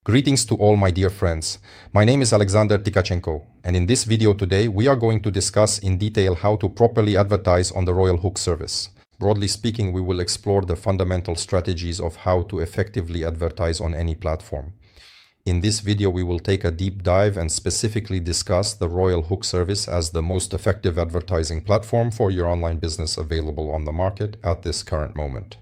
Greetings to all my dear friends. My name is Alexander Tikachenko, and in this video today we are going to discuss in detail how to properly advertise on the RoyalHook service. Broadly speaking, we will explore the fundamental strategies of how to effectively advertise on any platform. In this video we will take a deep dive and specifically discuss the RoyalHook service as the most effective advertising platform for your online business available on the market at this current moment.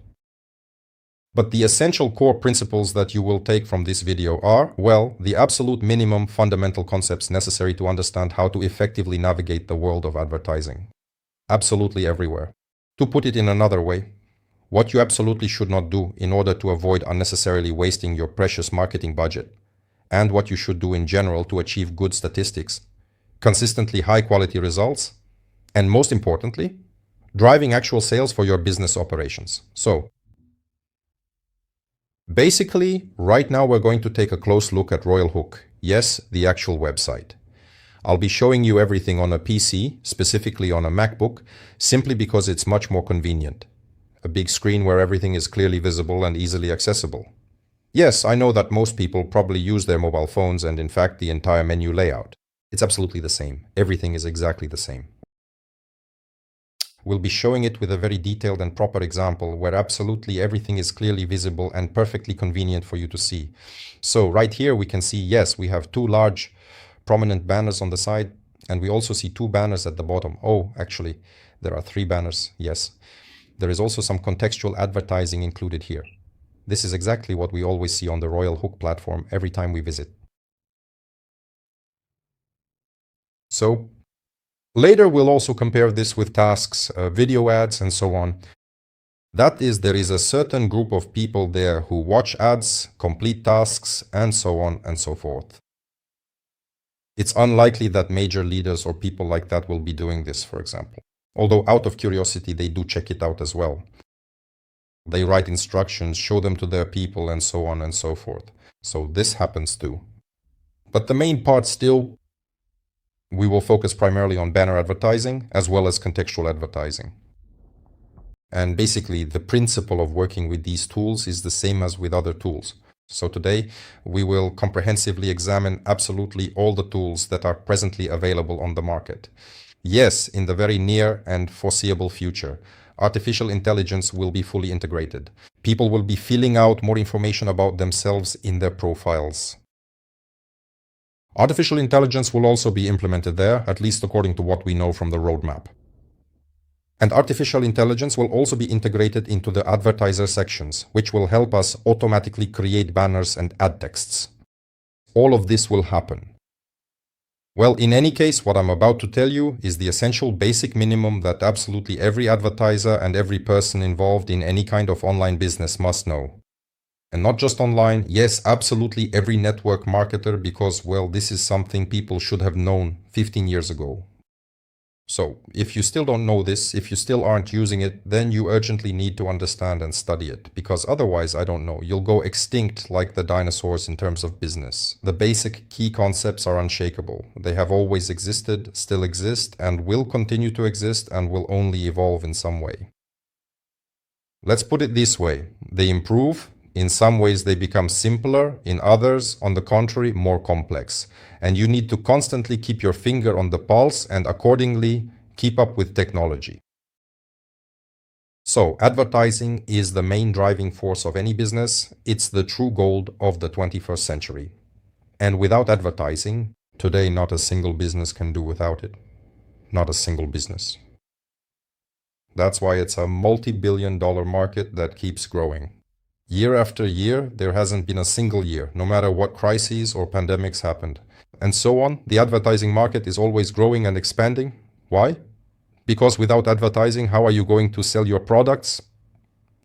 But the essential core principles that you will take from this video are, well, the absolute minimum fundamental concepts necessary to understand how to effectively navigate the world of advertising. Absolutely everywhere. To put it in another way, what you absolutely should not do in order to avoid unnecessarily wasting your precious marketing budget, and what you should do in general to achieve good statistics, consistently high quality results, and most importantly, driving actual sales for your business operations. So, basically, right now we're going to take a close look at RoyalHook. Yes, the actual website. I'll be showing you everything on a PC, specifically on a MacBook, simply because it's much more convenient. A big screen where everything is clearly visible and easily accessible. Yes, I know that most people probably use their mobile phones and in fact the entire menu layout. It's absolutely the same. Everything is exactly the same. We'll be showing it with a very detailed and proper example where absolutely everything is clearly visible and perfectly convenient for you to see. So right here we can see, yes, we have two large prominent banners on the side, and we also see two banners at the bottom. Oh, actually, there are three banners, yes. There is also some contextual advertising included here. This is exactly what we always see on the RoyalHook platform every time we visit. So, later we'll also compare this with tasks, video ads, and so on. That is, there is a certain group of people there who watch ads, complete tasks, and so on and so forth. It's unlikely that major leaders or people like that will be doing this, for example. Although out of curiosity, they do check it out as well. They write instructions, show them to their people, and so on and so forth. So this happens too. But the main part still, we will focus primarily on banner advertising as well as contextual advertising. And basically, the principle of working with these tools is the same as with other tools. So today, we will comprehensively examine absolutely all the tools that are presently available on the market. Yes, in the very near and foreseeable future, artificial intelligence will be fully integrated. People will be filling out more information about themselves in their profiles. Artificial intelligence will also be implemented there, at least according to what we know from the roadmap. And artificial intelligence will also be integrated into the advertiser sections, which will help us automatically create banners and ad texts. All of this will happen. Well, in any case, what I'm about to tell you is the essential basic minimum that absolutely every advertiser and every person involved in any kind of online business must know. And not just online, yes, absolutely every network marketer, because, well, this is something people should have known 15 years ago. So, if you still don't know this, if you still aren't using it, then you urgently need to understand and study it, because otherwise, I don't know, you'll go extinct like the dinosaurs in terms of business. The basic key concepts are unshakable. They have always existed, still exist, and will continue to exist, and will only evolve in some way. Let's put it this way. They improve. In some ways they become simpler, in others, on the contrary, more complex. And you need to constantly keep your finger on the pulse and accordingly keep up with technology. So, advertising is the main driving force of any business. It's the true gold of the 21st century. And without advertising, today not a single business can do without it. Not a single business. That's why it's a multi-billion-dollar market that keeps growing. Year after year, there hasn't been a single year, no matter what crises or pandemics happened. And so on, the advertising market is always growing and expanding. Why? Because without advertising, how are you going to sell your products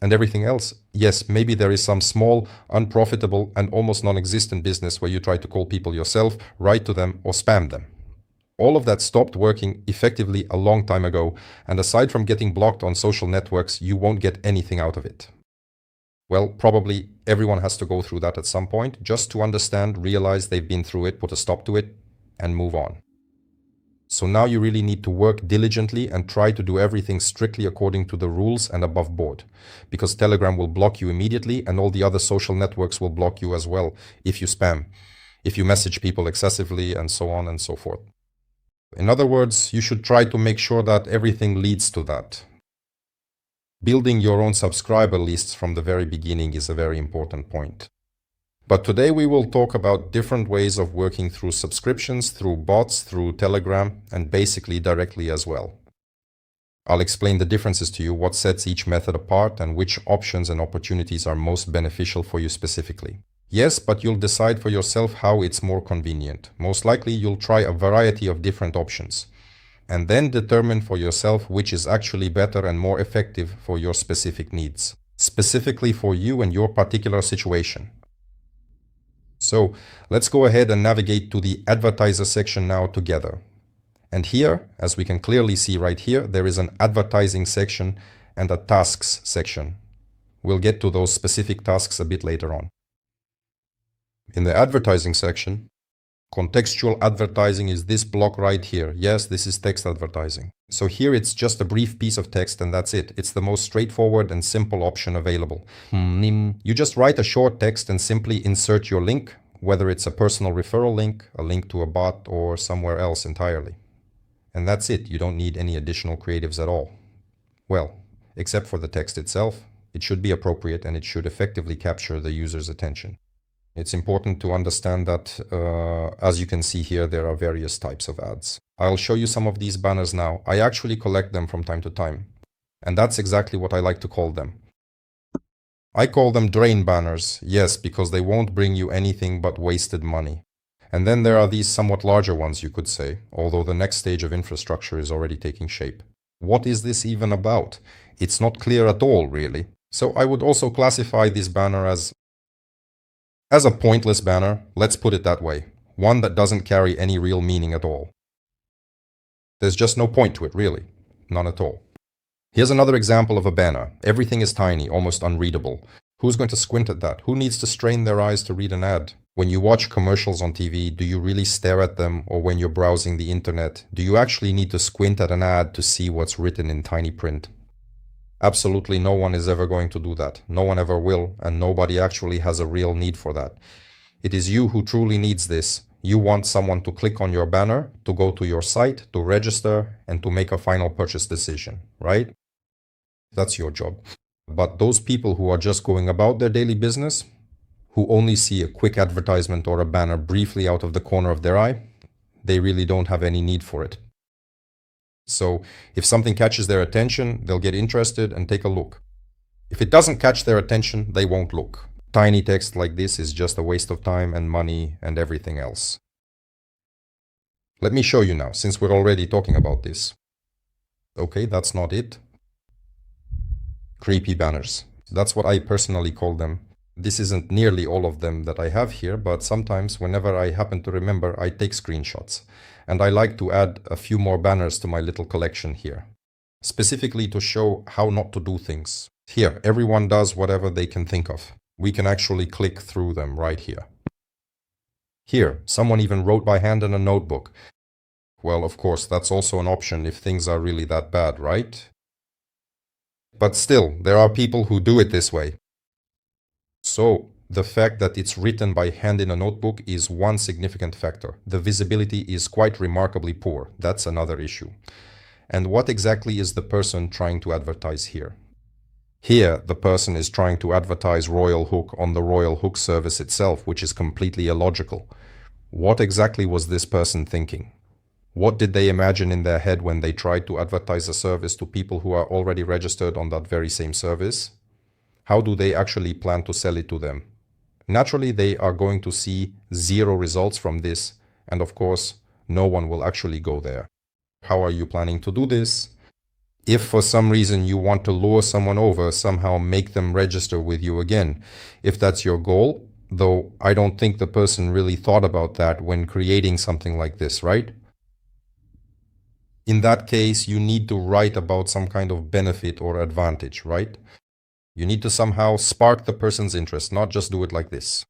and everything else? Yes, maybe there is some small, unprofitable, and almost non-existent business where you try to call people yourself, write to them, or spam them. All of that stopped working effectively a long time ago, and aside from getting blocked on social networks, you won't get anything out of it. Well, probably everyone has to go through that at some point, just to understand, realize they've been through it, put a stop to it, and move on. So now you really need to work diligently and try to do everything strictly according to the rules and above board. Because Telegram will block you immediately and all the other social networks will block you as well if you spam, if you message people excessively, and so on and so forth. In other words, you should try to make sure that everything leads to that. Building your own subscriber lists from the very beginning is a very important point. But today we will talk about different ways of working through subscriptions, through bots, through Telegram, and basically directly as well. I'll explain the differences to you, what sets each method apart, and which options and opportunities are most beneficial for you specifically. Yes, but you'll decide for yourself how it's more convenient. Most likely you'll try a variety of different options, and then determine for yourself which is actually better and more effective for your specific needs, specifically for you and your particular situation. So let's go ahead and navigate to the advertiser section now together. And here, as we can clearly see right here, there is an advertising section and a tasks section. We'll get to those specific tasks a bit later on. In the advertising section, contextual advertising is this block right here. Yes, this is text advertising. So here it's just a brief piece of text and that's it. It's the most straightforward and simple option available. You just write a short text and simply insert your link, whether it's a personal referral link, a link to a bot, or somewhere else entirely. And that's it. You don't need any additional creatives at all. Well, except for the text itself, it should be appropriate and it should effectively capture the user's attention. It's important to understand that, as you can see here, there are various types of ads. I'll show you some of these banners now. I actually collect them from time to time. And that's exactly what I like to call them. I call them drain banners, yes, because they won't bring you anything but wasted money. And then there are these somewhat larger ones, you could say, although the next stage of infrastructure is already taking shape. What is this even about? It's not clear at all, really. So I would also classify this banner as a pointless banner, let's put it that way. One that doesn't carry any real meaning at all. There's just no point to it, really. None at all. Here's another example of a banner. Everything is tiny, almost unreadable. Who's going to squint at that? Who needs to strain their eyes to read an ad? When you watch commercials on TV, do you really stare at them? Or when you're browsing the internet, do you actually need to squint at an ad to see what's written in tiny print? Absolutely no one is ever going to do that. No one ever will, and nobody actually has a real need for that. It is you who truly needs this. You want someone to click on your banner, to go to your site, to register, and to make a final purchase decision, right? That's your job. But those people who are just going about their daily business, who only see a quick advertisement or a banner briefly out of the corner of their eye, they really don't have any need for it. So if something catches their attention, they'll get interested and take a look. If it doesn't catch their attention, they won't look. Tiny text like this is just a waste of time and money and everything else. Let me show you now, since we're already talking about this. Okay, that's not it. Creepy banners. That's what I personally call them. This isn't nearly all of them that I have here, but sometimes whenever I happen to remember, I take screenshots. And I like to add a few more banners to my little collection here, specifically to show how not to do things. Here, everyone does whatever they can think of. We can actually click through them right here. Here, someone even wrote by hand in a notebook. Well, of course, that's also an option if things are really that bad, right? But still, there are people who do it this way. So, the fact that it's written by hand in a notebook is one significant factor. The visibility is quite remarkably poor. That's another issue. And what exactly is the person trying to advertise here? Here, the person is trying to advertise RoyalHook on the RoyalHook service itself, which is completely illogical. What exactly was this person thinking? What did they imagine in their head when they tried to advertise a service to people who are already registered on that very same service? How do they actually plan to sell it to them? Naturally, they are going to see zero results from this, and of course, no one will actually go there. How are you planning to do this? If for some reason you want to lure someone over, somehow make them register with you again. If that's your goal, though I don't think the person really thought about that when creating something like this, right? In that case, you need to write about some kind of benefit or advantage, right? You need to somehow spark the person's interest, not just do it like this.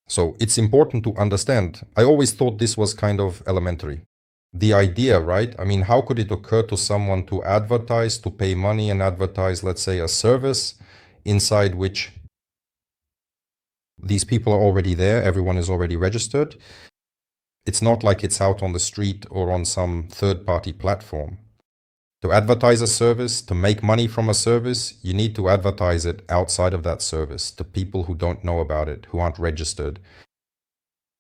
So it's important to understand. I always thought this was kind of elementary. The idea, right? I mean, how could it occur to someone to advertise, to pay money and advertise, let's say, a service inside which these people are already there, everyone is already registered. It's not like it's out on the street or on some third-party platform. To advertise a service, to make money from a service, you need to advertise it outside of that service to people who don't know about it, who aren't registered.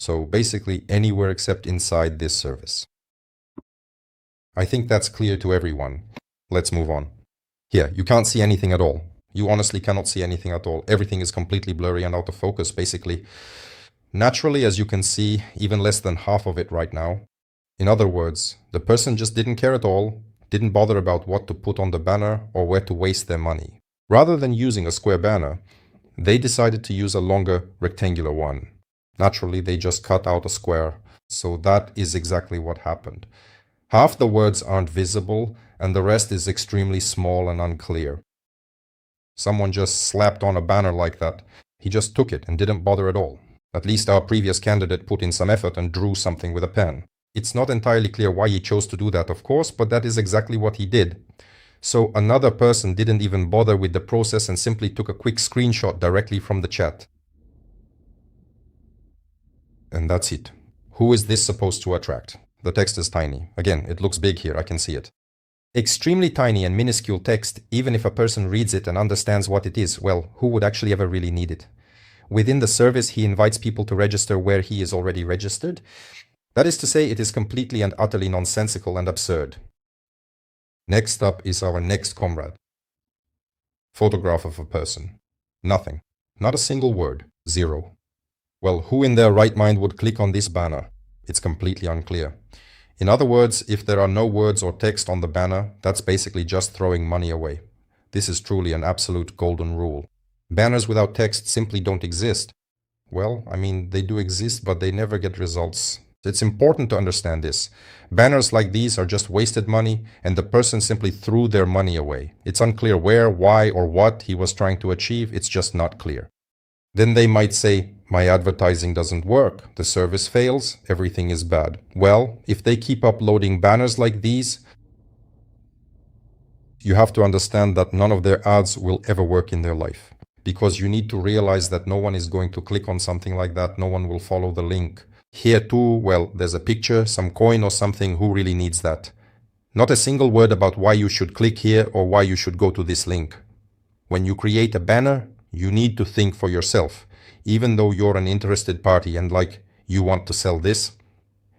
So basically anywhere except inside this service. I think that's clear to everyone. Let's move on. Here, you can't see anything at all. You honestly cannot see anything at all. Everything is completely blurry and out of focus, basically. Naturally, as you can see, even less than half of it right now. In other words, the person just didn't care at all, didn't bother about what to put on the banner or where to waste their money. Rather than using a square banner, they decided to use a longer rectangular one. Naturally, they just cut out a square. So that is exactly what happened. Half the words aren't visible and the rest is extremely small and unclear. Someone just slapped on a banner like that. He just took it and didn't bother at all. At least our previous candidate put in some effort and drew something with a pen. It's not entirely clear why he chose to do that, of course, but that is exactly what he did. So another person didn't even bother with the process and simply took a quick screenshot directly from the chat. And that's it. Who is this supposed to attract? The text is tiny. Again, it looks big here, I can see it. Extremely tiny and minuscule text, even if a person reads it and understands what it is, well, who would actually ever really need it? Within the service, he invites people to register where he is already registered. That is to say, it is completely and utterly nonsensical and absurd. Next up is our next comrade. Photograph of a person. Nothing. Not a single word. Zero. Well, who in their right mind would click on this banner? It's completely unclear. In other words, if there are no words or text on the banner, that's basically just throwing money away. This is truly an absolute golden rule. Banners without text simply don't exist. Well, I mean, they do exist, but they never get results. It's important to understand this. Banners like these are just wasted money, and the person simply threw their money away. It's unclear where, why, or what he was trying to achieve. It's just not clear. Then they might say, my advertising doesn't work, the service fails, everything is bad. Well, if they keep uploading banners like these, you have to understand that none of their ads will ever work in their life. Because you need to realize that no one is going to click on something like that, no one will follow the link. Here too, well, there's a picture, some coin or something, who really needs that? Not a single word about why you should click here or why you should go to this link. When you create a banner, you need to think for yourself, even though you're an interested party and like you want to sell this.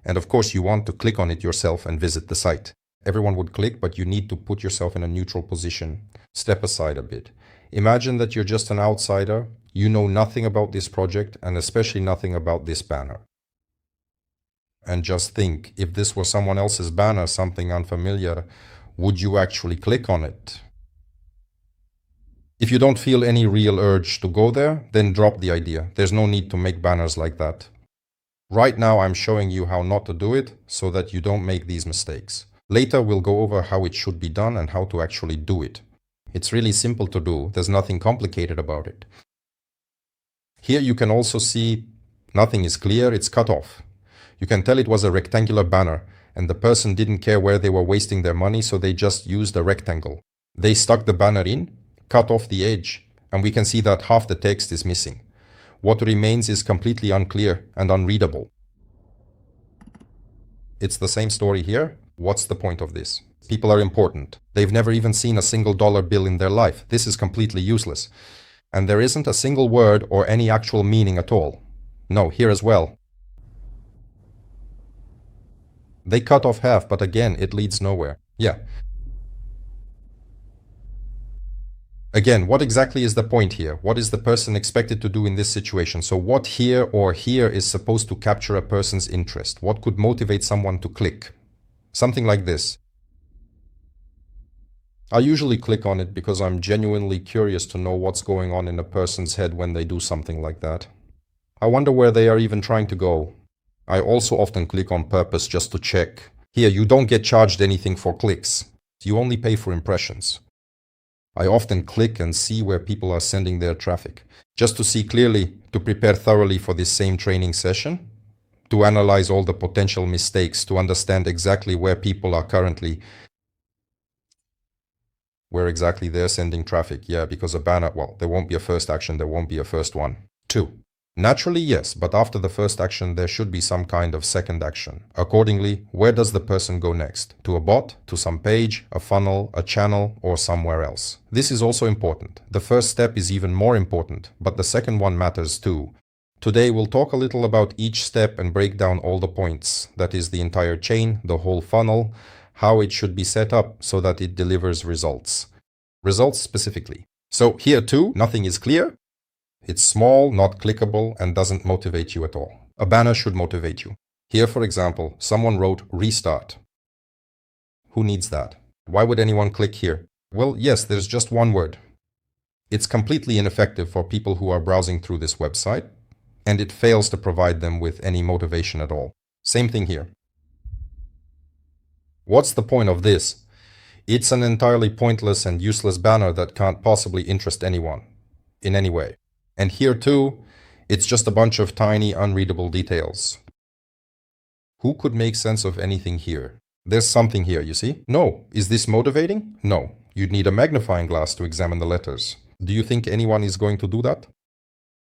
And of course you want to click on it yourself and visit the site. Everyone would click, but you need to put yourself in a neutral position. Step aside a bit. Imagine that you're just an outsider, you know nothing about this project and especially nothing about this banner. And just think, if this were someone else's banner, something unfamiliar, would you actually click on it? If you don't feel any real urge to go there, then drop the idea. There's no need to make banners like that. Right now I'm showing you how not to do it so that you don't make these mistakes. Later we'll go over how it should be done and how to actually do it. It's really simple to do. There's nothing complicated about it. Here you can also see nothing is clear, it's cut off. You can tell it was a rectangular banner and the person didn't care where they were wasting their money, so they just used a rectangle. They stuck the banner in, cut off the edge, and we can see that half the text is missing. What remains is completely unclear and unreadable. It's the same story here. What's the point of this? People are important. They've never even seen a single dollar bill in their life. This is completely useless. And there isn't a single word or any actual meaning at all. No, here as well. They cut off half, but again, it leads nowhere. Yeah. Again, what exactly is the point here? What is the person expected to do in this situation? So what here or here is supposed to capture a person's interest? What could motivate someone to click? Something like this. I usually click on it because I'm genuinely curious to know what's going on in a person's head when they do something like that. I wonder where they are even trying to go. I also often click on purpose just to check. Here, you don't get charged anything for clicks. You only pay for impressions. I often click and see where people are sending their traffic, just to see clearly, to prepare thoroughly for this same training session. to analyze all the potential mistakes, to understand exactly where people are currently, where exactly they're sending traffic. Yeah, because a banner, well, there won't be a first action, there won't be a first one. 2. Naturally, yes, but after the first action, there should be some kind of second action. Accordingly, where does the person go next? To a bot, to some page, a funnel, a channel, or somewhere else? This is also important. The first step is even more important, but the second one matters too. Today, we'll talk a little about each step and break down all the points. That is the entire chain, the whole funnel, how it should be set up so that it delivers results. Results specifically. So here too, nothing is clear. It's small, not clickable, and doesn't motivate you at all. A banner should motivate you. Here, for example, someone wrote restart. Who needs that? Why would anyone click here? Well, yes, there's just one word. It's completely ineffective for people who are browsing through this website, and it fails to provide them with any motivation at all. Same thing here. What's the point of this? It's an entirely pointless and useless banner that can't possibly interest anyone in any way. And here too, it's just a bunch of tiny, unreadable details. Who could make sense of anything here? There's something here, you see? No. Is this motivating? No. You'd need a magnifying glass to examine the letters. Do you think anyone is going to do that?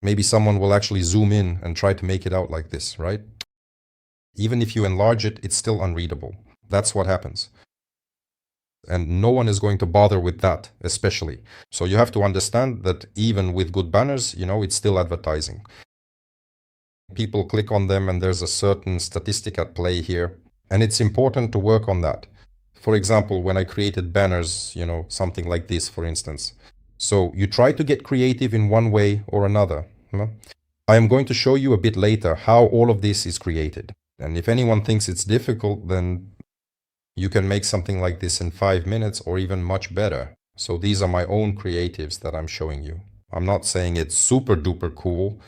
Maybe someone will actually zoom in and try to make it out like this, right? Even if you enlarge it, it's still unreadable. That's what happens. And no one is going to bother with that, especially. So you have to understand that even with good banners, it's still advertising. People click on them and there's a certain statistic at play here. And it's important to work on that. For example, when I created banners, something like this, for instance. So you try to get creative in one way or another. I am going to show you a bit later how all of this is created. And if anyone thinks it's difficult, then you can make something like this in 5 minutes or even much better. So these are my own creatives that I'm showing you. I'm not saying it's super duper cool.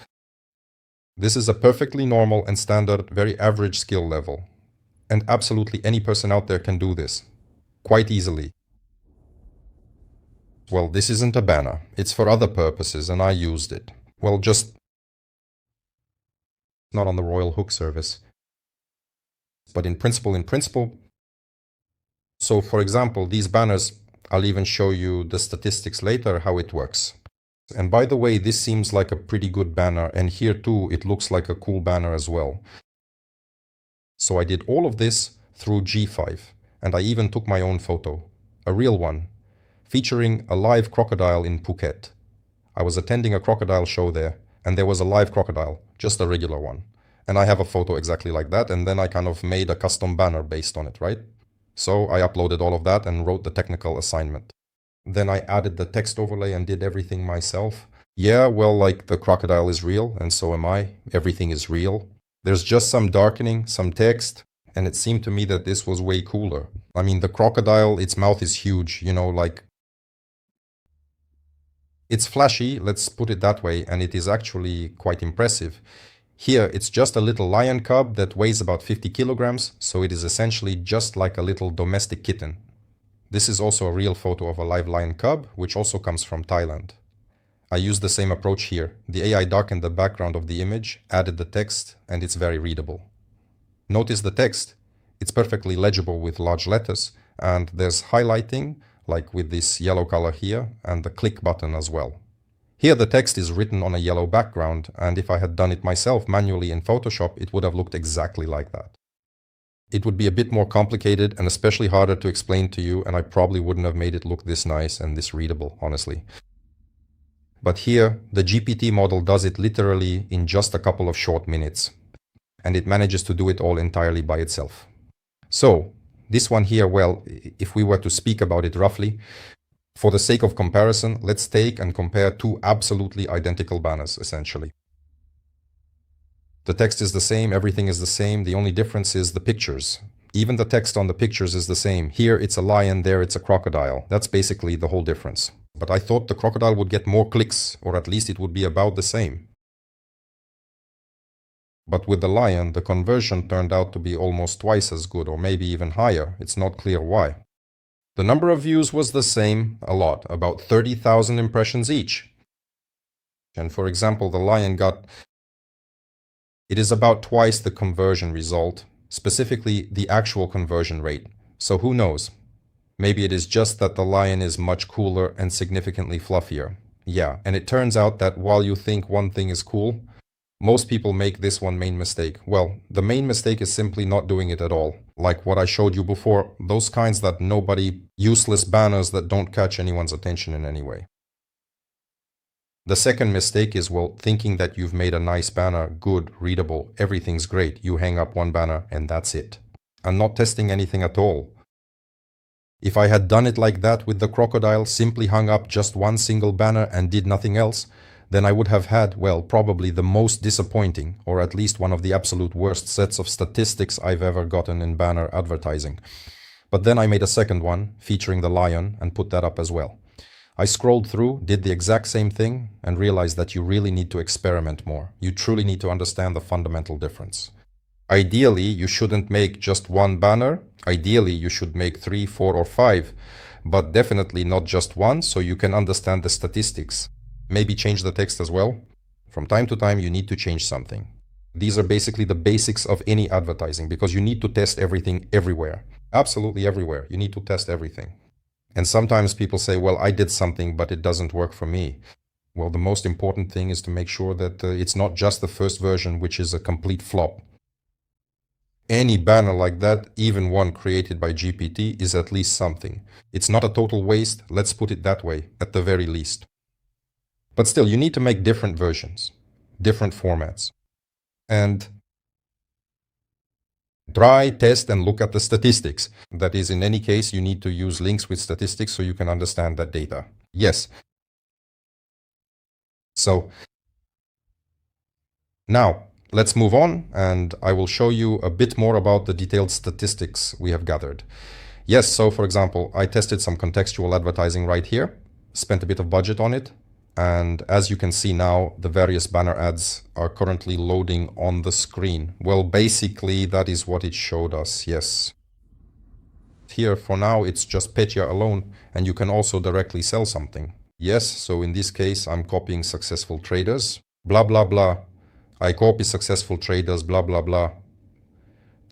This is a perfectly normal and standard, very average skill level. And absolutely any person out there can do this. Quite easily. Well, this isn't a banner. It's for other purposes and I used it. Well, just not on the RoyalHook service. But in principle, so for example, these banners, I'll even show you the statistics later, how it works. And by the way, this seems like a pretty good banner, and here too, it looks like a cool banner as well. So I did all of this through G5, and I even took my own photo, a real one, featuring a live crocodile in Phuket. I was attending a crocodile show there, and there was a live crocodile, just a regular one. And I have a photo exactly like that, and then I kind of made a custom banner based on it, right? So I uploaded all of that and wrote the technical assignment. Then I added the text overlay and did everything myself. Yeah, well, like the crocodile is real, and so am I. Everything is real. There's just some darkening, some text, and it seemed to me that this was way cooler. I mean, the crocodile, its mouth is huge, like... It's flashy, let's put it that way, and it is actually quite impressive. Here, it's just a little lion cub that weighs about 50 kilograms, so it is essentially just like a little domestic kitten. This is also a real photo of a live lion cub, which also comes from Thailand. I used the same approach here. The AI darkened the background of the image, added the text, and it's very readable. Notice the text. It's perfectly legible with large letters, and there's highlighting, like with this yellow color here, and the click button as well. Here the text is written on a yellow background, and if I had done it myself manually in Photoshop, it would have looked exactly like that. It would be a bit more complicated and especially harder to explain to you, and I probably wouldn't have made it look this nice and this readable, honestly. But here, the GPT model does it literally in just a couple of short minutes, and it manages to do it all entirely by itself. So, this one here, well, if we were to speak about it roughly, for the sake of comparison, let's take and compare two absolutely identical banners, essentially. The text is the same, everything is the same, the only difference is the pictures. Even the text on the pictures is the same. Here it's a lion, there it's a crocodile. That's basically the whole difference. But I thought the crocodile would get more clicks, or at least it would be about the same. But with the lion, the conversion turned out to be almost twice as good, or maybe even higher. It's not clear why. The number of views was the same, a lot, about 30,000 impressions each. And for example, the lion got It is about twice the conversion result, specifically the actual conversion rate. So who knows? Maybe it is just that the lion is much cooler and significantly fluffier. Yeah, and it turns out that while you think one thing is cool, most people make this one main mistake. Well, the main mistake is simply not doing it at all. Like what I showed you before, those kinds that nobody, useless banners that don't catch anyone's attention in any way. The second mistake is, well, thinking that you've made a nice banner, good, readable, everything's great. You hang up one banner and that's it. And not testing anything at all. If I had done it like that with the crocodile, simply hung up just one single banner and did nothing else, then I would have had, well, probably the most disappointing, or at least one of the absolute worst sets of statistics I've ever gotten in banner advertising. But then I made a second one, featuring the lion, and put that up as well. I scrolled through, did the exact same thing, and realized that you really need to experiment more. You truly need to understand the fundamental difference. Ideally, you shouldn't make just one banner. Ideally, you should make 3, 4, or 5, but definitely not just one, so you can understand the statistics. Maybe change the text as well. From time to time, you need to change something. These are basically the basics of any advertising, because you need to test everything everywhere. Absolutely everywhere. You need to test everything. And sometimes people say, well, I did something, but it doesn't work for me. Well, the most important thing is to make sure that it's not just the first version, which is a complete flop. Any banner like that, even one created by GPT, is at least something. It's not a total waste, let's put it that way, at the very least. But still, you need to make different versions, different formats. And try, test, and look at the statistics. That is, in any case, you need to use links with statistics so you can understand that data. Yes. So, now, let's move on, and I will show you a bit more about the detailed statistics we have gathered. Yes, so for example, I tested some contextual advertising right here, spent a bit of budget on it, and as you can see now, the various banner ads are currently loading on the screen. Well, basically, that is what it showed us, yes. Here, for now, it's just Petya alone, and you can also directly sell something. Yes, so in this case, I'm copying successful traders, blah, blah, blah. I copy successful traders, blah, blah, blah.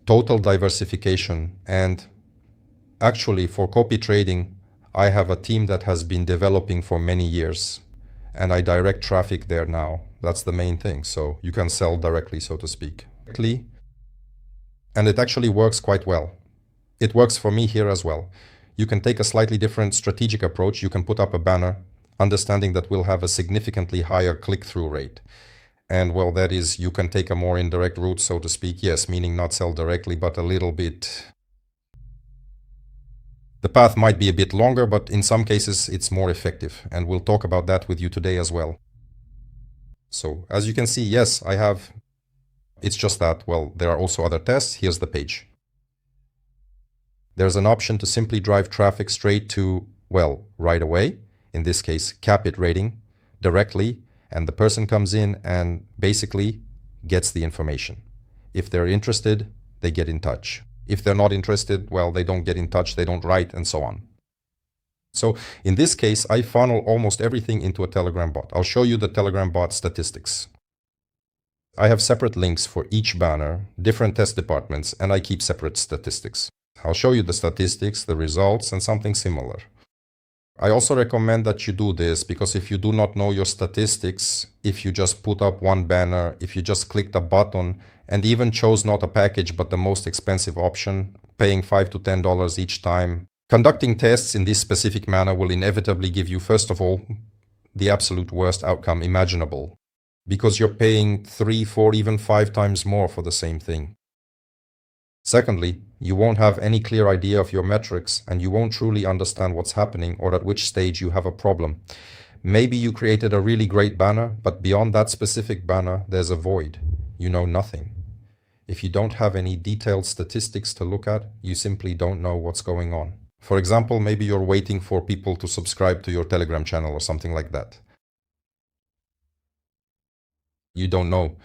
Total diversification. And actually, for copy trading, I have a team that has been developing for many years. And I direct traffic there now. That's the main thing. So you can sell directly, so to speak. And it actually works quite well. It works for me here as well. You can take a slightly different strategic approach. You can put up a banner, understanding that we'll have a significantly higher click-through rate. And well, that is, you can take a more indirect route, so to speak. Yes, meaning not sell directly, but a little bit. The path might be a bit longer, but in some cases it's more effective. And we'll talk about that with you today as well. So as you can see, yes, I have. It's just that, well, there are also other tests. Here's the page. There's an option to simply drive traffic straight to, well, right away. In this case, cap it rating directly. And the person comes in and basically gets the information. If they're interested, they get in touch. If they're not interested, well, they don't get in touch, they don't write, and so on. So in this case, I funnel almost everything into a Telegram bot. I'll show you the Telegram bot statistics. I have separate links for each banner, different test departments, and I keep separate statistics. I'll show you the statistics, the results, and something similar. I also recommend that you do this because if you do not know your statistics, if you just put up one banner, if you just clicked a button and even chose not a package but the most expensive option, paying $5 to $10 each time, conducting tests in this specific manner will inevitably give you, first of all, the absolute worst outcome imaginable, because you're paying 3, 4, even 5 times more for the same thing. Secondly, you won't have any clear idea of your metrics and you won't truly understand what's happening or at which stage you have a problem. Maybe you created a really great banner, but beyond that specific banner, there's a void. You know nothing. If you don't have any detailed statistics to look at, you simply don't know what's going on. For example, maybe you're waiting for people to subscribe to your Telegram channel or something like that. You don't know.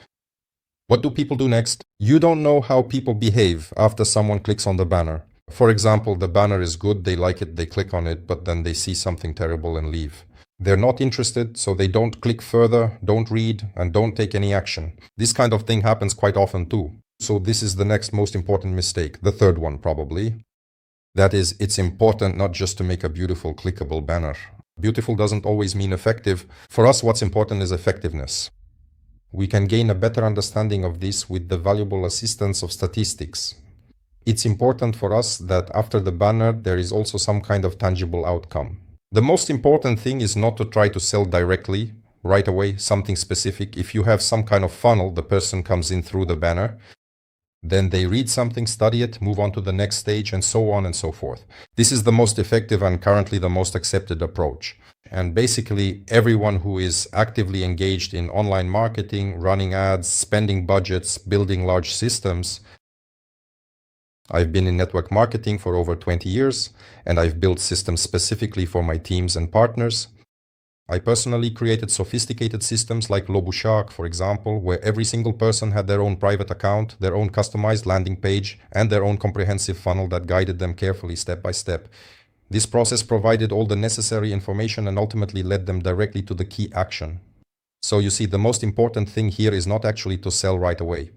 What do people do next? You don't know how people behave after someone clicks on the banner. For example, the banner is good, they like it, they click on it, but then they see something terrible and leave. They're not interested, so they don't click further, don't read, and don't take any action. This kind of thing happens quite often too. So this is the next most important mistake, the third one probably. That is, it's important not just to make a beautiful clickable banner. Beautiful doesn't always mean effective. For us, what's important is effectiveness. We can gain a better understanding of this with the valuable assistance of statistics. It's important for us that after the banner, there is also some kind of tangible outcome. The most important thing is not to try to sell directly, right away, something specific. If you have some kind of funnel, the person comes in through the banner, then they read something, study it, move on to the next stage, and so on and so forth. This is the most effective and currently the most accepted approach. And basically, everyone who is actively engaged in online marketing, running ads, spending budgets, building large systems. I've been in network marketing for over 20 years, and I've built systems specifically for my teams and partners. I personally created sophisticated systems like RoyalHook, for example, where every single person had their own private account, their own customized landing page, and their own comprehensive funnel that guided them carefully step by step. This process provided all the necessary information and ultimately led them directly to the key action. So you see, the most important thing here is not actually to sell right away.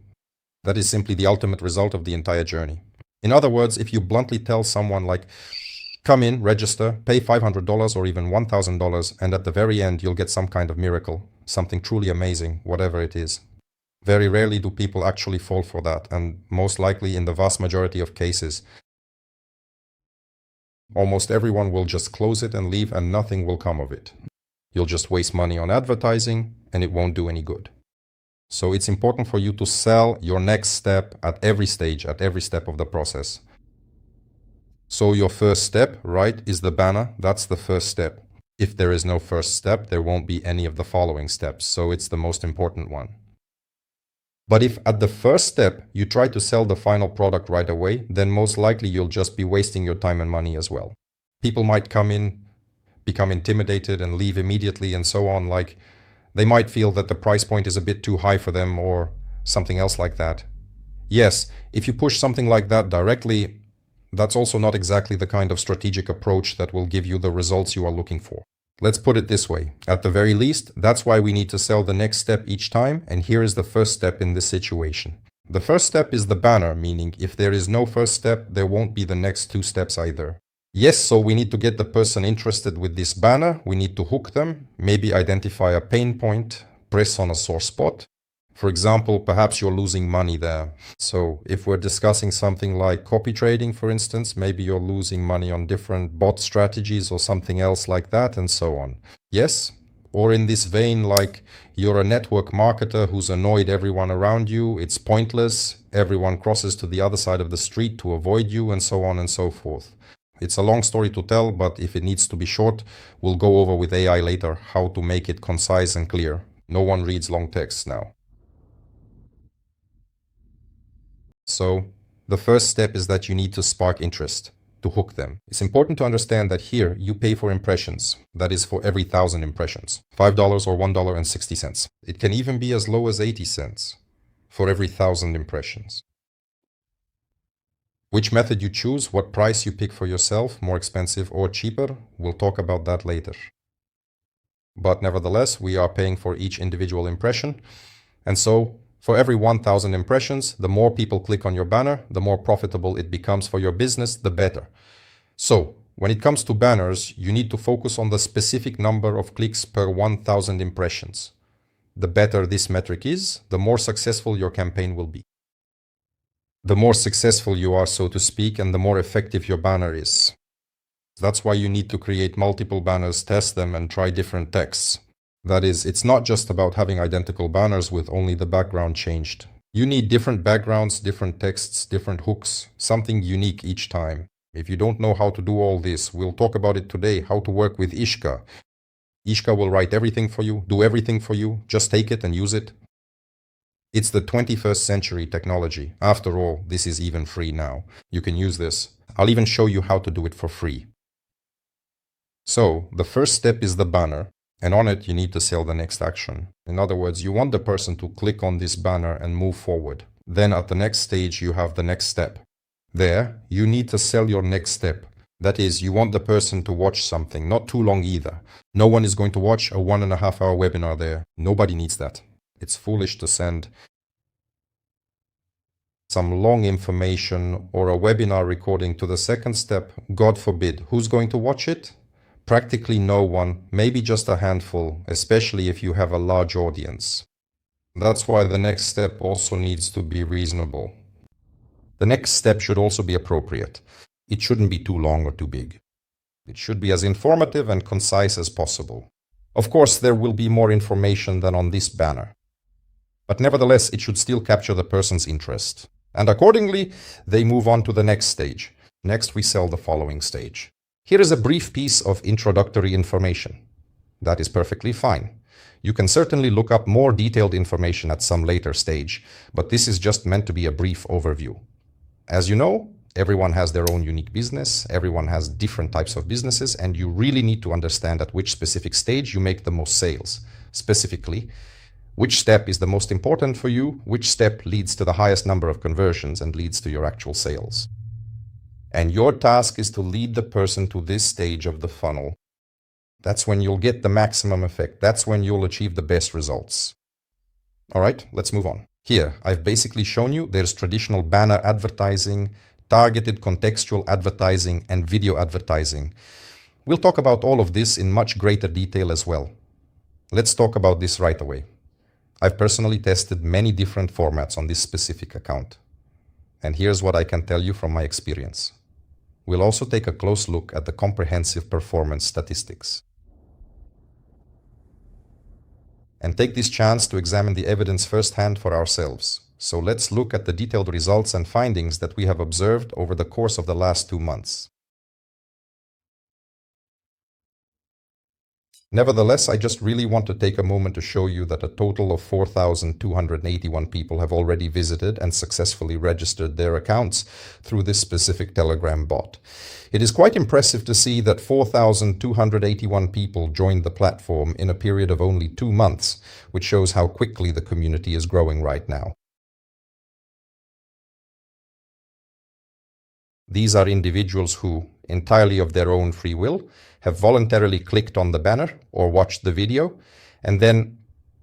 That is simply the ultimate result of the entire journey. In other words, if you bluntly tell someone like, come in, register, pay $500 or even $1,000, and at the very end you'll get some kind of miracle, something truly amazing, whatever it is. Very rarely do people actually fall for that, and most likely in the vast majority of cases, almost everyone will just close it and leave and nothing will come of it. You'll just waste money on advertising and it won't do any good. So it's important for you to sell your next step at every stage, at every step of the process. So your first step, right, is the banner. That's the first step. If there is no first step, there won't be any of the following steps. So it's the most important one. But if at the first step you try to sell the final product right away, then most likely you'll just be wasting your time and money as well. People might come in, become intimidated and leave immediately and so on. Like they might feel that the price point is a bit too high for them or something else like that. Yes, if you push something like that directly, that's also not exactly the kind of strategic approach that will give you the results you are looking for. Let's put it this way. At the very least, that's why we need to sell the next step each time, and here is the first step in this situation. The first step is the banner, meaning if there is no first step, there won't be the next two steps either. Yes, so we need to get the person interested with this banner, we need to hook them, maybe identify a pain point, press on a sore spot. For example, perhaps you're losing money there. So if we're discussing something like copy trading, for instance, maybe you're losing money on different bot strategies or something else like that and so on. Yes? Or in this vein, like you're a network marketer who's annoyed everyone around you, it's pointless, everyone crosses to the other side of the street to avoid you and so on and so forth. It's a long story to tell, but if it needs to be short, we'll go over with AI later how to make it concise and clear. No one reads long texts now. So, the first step is that you need to spark interest, to hook them. It's important to understand that here you pay for impressions, that is for every 1,000 impressions, $5 or $1.60. It can even be as low as 80 cents for every 1,000 impressions. Which method you choose, what price you pick for yourself, more expensive or cheaper, we'll talk about that later. But nevertheless, we are paying for each individual impression, and so for every 1,000 impressions, the more people click on your banner, the more profitable it becomes for your business, the better. So, when it comes to banners, you need to focus on the specific number of clicks per 1,000 impressions. The better this metric is, the more successful your campaign will be. The more successful you are, so to speak, and the more effective your banner is. That's why you need to create multiple banners, test them, and try different texts. That is, it's not just about having identical banners with only the background changed. You need different backgrounds, different texts, different hooks, something unique each time. If you don't know how to do all this, we'll talk about it today, how to work with Ishka. Ishka will write everything for you, do everything for you, just take it and use it. It's the 21st century technology. After all, this is even free now. You can use this. I'll even show you how to do it for free. So, the first step is the banner. And on it, you need to sell the next action. In other words, you want the person to click on this banner and move forward. Then at the next stage, you have the next step. There, you need to sell your next step. That is, you want the person to watch something, not too long either. No one is going to watch a 1.5 hour webinar there. Nobody needs that. It's foolish to send some long information or a webinar recording to the second step. God forbid, who's going to watch it? Practically no one, maybe just a handful, especially if you have a large audience. That's why the next step also needs to be reasonable. The next step should also be appropriate. It shouldn't be too long or too big. It should be as informative and concise as possible. Of course, there will be more information than on this banner. But nevertheless, it should still capture the person's interest. And accordingly, they move on to the next stage. Next, we sell the following stage. Here is a brief piece of introductory information. That is perfectly fine. You can certainly look up more detailed information at some later stage, but this is just meant to be a brief overview. As you know, everyone has their own unique business, everyone has different types of businesses, and you really need to understand at which specific stage you make the most sales. Specifically, which step is the most important for you, which step leads to the highest number of conversions and leads to your actual sales. And your task is to lead the person to this stage of the funnel. That's when you'll get the maximum effect. That's when you'll achieve the best results. All right, let's move on. Here, I've basically shown you there's traditional banner advertising, targeted contextual advertising, and video advertising. We'll talk about all of this in much greater detail as well. Let's talk about this right away. I've personally tested many different formats on this specific account. And here's what I can tell you from my experience. We'll also take a close look at the comprehensive performance statistics. And take this chance to examine the evidence firsthand for ourselves. So let's look at the detailed results and findings that we have observed over the course of the last 2 months. Nevertheless, I just really want to take a moment to show you that a total of 4,281 people have already visited and successfully registered their accounts through this specific Telegram bot. It is quite impressive to see that 4,281 people joined the platform in a period of only 2 months, which shows how quickly the community is growing right now. These are individuals who, entirely of their own free will, have voluntarily clicked on the banner or watched the video, and then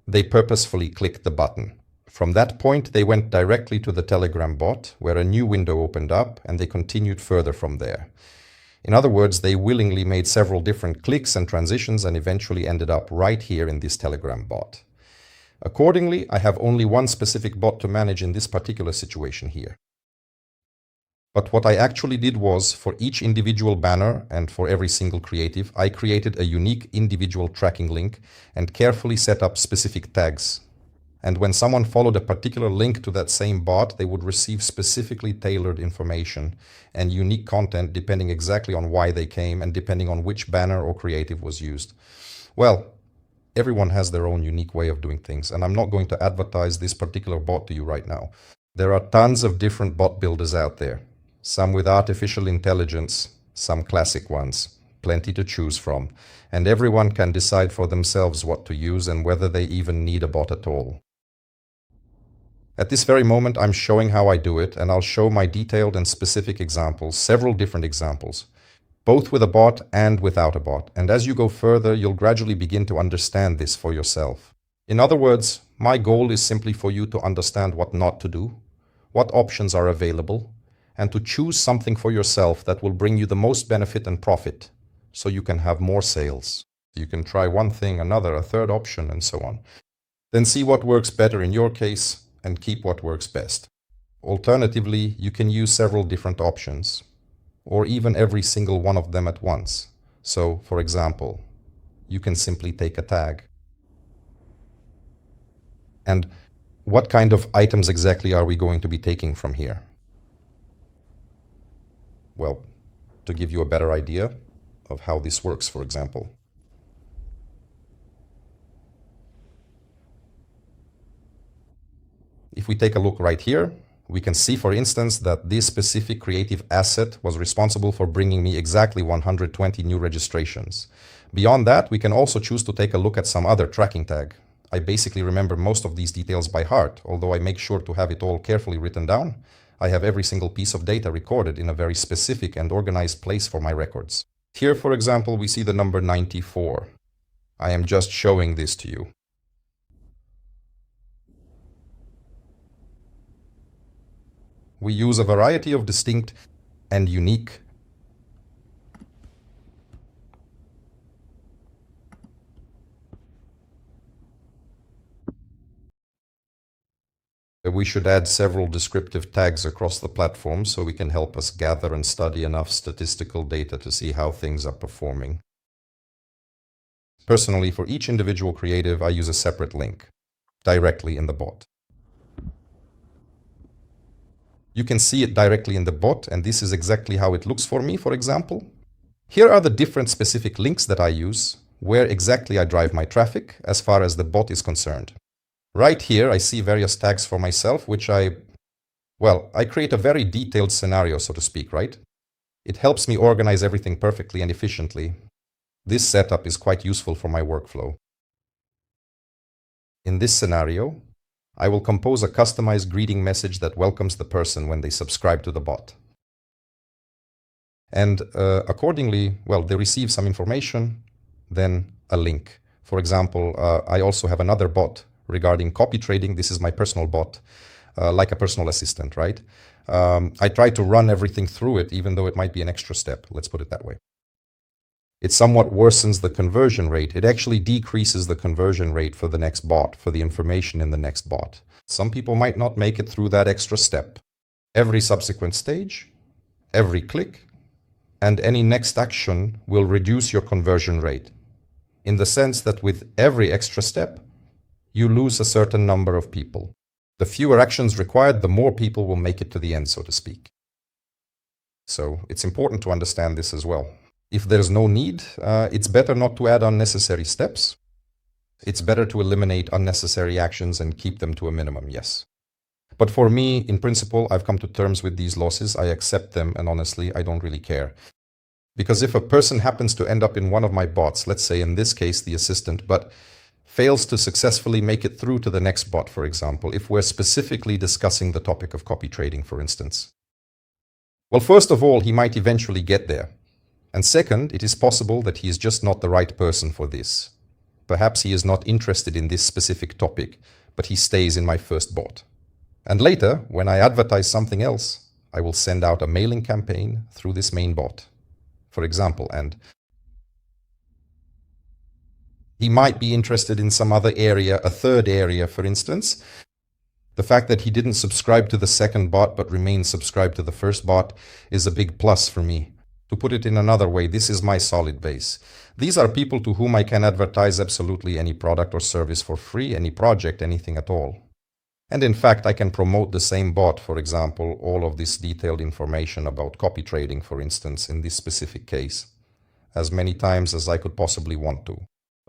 they purposefully clicked the button. From that point, they went directly to the Telegram bot, where a new window opened up, and they continued further from there. In other words, they willingly made several different clicks and transitions and eventually ended up right here in this Telegram bot. Accordingly, I have only one specific bot to manage in this particular situation here. But what I actually did was, for each individual banner and for every single creative, I created a unique individual tracking link and carefully set up specific tags. And when someone followed a particular link to that same bot, they would receive specifically tailored information and unique content depending exactly on why they came and depending on which banner or creative was used. Well, everyone has their own unique way of doing things, and I'm not going to advertise this particular bot to you right now. There are tons of different bot builders out there. Some with artificial intelligence, some classic ones, plenty to choose from, and everyone can decide for themselves what to use and whether they even need a bot at all. At this very moment, I'm showing how I do it, and I'll show my detailed and specific examples, several different examples, both with a bot and without a bot. And as you go further, you'll gradually begin to understand this for yourself. In other words, my goal is simply for you to understand what not to do, what options are available, and to choose something for yourself that will bring you the most benefit and profit, so you can have more sales. You can try one thing, another, a third option, and so on. Then see what works better in your case and keep what works best. Alternatively, you can use several different options, or even every single one of them at once. So, for example, you can simply take a tag. And what kind of items exactly are we going to be taking from here? Well, to give you a better idea of how this works, for example. If we take a look right here, we can see, for instance, that this specific creative asset was responsible for bringing me exactly 120 new registrations. Beyond that, we can also choose to take a look at some other tracking tag. I basically remember most of these details by heart, although I make sure to have it all carefully written down. I have every single piece of data recorded in a very specific and organized place for my records. Here, for example, we see the number 94. I am just showing this to you. We use a variety of distinct and unique we should add several descriptive tags across the platform so we can help us gather and study enough statistical data to see how things are performing. Personally, for each individual creative, I use a separate link directly in the bot. You can see it directly in the bot, and this is exactly how it looks for me, for example. Here are the different specific links that I use, where exactly I drive my traffic as far as the bot is concerned. Right here, I see various tags for myself, which I create a very detailed scenario, so to speak, right? It helps me organize everything perfectly and efficiently. This setup is quite useful for my workflow. In this scenario, I will compose a customized greeting message that welcomes the person when they subscribe to the bot. And accordingly, they receive some information, then a link. For example, I also have another bot regarding copy trading. This is my personal bot, like a personal assistant, right? I try to run everything through it, even though it might be an extra step. Let's put it that way. It somewhat worsens the conversion rate. It actually decreases the conversion rate for the next bot, for the information in the next bot. Some people might not make it through that extra step. Every subsequent stage, every click, and any next action will reduce your conversion rate, in the sense that with every extra step, you lose a certain number of people. The fewer actions required, the more people will make it to the end, so to speak. So it's important to understand this as well. If there's no need, it's better not to add unnecessary steps. It's better to eliminate unnecessary actions and keep them to a minimum, yes. But for me, in principle, I've come to terms with these losses. I accept them, and honestly, I don't really care. Because if a person happens to end up in one of my bots, let's say in this case the assistant, but fails to successfully make it through to the next bot, for example, if we're specifically discussing the topic of copy trading, for instance. Well, first of all, he might eventually get there. And second, it is possible that he is just not the right person for this. Perhaps he is not interested in this specific topic, but he stays in my first bot. And later, when I advertise something else, I will send out a mailing campaign through this main bot, for example, and he might be interested in some other area, a third area, for instance. The fact that he didn't subscribe to the second bot but remains subscribed to the first bot is a big plus for me. To put it in another way, this is my solid base. These are people to whom I can advertise absolutely any product or service for free, any project, anything at all. And in fact, I can promote the same bot, for example, all of this detailed information about copy trading, for instance, in this specific case, as many times as I could possibly want to.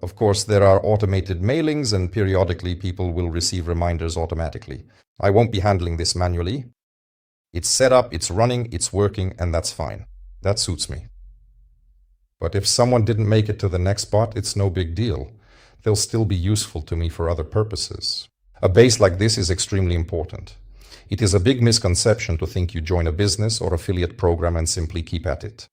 Of course, there are automated mailings, and periodically people will receive reminders automatically. I won't be handling this manually. It's set up, it's running, it's working, and that's fine. That suits me. But if someone didn't make it to the next bot, it's no big deal. They'll still be useful to me for other purposes. A base like this is extremely important. It is a big misconception to think you join a business or affiliate program and simply keep at it.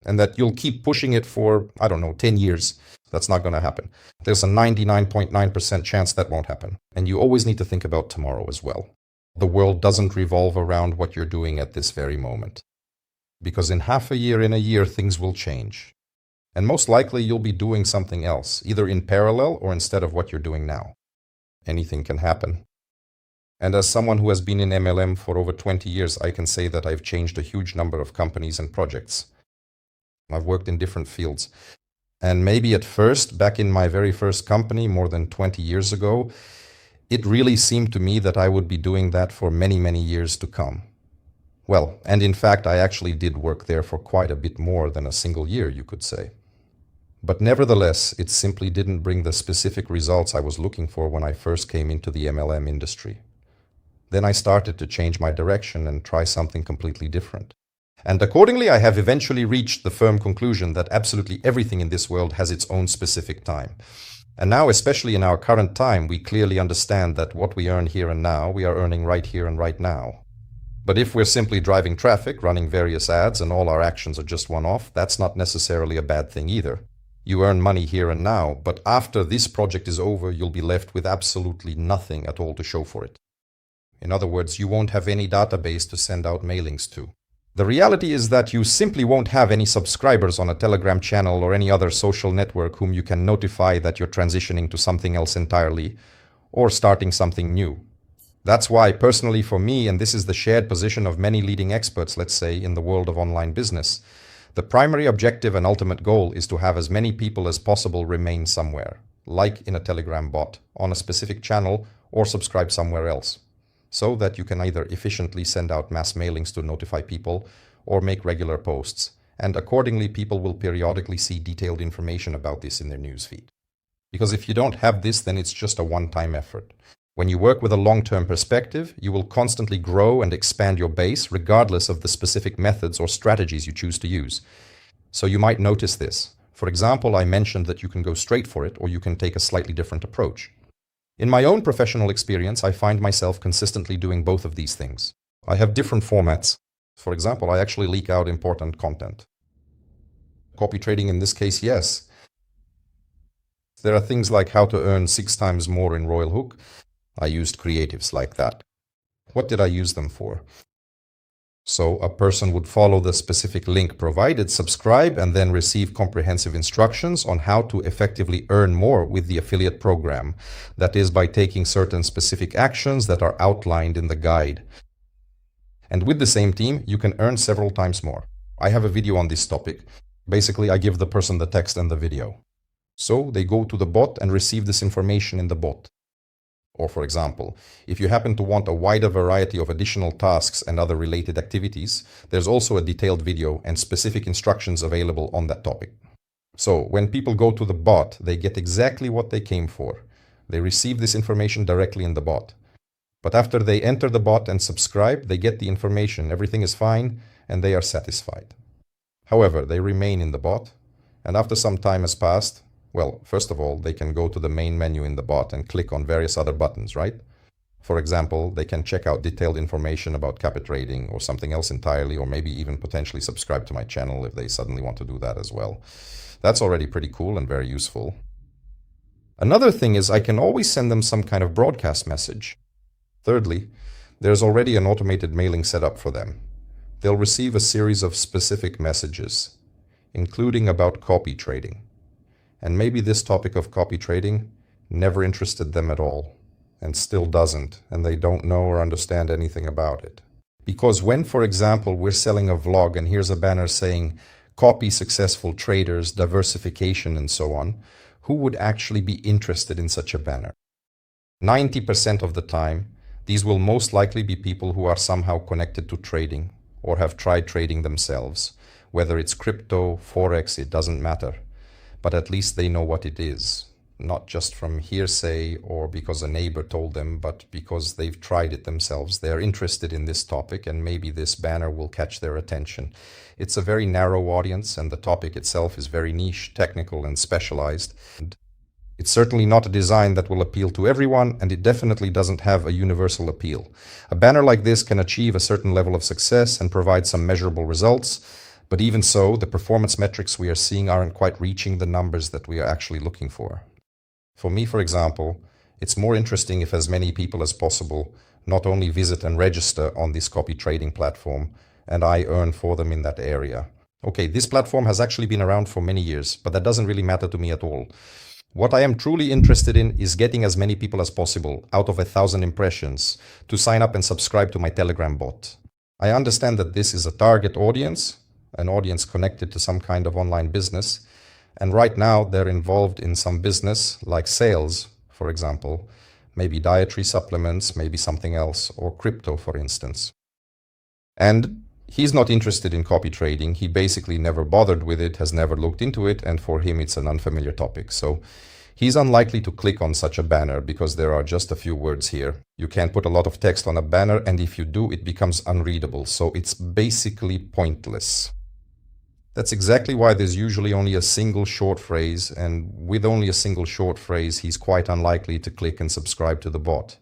And that you'll keep pushing it for, 10 years. That's not going to happen. There's a 99.9% chance that won't happen. And you always need to think about tomorrow as well. The world doesn't revolve around what you're doing at this very moment. Because in half a year, in a year, things will change. And most likely you'll be doing something else, either in parallel or instead of what you're doing now. Anything can happen. And as someone who has been in MLM for over 20 years, I can say that I've changed a huge number of companies and projects. I've worked in different fields. And maybe at first, back in my very first company more than 20 years ago, it really seemed to me that I would be doing that for many, many years to come. Well, and in fact, I actually did work there for quite a bit more than a single year, you could say. But nevertheless, it simply didn't bring the specific results I was looking for when I first came into the MLM industry. Then I started to change my direction and try something completely different. And accordingly, I have eventually reached the firm conclusion that absolutely everything in this world has its own specific time. And now, especially in our current time, we clearly understand that what we earn here and now, we are earning right here and right now. But if we're simply driving traffic, running various ads, and all our actions are just one-off, that's not necessarily a bad thing either. You earn money here and now, but after this project is over, you'll be left with absolutely nothing at all to show for it. In other words, you won't have any database to send out mailings to. The reality is that you simply won't have any subscribers on a Telegram channel or any other social network whom you can notify that you're transitioning to something else entirely or starting something new. That's why, personally for me, and this is the shared position of many leading experts, let's say, in the world of online business, the primary objective and ultimate goal is to have as many people as possible remain somewhere, like in a Telegram bot, on a specific channel or subscribe somewhere else, so that you can either efficiently send out mass mailings to notify people or make regular posts, and accordingly people will periodically see detailed information about this in their newsfeed. Because if you don't have this, then it's just a one-time effort. When you work with a long-term perspective, you will constantly grow and expand your base regardless of the specific methods or strategies you choose to use. So you might notice this. For example, I mentioned that you can go straight for it or you can take a slightly different approach. In my own professional experience, I find myself consistently doing both of these things. I have different formats. For example, I actually leak out important content. Copy trading in this case, yes. There are things like how to earn 6 times more in RoyalHook. I used creatives like that. What did I use them for? So a person would follow the specific link provided, subscribe, and then receive comprehensive instructions on how to effectively earn more with the affiliate program. That is, by taking certain specific actions that are outlined in the guide. And with the same team, you can earn several times more. I have a video on this topic. Basically, I give the person the text and the video. So they go to the bot and receive this information in the bot. Or for example, if you happen to want a wider variety of additional tasks and other related activities, there's also a detailed video and specific instructions available on that topic. So when people go to the bot, they get exactly what they came for. They receive this information directly in the bot. But after they enter the bot and subscribe, they get the information, everything is fine, and they are satisfied. However, they remain in the bot, and after some time has passed, well, first of all, they can go to the main menu in the bot and click on various other buttons, right? For example, they can check out detailed information about copy trading or something else entirely, or maybe even potentially subscribe to my channel if they suddenly want to do that as well. That's already pretty cool and very useful. Another thing is I can always send them some kind of broadcast message. Thirdly, there's already an automated mailing set up for them. They'll receive a series of specific messages, including about copy trading. And maybe this topic of copy trading never interested them at all, and still doesn't, and they don't know or understand anything about it. Because when, for example, we're selling a vlog and here's a banner saying, copy successful traders, diversification, and so on, who would actually be interested in such a banner? 90% of the time, these will most likely be people who are somehow connected to trading or have tried trading themselves. Whether it's crypto, forex, it doesn't matter. But at least they know what it is, not just from hearsay or because a neighbor told them, but because they've tried it themselves. They're interested in this topic and maybe this banner will catch their attention. It's a very narrow audience and the topic itself is very niche, technical and specialized. It's certainly not a design that will appeal to everyone, and it definitely doesn't have a universal appeal. A banner like this can achieve a certain level of success and provide some measurable results. But even so, the performance metrics we are seeing aren't quite reaching the numbers that we are actually looking for. For me, for example, it's more interesting if as many people as possible not only visit and register on this copy trading platform, and I earn for them in that area. Okay, this platform has actually been around for many years, but that doesn't really matter to me at all. What I am truly interested in is getting as many people as possible, out of 1,000 impressions, to sign up and subscribe to my Telegram bot. I understand that this is a target audience, an audience connected to some kind of online business, and right now they're involved in some business like sales, for example, maybe dietary supplements, maybe something else, or crypto, for instance. And he's not interested in copy trading. He basically never bothered with it, has never looked into it, and for him it's an unfamiliar topic. So he's unlikely to click on such a banner because there are just a few words here. You can't put a lot of text on a banner, and if you do, it becomes unreadable. So it's basically pointless. That's exactly why there's usually only a single short phrase, and with only a single short phrase, he's quite unlikely to click and subscribe to the bot.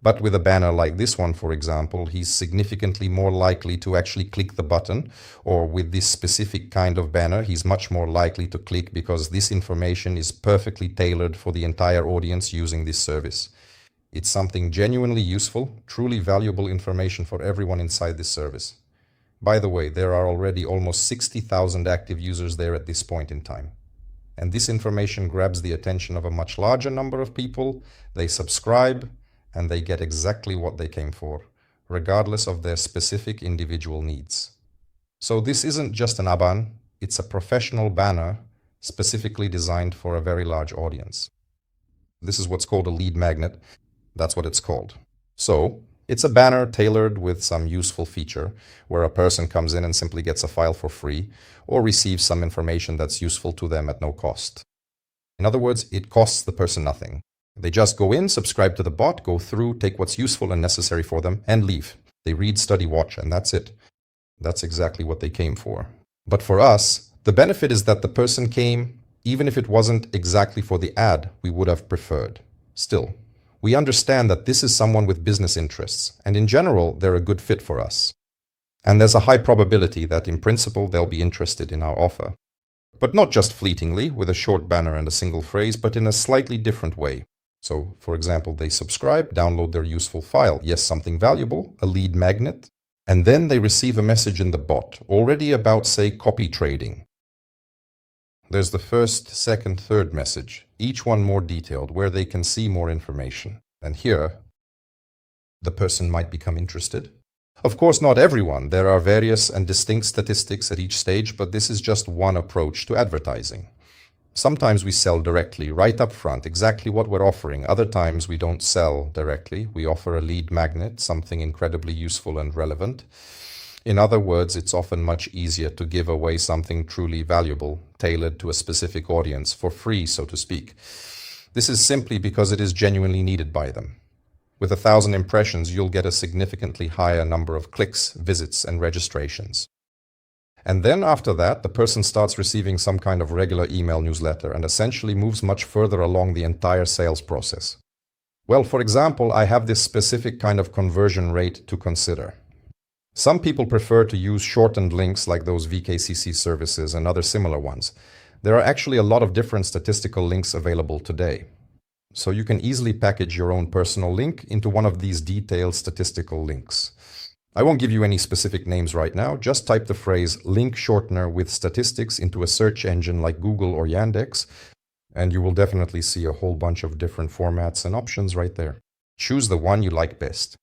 But with a banner like this one, for example, he's significantly more likely to actually click the button, or with this specific kind of banner, he's much more likely to click because this information is perfectly tailored for the entire audience using this service. It's something genuinely useful, truly valuable information for everyone inside this service. By the way, there are already almost 60,000 active users there at this point in time. And this information grabs the attention of a much larger number of people. They subscribe, and they get exactly what they came for, regardless of their specific individual needs. So this isn't just an ABAN, it's a professional banner specifically designed for a very large audience. This is what's called a lead magnet. That's what it's called. So it's a banner tailored with some useful feature where a person comes in and simply gets a file for free or receives some information that's useful to them at no cost. In other words, it costs the person nothing. They just go in, subscribe to the bot, go through, take what's useful and necessary for them, and leave. They read, study, watch, and that's it. That's exactly what they came for. But for us, the benefit is that the person came, even if it wasn't exactly for the ad we would have preferred. Still, we understand that this is someone with business interests, and in general, they're a good fit for us. And there's a high probability that in principle they'll be interested in our offer. But not just fleetingly, with a short banner and a single phrase, but in a slightly different way. So, for example, they subscribe, download their useful file, yes, something valuable, a lead magnet, and then they receive a message in the bot, already about, say, copy trading. There's the first, second, third message, each one more detailed, where they can see more information. And here, the person might become interested. Of course, not everyone. There are various and distinct statistics at each stage, but this is just one approach to advertising. Sometimes we sell directly, right up front, exactly what we're offering. Other times we don't sell directly. We offer a lead magnet, something incredibly useful and relevant. In other words, it's often much easier to give away something truly valuable, tailored to a specific audience, for free, so to speak. This is simply because it is genuinely needed by them. With 1,000 impressions, you'll get a significantly higher number of clicks, visits, and registrations. And then after that, the person starts receiving some kind of regular email newsletter and essentially moves much further along the entire sales process. Well, for example, I have this specific kind of conversion rate to consider. Some people prefer to use shortened links like those VKCC services and other similar ones. There are actually a lot of different statistical links available today. So you can easily package your own personal link into one of these detailed statistical links. I won't give you any specific names right now, just type the phrase link shortener with statistics into a search engine like Google or Yandex, and you will definitely see a whole bunch of different formats and options right there. Choose the one you like best.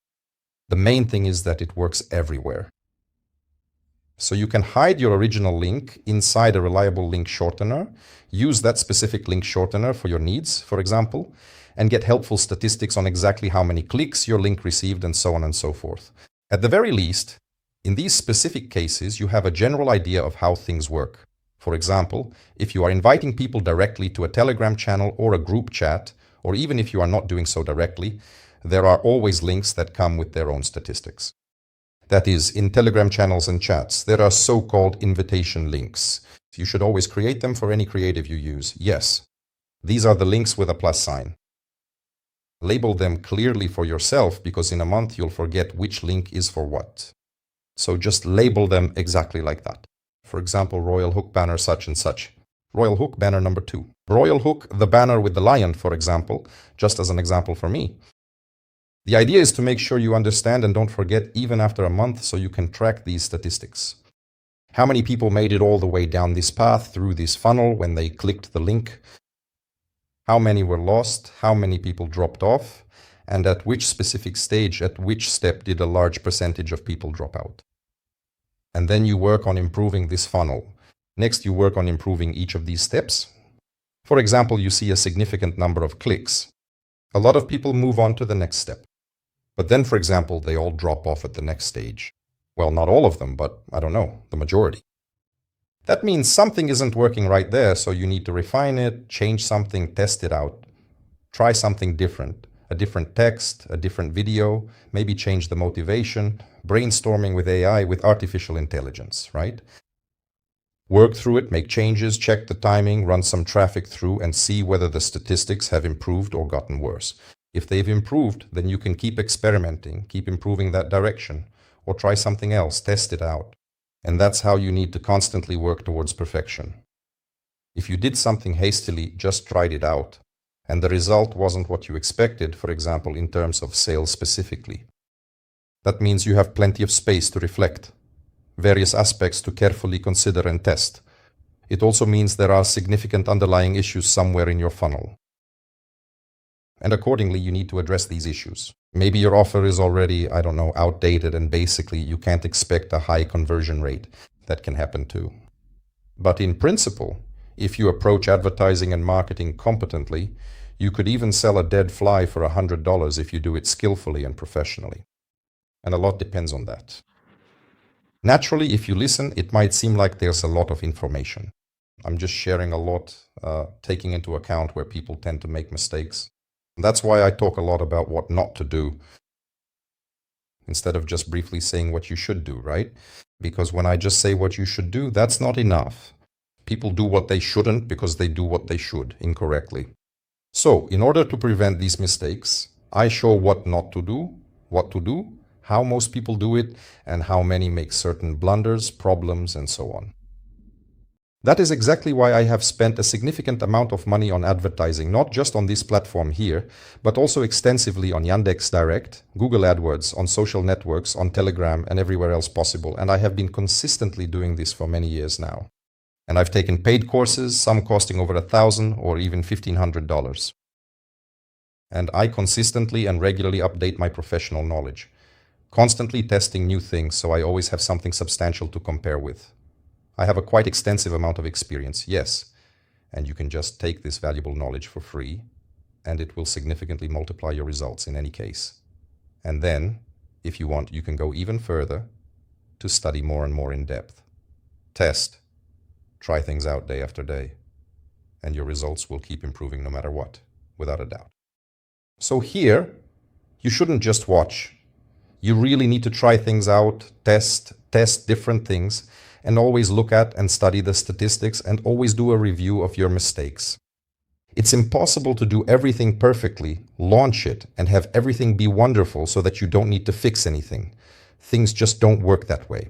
The main thing is that it works everywhere. So you can hide your original link inside a reliable link shortener, use that specific link shortener for your needs, for example, and get helpful statistics on exactly how many clicks your link received and so on and so forth. At the very least, in these specific cases, you have a general idea of how things work. For example, if you are inviting people directly to a Telegram channel or a group chat, or even if you are not doing so directly, there are always links that come with their own statistics. That is, in Telegram channels and chats, there are so-called invitation links. You should always create them for any creative you use. Yes, these are the links with a plus sign. Label them clearly for yourself because in a month you'll forget which link is for what. So just label them exactly like that. For example, RoyalHook banner such and such. RoyalHook banner number 2. RoyalHook, the banner with the lion, for example, just as an example for me. The idea is to make sure you understand and don't forget even after a month so you can track these statistics. How many people made it all the way down this path through this funnel when they clicked the link? How many were lost? How many people dropped off? And at which specific stage, at which step did a large percentage of people drop out? And then you work on improving this funnel. Next, you work on improving each of these steps. For example, you see a significant number of clicks. A lot of people move on to the next step. But then, for example, they all drop off at the next stage. Well, not all of them, but I don't know, the majority. That means something isn't working right there, so you need to refine it, change something, test it out. Try something different, a different text, a different video, maybe change the motivation, brainstorming with AI, with artificial intelligence, right? Work through it, make changes, check the timing, run some traffic through, and see whether the statistics have improved or gotten worse. If they've improved, then you can keep experimenting, keep improving that direction, or try something else, test it out. And that's how you need to constantly work towards perfection. If you did something hastily, just tried it out, and the result wasn't what you expected, for example, in terms of sales specifically, that means you have plenty of space to reflect, various aspects to carefully consider and test. It also means there are significant underlying issues somewhere in your funnel. And accordingly, you need to address these issues. Maybe your offer is already, outdated, and basically you can't expect a high conversion rate. That can happen too. But in principle, if you approach advertising and marketing competently, you could even sell a dead fly for $100 if you do it skillfully and professionally. And a lot depends on that. Naturally, if you listen, it might seem like there's a lot of information. I'm just sharing a lot, taking into account where people tend to make mistakes. That's why I talk a lot about what not to do, instead of just briefly saying what you should do, right? Because when I just say what you should do, that's not enough. People do what they shouldn't because they do what they should incorrectly. So, in order to prevent these mistakes, I show what not to do, what to do, how most people do it, and how many make certain blunders, problems, and so on. That is exactly why I have spent a significant amount of money on advertising, not just on this platform here, but also extensively on Yandex Direct, Google AdWords, on social networks, on Telegram, and everywhere else possible. And I have been consistently doing this for many years now. And I've taken paid courses, some costing over $1,000 or even $1,500. And I consistently and regularly update my professional knowledge, constantly testing new things, so I always have something substantial to compare with. I have a quite extensive amount of experience, yes, and you can just take this valuable knowledge for free, and it will significantly multiply your results in any case. And then, if you want, you can go even further to study more and more in depth. Test, try things out day after day, and your results will keep improving no matter what, without a doubt. So here, you shouldn't just watch. You really need to try things out, test different things, and always look at and study the statistics and always do a review of your mistakes. It's impossible to do everything perfectly, launch it, and have everything be wonderful so that you don't need to fix anything. Things just don't work that way.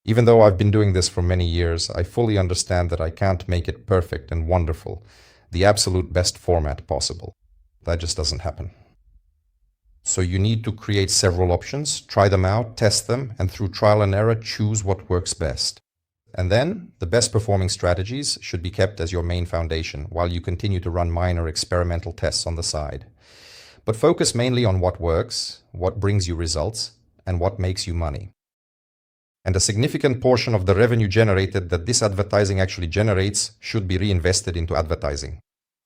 Even though I've been doing this for many years, I fully understand that I can't make it perfect and wonderful, the absolute best format possible. That just doesn't happen. So you need to create several options, try them out, test them, and through trial and error, choose what works best. And then, the best performing strategies should be kept as your main foundation, while you continue to run minor experimental tests on the side. But focus mainly on what works, what brings you results, and what makes you money. And a significant portion of the revenue generated that this advertising actually generates should be reinvested into advertising,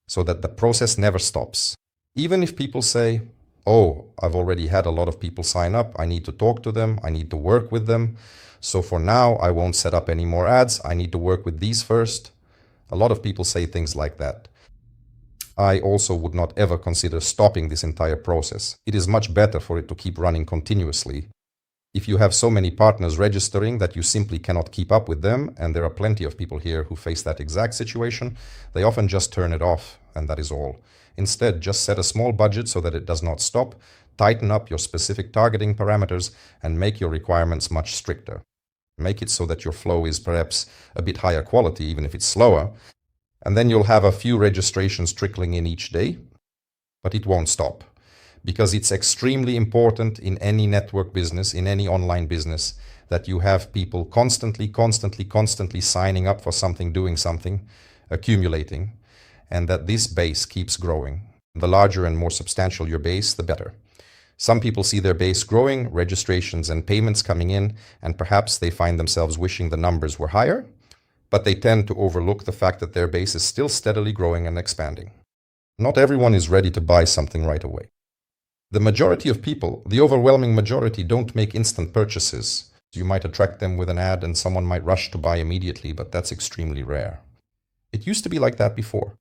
so that the process never stops. Even if people say, oh, I've already had a lot of people sign up, I need to talk to them, I need to work with them, so for now I won't set up any more ads, I need to work with these first. A lot of people say things like that. I also would not ever consider stopping this entire process. It is much better for it to keep running continuously. If you have so many partners registering that you simply cannot keep up with them, and there are plenty of people here who face that exact situation, they often just turn it off, and that is all. Instead, just set a small budget so that it does not stop, tighten up your specific targeting parameters, and make your requirements much stricter. Make it so that your flow is perhaps a bit higher quality, even if it's slower, and then you'll have a few registrations trickling in each day, but it won't stop. Because it's extremely important in any network business, in any online business, that you have people constantly signing up for something, doing something, accumulating, and that this base keeps growing. The larger and more substantial your base, the better. Some people see their base growing, registrations and payments coming in, and perhaps they find themselves wishing the numbers were higher, but they tend to overlook the fact that their base is still steadily growing and expanding. Not everyone is ready to buy something right away. The majority of people, the overwhelming majority, don't make instant purchases. You might attract them with an ad and someone might rush to buy immediately, but that's extremely rare. It used to be like that before.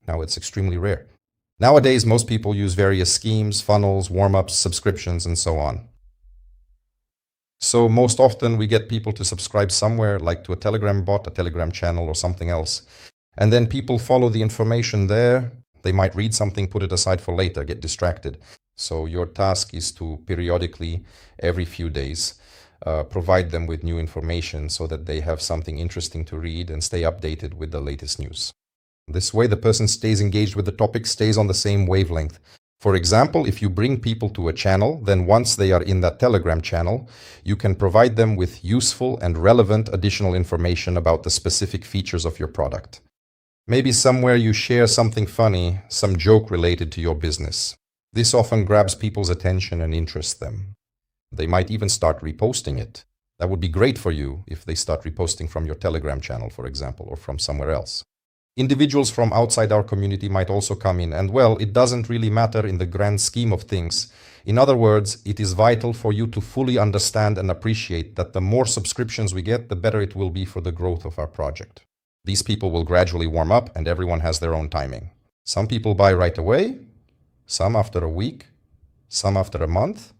Now it's extremely rare. Nowadays, most people use various schemes, funnels, warm-ups, subscriptions, and so on. So most often we get people to subscribe somewhere, like to a Telegram bot, a Telegram channel, or something else. And then people follow the information there, They might read something, put it aside for later, get distracted. So your task is to periodically, every few days, provide them with new information so that they have something interesting to read and stay updated with the latest news. This way, the person stays engaged with the topic, stays on the same wavelength. For example, if you bring people to a channel, then once they are in that Telegram channel, you can provide them with useful and relevant additional information about the specific features of your product. Maybe somewhere you share something funny, some joke related to your business. This often grabs people's attention and interests them. They might even start reposting it. That would be great for you if they start reposting from your Telegram channel, for example, or from somewhere else. Individuals from outside our community might also come in, and well, it doesn't really matter in the grand scheme of things. In other words, it is vital for you to fully understand and appreciate that the more subscriptions we get, the better it will be for the growth of our project. These people will gradually warm up, and everyone has their own timing. Some people buy right away, some after a week, some after a month,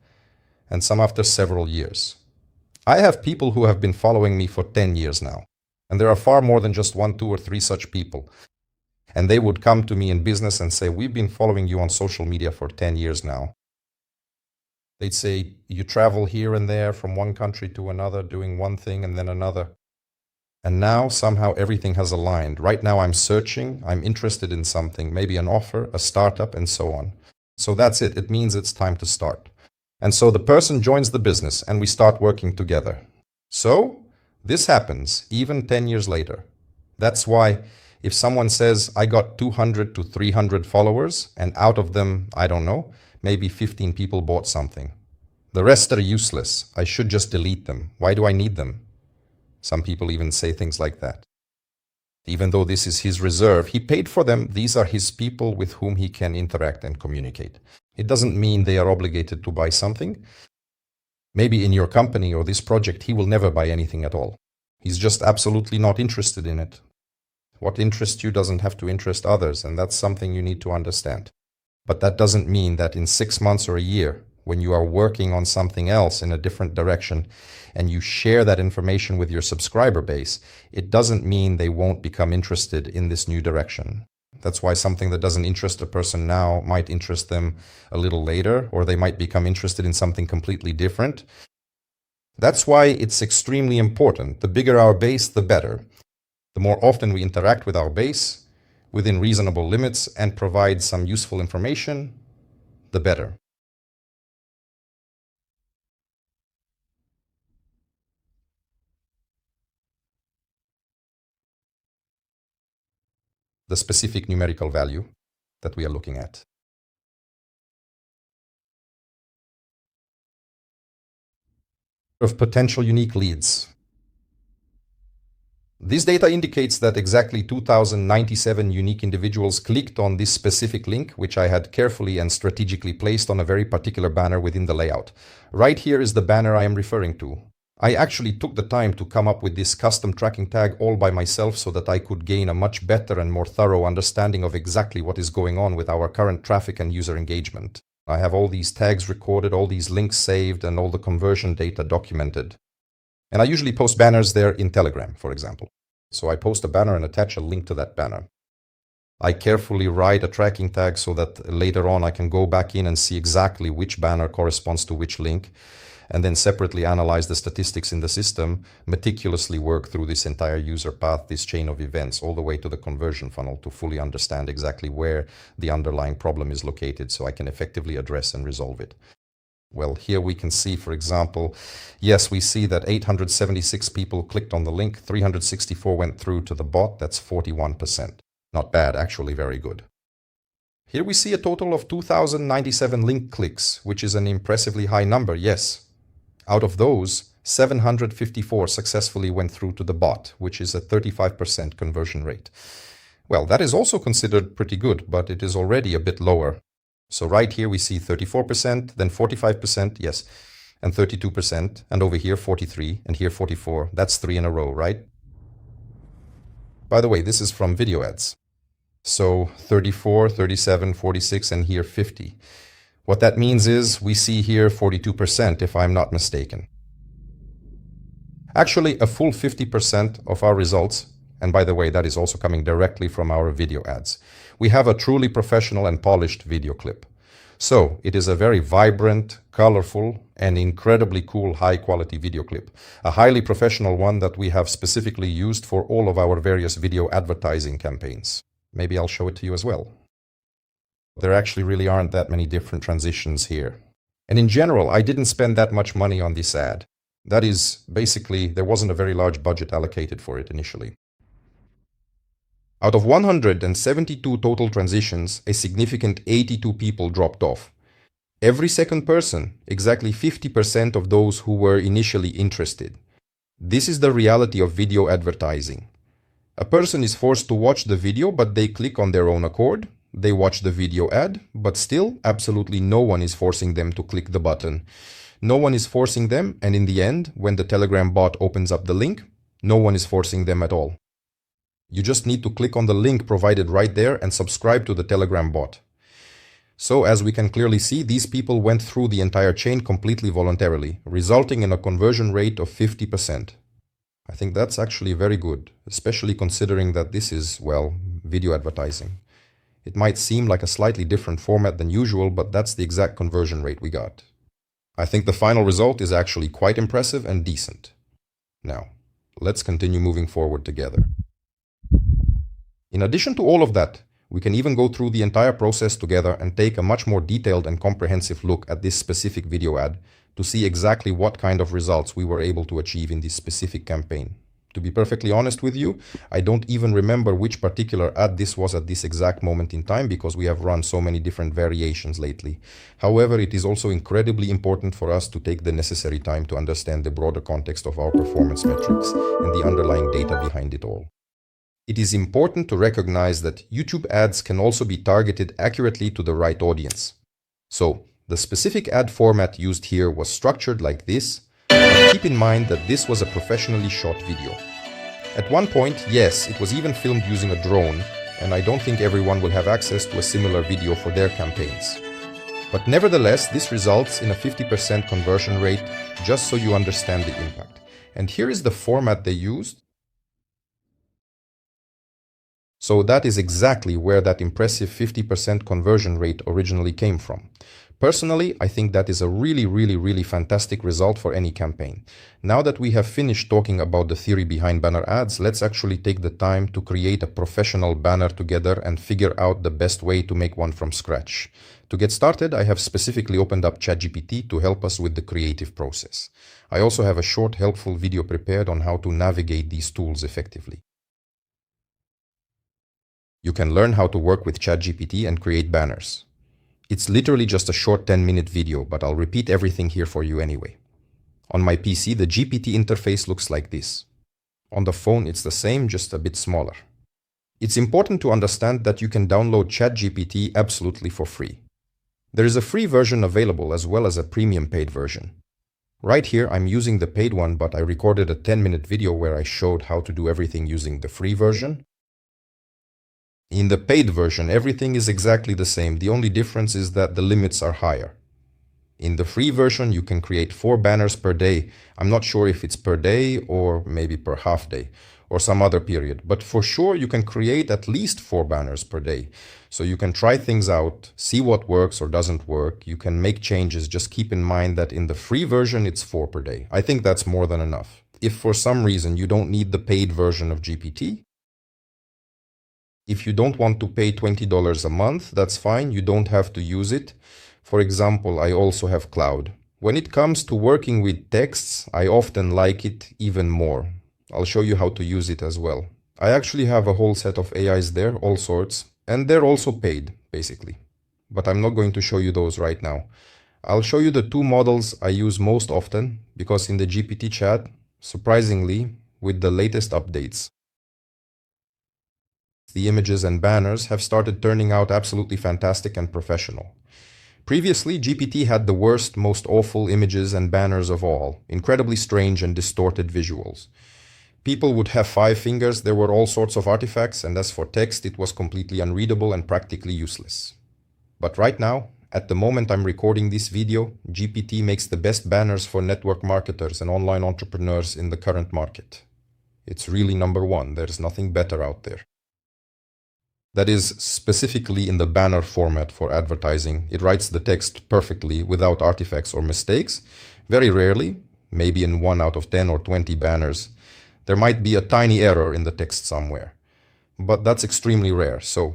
and some after several years. I have people who have been following me for 10 years now. And there are far more than just 1, 2, or 3 such people. And they would come to me in business and say, we've been following you on social media for 10 years now. They'd say, you travel here and there from one country to another, doing one thing and then another. And now somehow everything has aligned. Right now I'm searching, I'm interested in something, maybe an offer, a startup, and so on. So that's it. It means it's time to start. And so the person joins the business and we start working together. So this happens even 10 years later. That's why if someone says, I got 200 to 300 followers, and out of them, I don't know, maybe 15 people bought something. The rest are useless. I should just delete them. Why do I need them? Some people even say things like that. Even though this is his reserve, he paid for them. These are his people with whom he can interact and communicate. It doesn't mean they are obligated to buy something. Maybe in your company or this project, he will never buy anything at all. He's just absolutely not interested in it. What interests you doesn't have to interest others, and that's something you need to understand. But that doesn't mean that in 6 months or a year, when you are working on something else in a different direction, and you share that information with your subscriber base, it doesn't mean they won't become interested in this new direction. That's why something that doesn't interest a person now might interest them a little later, or they might become interested in something completely different. That's why it's extremely important. The bigger our base, the better. The more often we interact with our base, within reasonable limits, and provide some useful information, the better. The specific numerical value that we are looking at. Of potential unique leads. This data indicates that exactly 2,097 unique individuals clicked on this specific link, which I had carefully and strategically placed on a very particular banner within the layout. Right here is the banner I am referring to. I actually took the time to come up with this custom tracking tag all by myself so that I could gain a much better and more thorough understanding of exactly what is going on with our current traffic and user engagement. I have all these tags recorded, all these links saved, and all the conversion data documented. And I usually post banners there in Telegram, for example. So I post a banner and attach a link to that banner. I carefully write a tracking tag so that later on I can go back in and see exactly which banner corresponds to which link, and then separately analyze the statistics in the system, meticulously work through this entire user path, this chain of events, all the way to the conversion funnel to fully understand exactly where the underlying problem is located so I can effectively address and resolve it. Well, here we can see, for example, yes, we see that 876 people clicked on the link, 364 went through to the bot, that's 41%. Not bad, actually very good. Here we see a total of 2,097 link clicks, which is an impressively high number, yes. Out of those, 754 successfully went through to the bot, which is a 35% conversion rate. Well, that is also considered pretty good, but it is already a bit lower. So right here we see 34%, then 45%, yes, and 32%, and over here 43, and here 44. That's 3 in a row, right? By the way, this is from video ads. So 34, 37, 46, and here 50. What that means is we see here 42%, if I'm not mistaken. Actually, a full 50% of our results, And by the way, that is also coming directly from our video ads. We have a truly professional and polished video clip. So it is a very vibrant, colorful, and incredibly cool high-quality video clip. A highly professional one that we have specifically used for all of our various video advertising campaigns. Maybe I'll show it to you as well. There actually really aren't that many different transitions here. And in general, I didn't spend that much money on this ad. That is, basically, there wasn't a very large budget allocated for it initially. Out of 172 total transitions, a significant 82 people dropped off. Every second person, exactly 50% of those who were initially interested. This is the reality of video advertising. A person is forced to watch the video, but they click on their own accord. They watch the video ad, but still, absolutely no one is forcing them to click the button. No one is forcing them, and in the end, when the Telegram bot opens up the link, no one is forcing them at all. You just need to click on the link provided right there and subscribe to the Telegram bot. So as we can clearly see, these people went through the entire chain completely voluntarily, resulting in a conversion rate of 50%. I think that's actually very good, especially considering that this is, well, video advertising. It might seem like a slightly different format than usual, but that's the exact conversion rate we got. I think the final result is actually quite impressive and decent. Now, let's continue moving forward together. In addition to all of that, we can even go through the entire process together and take a much more detailed and comprehensive look at this specific video ad to see exactly what kind of results we were able to achieve in this specific campaign. To be perfectly honest with you, I don't even remember which particular ad this was at this exact moment in time because we have run so many different variations lately. However, it is also incredibly important for us to take the necessary time to understand the broader context of our performance metrics and the underlying data behind it all. It is important to recognize that YouTube ads can also be targeted accurately to the right audience. So, the specific ad format used here was structured like this, but keep in mind that this was a professionally shot video. At one point, yes, it was even filmed using a drone, and I don't think everyone will have access to a similar video for their campaigns. But nevertheless, this results in a 50% conversion rate, just so you understand the impact. And here is the format they used. So that is exactly where that impressive 50% conversion rate originally came from. Personally, I think that is a really fantastic result for any campaign. Now that we have finished talking about the theory behind banner ads, let's actually take the time to create a professional banner together and figure out the best way to make one from scratch. To get started, I have specifically opened up ChatGPT to help us with the creative process. I also have a short, helpful video prepared on how to navigate these tools effectively. You can learn how to work with ChatGPT and create banners. It's literally just a short 10-minute video, but I'll repeat everything here for you anyway. On my PC, the GPT interface looks like this. On the phone, it's the same, just a bit smaller. It's important to understand that you can download ChatGPT absolutely for free. There is a free version available as well as a premium paid version. Right here, I'm using the paid one, but I recorded a 10-minute video where I showed how to do everything using the free version. In the paid version, everything is exactly the same. The only difference is that the limits are higher. In the free version, you can create 4 banners per day. I'm not sure if it's per day or maybe per half day or some other period, but for sure you can create at least 4 banners per day. So you can try things out, see what works or doesn't work. You can make changes. Just keep in mind that in the free version, it's 4 per day. I think that's more than enough. If for some reason you don't need the paid version of GPT, if you don't want to pay $20 a month, that's fine, you don't have to use it. For example, I also have Cloud. When it comes to working with texts, I often like it even more. I'll show you how to use it as well. I actually have a whole set of AIs there, all sorts, and they're also paid, basically. But I'm not going to show you those right now. I'll show you the 2 models I use most often, because in the GPT chat, surprisingly, with the latest updates, the images and banners have started turning out absolutely fantastic and professional. Previously, GPT had the worst, most awful images and banners of all, incredibly strange and distorted visuals. People would have 5 fingers, there were all sorts of artifacts, and as for text, it was completely unreadable and practically useless. But right now, at the moment I'm recording this video, GPT makes the best banners for network marketers and online entrepreneurs in the current market. It's really number one. There's nothing better out there. That is specifically in the banner format for advertising. It writes the text perfectly without artifacts or mistakes. Very rarely, maybe in 1 out of 10 or 20 banners, there might be a tiny error in the text somewhere. But that's extremely rare, so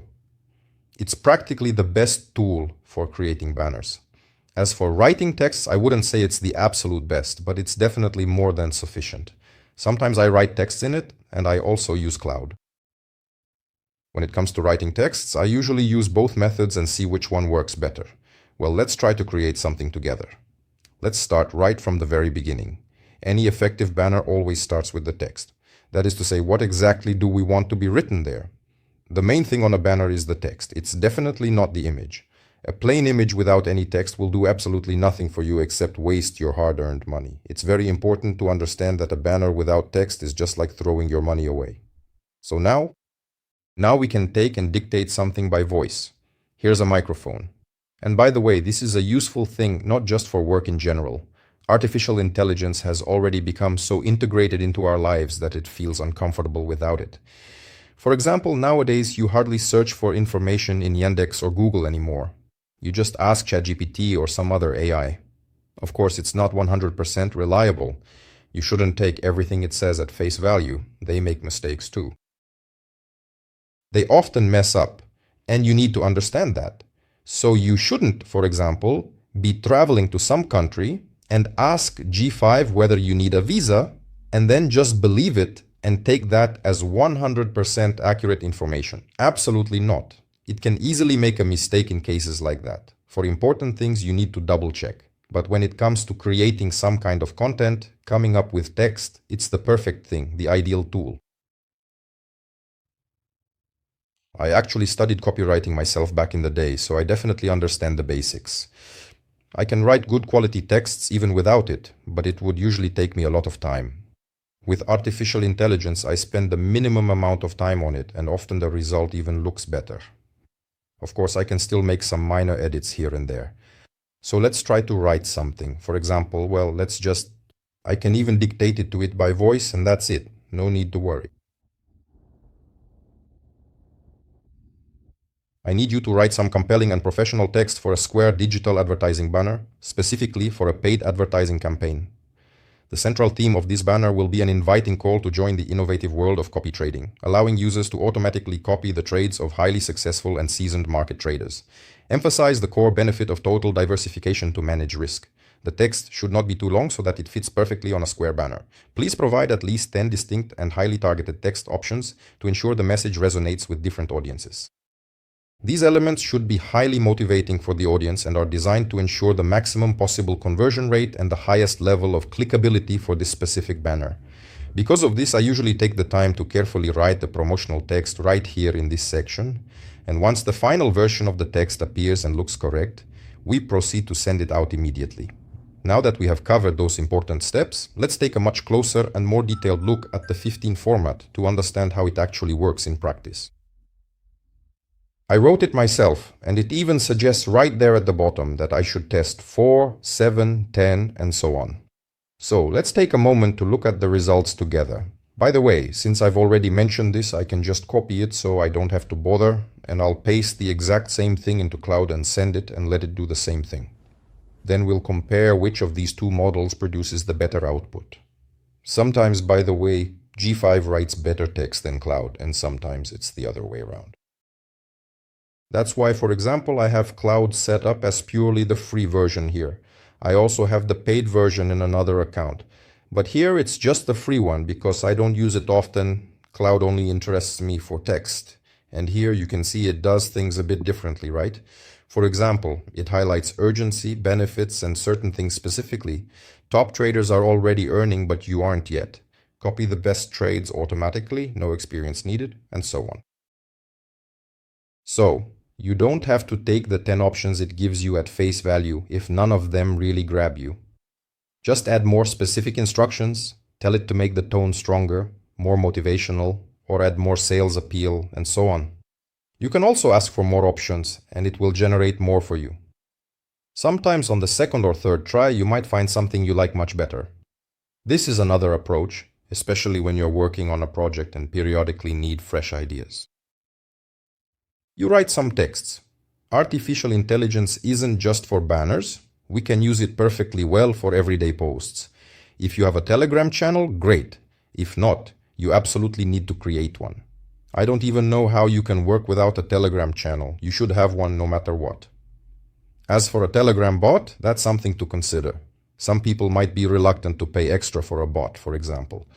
it's practically the best tool for creating banners. As for writing texts, I wouldn't say it's the absolute best, but it's definitely more than sufficient. Sometimes I write texts in it, and I also use Cloud. When it comes to writing texts, I usually use both methods and see which one works better. Well, let's try to create something together. Let's start right from the very beginning. Any effective banner always starts with the text. That is to say, what exactly do we want to be written there? The main thing on a banner is the text. It's definitely not the image. A plain image without any text will do absolutely nothing for you except waste your hard-earned money. It's very important to understand that a banner without text is just like throwing your money away. So now we can take and dictate something by voice. Here's a microphone. And by the way, this is a useful thing not just for work in general. Artificial intelligence has already become so integrated into our lives that it feels uncomfortable without it. For example, nowadays you hardly search for information in Yandex or Google anymore. You just ask ChatGPT or some other AI. Of course, it's not 100% reliable. You shouldn't take everything it says at face value. They make mistakes too. They often mess up, and you need to understand that. So you shouldn't, for example, be traveling to some country and ask G5 whether you need a visa, and then just believe it and take that as 100% accurate information. Absolutely not. It can easily make a mistake in cases like that. For important things, you need to double check. But when it comes to creating some kind of content, coming up with text, it's the perfect thing, the ideal tool. I actually studied copywriting myself back in the day, so I definitely understand the basics. I can write good quality texts even without it, but it would usually take me a lot of time. With artificial intelligence, I spend the minimum amount of time on it, and often the result even looks better. Of course, I can still make some minor edits here and there. So let's try to write something. For example, I can even dictate it to it by voice, and that's it. No need to worry. I need you to write some compelling and professional text for a Square digital advertising banner, specifically for a paid advertising campaign. The central theme of this banner will be an inviting call to join the innovative world of copy trading, allowing users to automatically copy the trades of highly successful and seasoned market traders. Emphasize the core benefit of total diversification to manage risk. The text should not be too long so that it fits perfectly on a Square banner. Please provide at least 10 distinct and highly targeted text options to ensure the message resonates with different audiences. These elements should be highly motivating for the audience and are designed to ensure the maximum possible conversion rate and the highest level of clickability for this specific banner. Because of this, I usually take the time to carefully write the promotional text right here in this section, and once the final version of the text appears and looks correct, we proceed to send it out immediately. Now that we have covered those important steps, let's take a much closer and more detailed look at the 15 format to understand how it actually works in practice. I wrote it myself, and it even suggests right there at the bottom that I should test 4, 7, 10, and so on. So let's take a moment to look at the results together. By the way, since I've already mentioned this, I can just copy it so I don't have to bother, and I'll paste the exact same thing into Cloud and send it and let it do the same thing. Then we'll compare which of these two models produces the better output. Sometimes, by the way, G5 writes better text than Cloud, and sometimes it's the other way around. That's why, for example, I have Cloud set up as purely the free version here. I also have the paid version in another account. But here it's just the free one because I don't use it often. Cloud only interests me for text. And here you can see it does things a bit differently, right? For example, it highlights urgency, benefits, and certain things specifically. Top traders are already earning, but you aren't yet. Copy the best trades automatically, no experience needed, and so on. So, you don't have to take the 10 options it gives you at face value if none of them really grab you. Just add more specific instructions, tell it to make the tone stronger, more motivational, or add more sales appeal, and so on. You can also ask for more options, and it will generate more for you. Sometimes on the second or third try, you might find something you like much better. This is another approach, especially when you're working on a project and periodically need fresh ideas. You write some texts. Artificial intelligence isn't just for banners. We can use it perfectly well for everyday posts. If you have a Telegram channel, great. If not, you absolutely need to create one. I don't even know how you can work without a Telegram channel. You should have one no matter what. As for a Telegram bot, that's something to consider. Some people might be reluctant to pay extra for a bot, for example.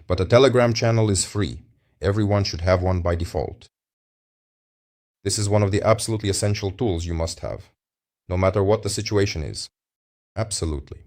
But a Telegram channel is free. Everyone should have one by default. This is one of the absolutely essential tools you must have, no matter what the situation is. Absolutely.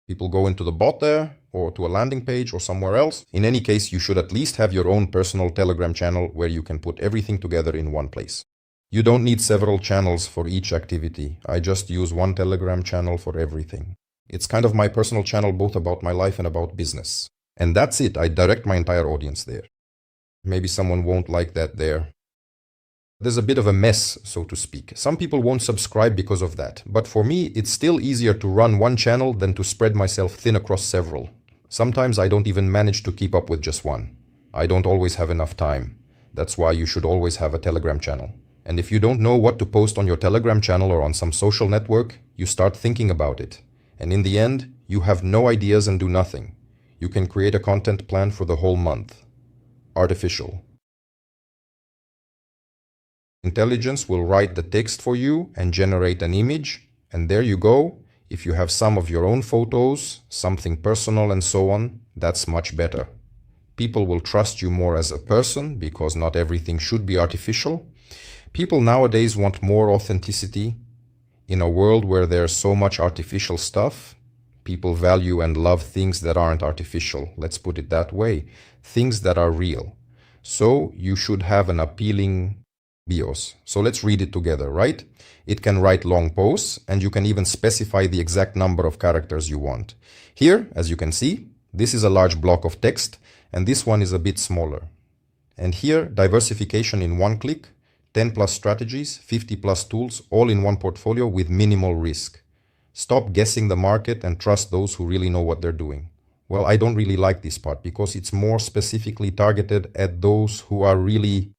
People go into the bot there, or to a landing page, or somewhere else. In any case, you should at least have your own personal Telegram channel where you can put everything together in one place. You don't need several channels for each activity. I just use one Telegram channel for everything. It's kind of my personal channel, both about my life and about business. And that's it. I direct my entire audience there. Maybe someone won't like that there. There's a bit of a mess, so to speak. Some people won't subscribe because of that. But for me, it's still easier to run one channel than to spread myself thin across several. Sometimes I don't even manage to keep up with just one. I don't always have enough time. That's why you should always have a Telegram channel. And if you don't know what to post on your Telegram channel or on some social network, you start thinking about it. And in the end, you have no ideas and do nothing. You can create a content plan for the whole month. Artificial intelligence will write the text for you and generate an image, and there you go. If you have some of your own photos, something personal and so on, that's much better. People will trust you more as a person because not everything should be artificial. People nowadays want more authenticity. In a world where there's so much artificial stuff, people value and love things that aren't artificial. Let's put it that way. Things that are real. So you should have an appealing bios. So let's read it together, right? It can write long posts, and you can even specify the exact number of characters you want. Here, as you can see, this is a large block of text, and this one is a bit smaller. And here, diversification in one click, 10 plus strategies, 50 plus tools, all in one portfolio with minimal risk. Stop guessing the market and trust those who really know what they're doing. Well, I don't really like this part because it's more specifically targeted at those who are really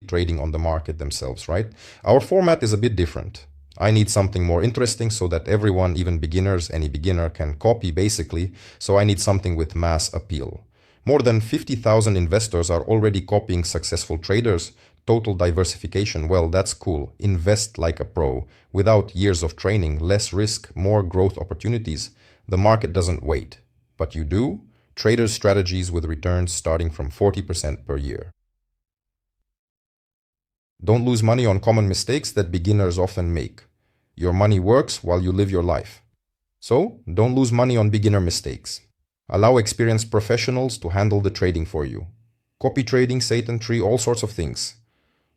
trading on the market themselves, right? Our format is a bit different. I need something more interesting so that everyone, even beginners, any beginner can copy basically. So I need something with mass appeal. More than 50,000 investors are already copying successful traders. Total diversification, well, that's cool. Invest like a pro. Without years of training, less risk, more growth opportunities. The market doesn't wait. But you do. Traders' strategies with returns starting from 40% per year. Don't lose money on common mistakes that beginners often make. Your money works while you live your life. So, don't lose money on beginner mistakes. Allow experienced professionals to handle the trading for you. Copy trading, Satan tree, all sorts of things.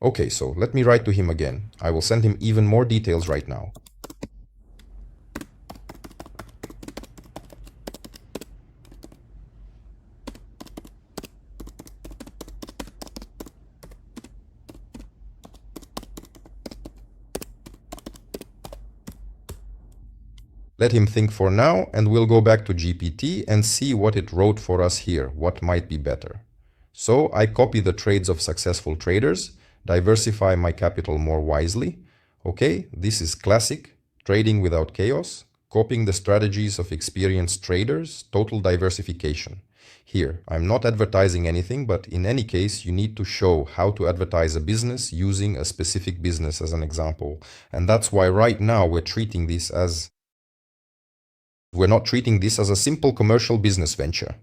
Okay, so let me write to him again. I will send him even more details right now. Let him think for now, and we'll go back to GPT and see what it wrote for us here, what might be better. So I copy the trades of successful traders, diversify my capital more wisely. Okay, this is classic, trading without chaos, copying the strategies of experienced traders, total diversification. Here, I'm not advertising anything, but in any case, you need to show how to advertise a business using a specific business as an example. And that's why right now we're not treating this as a simple commercial business venture.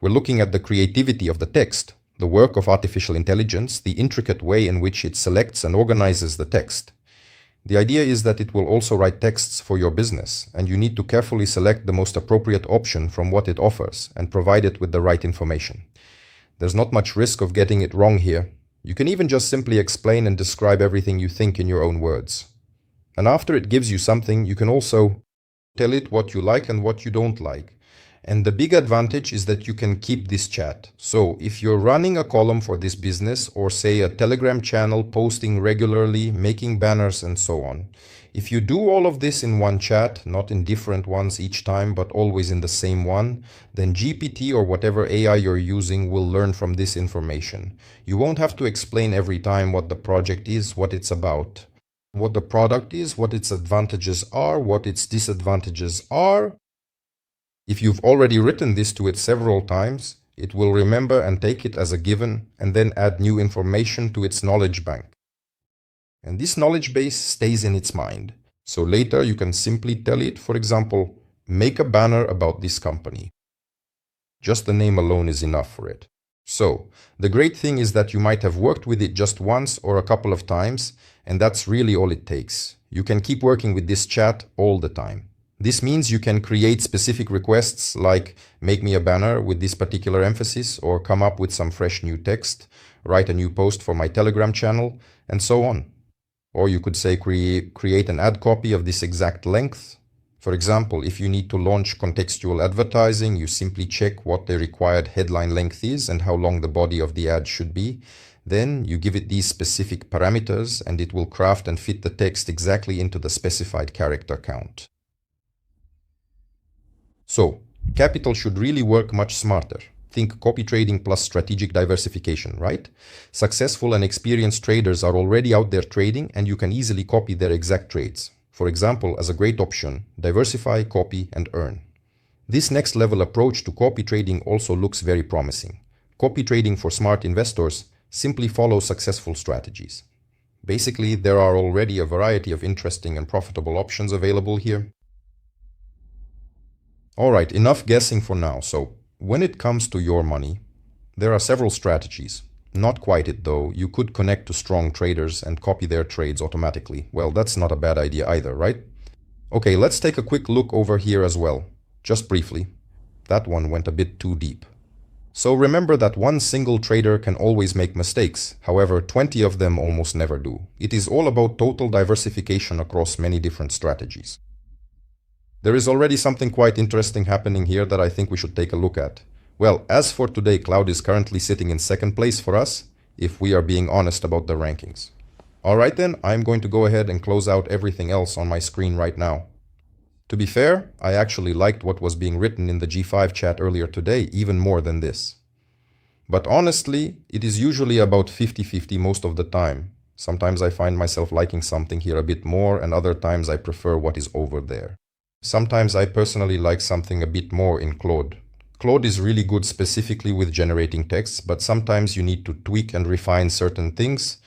We're looking at the creativity of the text, the work of artificial intelligence, the intricate way in which it selects and organizes the text. The idea is that it will also write texts for your business, and you need to carefully select the most appropriate option from what it offers and provide it with the right information. There's not much risk of getting it wrong here. You can even just simply explain and describe everything you think in your own words. And after it gives you something, you can also tell it what you like and what you don't like. And the big advantage is that you can keep this chat. So if you're running a column for this business, or say a Telegram channel, posting regularly, making banners and so on, if you do all of this in one chat, not in different ones each time, but always in the same one, then GPT or whatever AI you're using will learn from this information. You won't have to explain every time what the project is, what it's about, what the product is, what its advantages are, what its disadvantages are. If you've already written this to it several times, it will remember and take it as a given and then add new information to its knowledge bank. And this knowledge base stays in its mind. So later you can simply tell it, for example, make a banner about this company. Just the name alone is enough for it. So, the great thing is that you might have worked with it just once or a couple of times, and that's really all it takes. You can keep working with this chat all the time. This means you can create specific requests like make me a banner with this particular emphasis, or come up with some fresh new text, write a new post for my Telegram channel, and so on. Or you could say create an ad copy of this exact length. For example, if you need to launch contextual advertising, you simply check what the required headline length is and how long the body of the ad should be. Then you give it these specific parameters and it will craft and fit the text exactly into the specified character count. So, capital should really work much smarter. Think copy trading plus strategic diversification, right? Successful and experienced traders are already out there trading, and you can easily copy their exact trades. For example, as a great option, diversify, copy, and earn. This next level approach to copy trading also looks very promising. Copy trading for smart investors simply follows successful strategies. Basically, there are already a variety of interesting and profitable options available here. Alright, enough guessing for now. So, when it comes to your money, there are several strategies. Not quite it though. You could connect to strong traders and copy their trades automatically. Well, that's not a bad idea either, right? Okay, let's take a quick look over here as well. Just briefly. That one went a bit too deep. So remember that one single trader can always make mistakes. However, 20 of them almost never do. It is all about total diversification across many different strategies. There is already something quite interesting happening here that I think we should take a look at. Well, as for today, Cloud is currently sitting in second place for us, if we are being honest about the rankings. Alright then, I'm going to go ahead and close out everything else on my screen right now. To be fair, I actually liked what was being written in the G5 chat earlier today even more than this. But honestly, it is usually about 50-50 most of the time. Sometimes I find myself liking something here a bit more, and other times I prefer what is over there. Sometimes I personally like something a bit more in Claude. Claude is really good specifically with generating texts, but sometimes you need to tweak and refine certain things,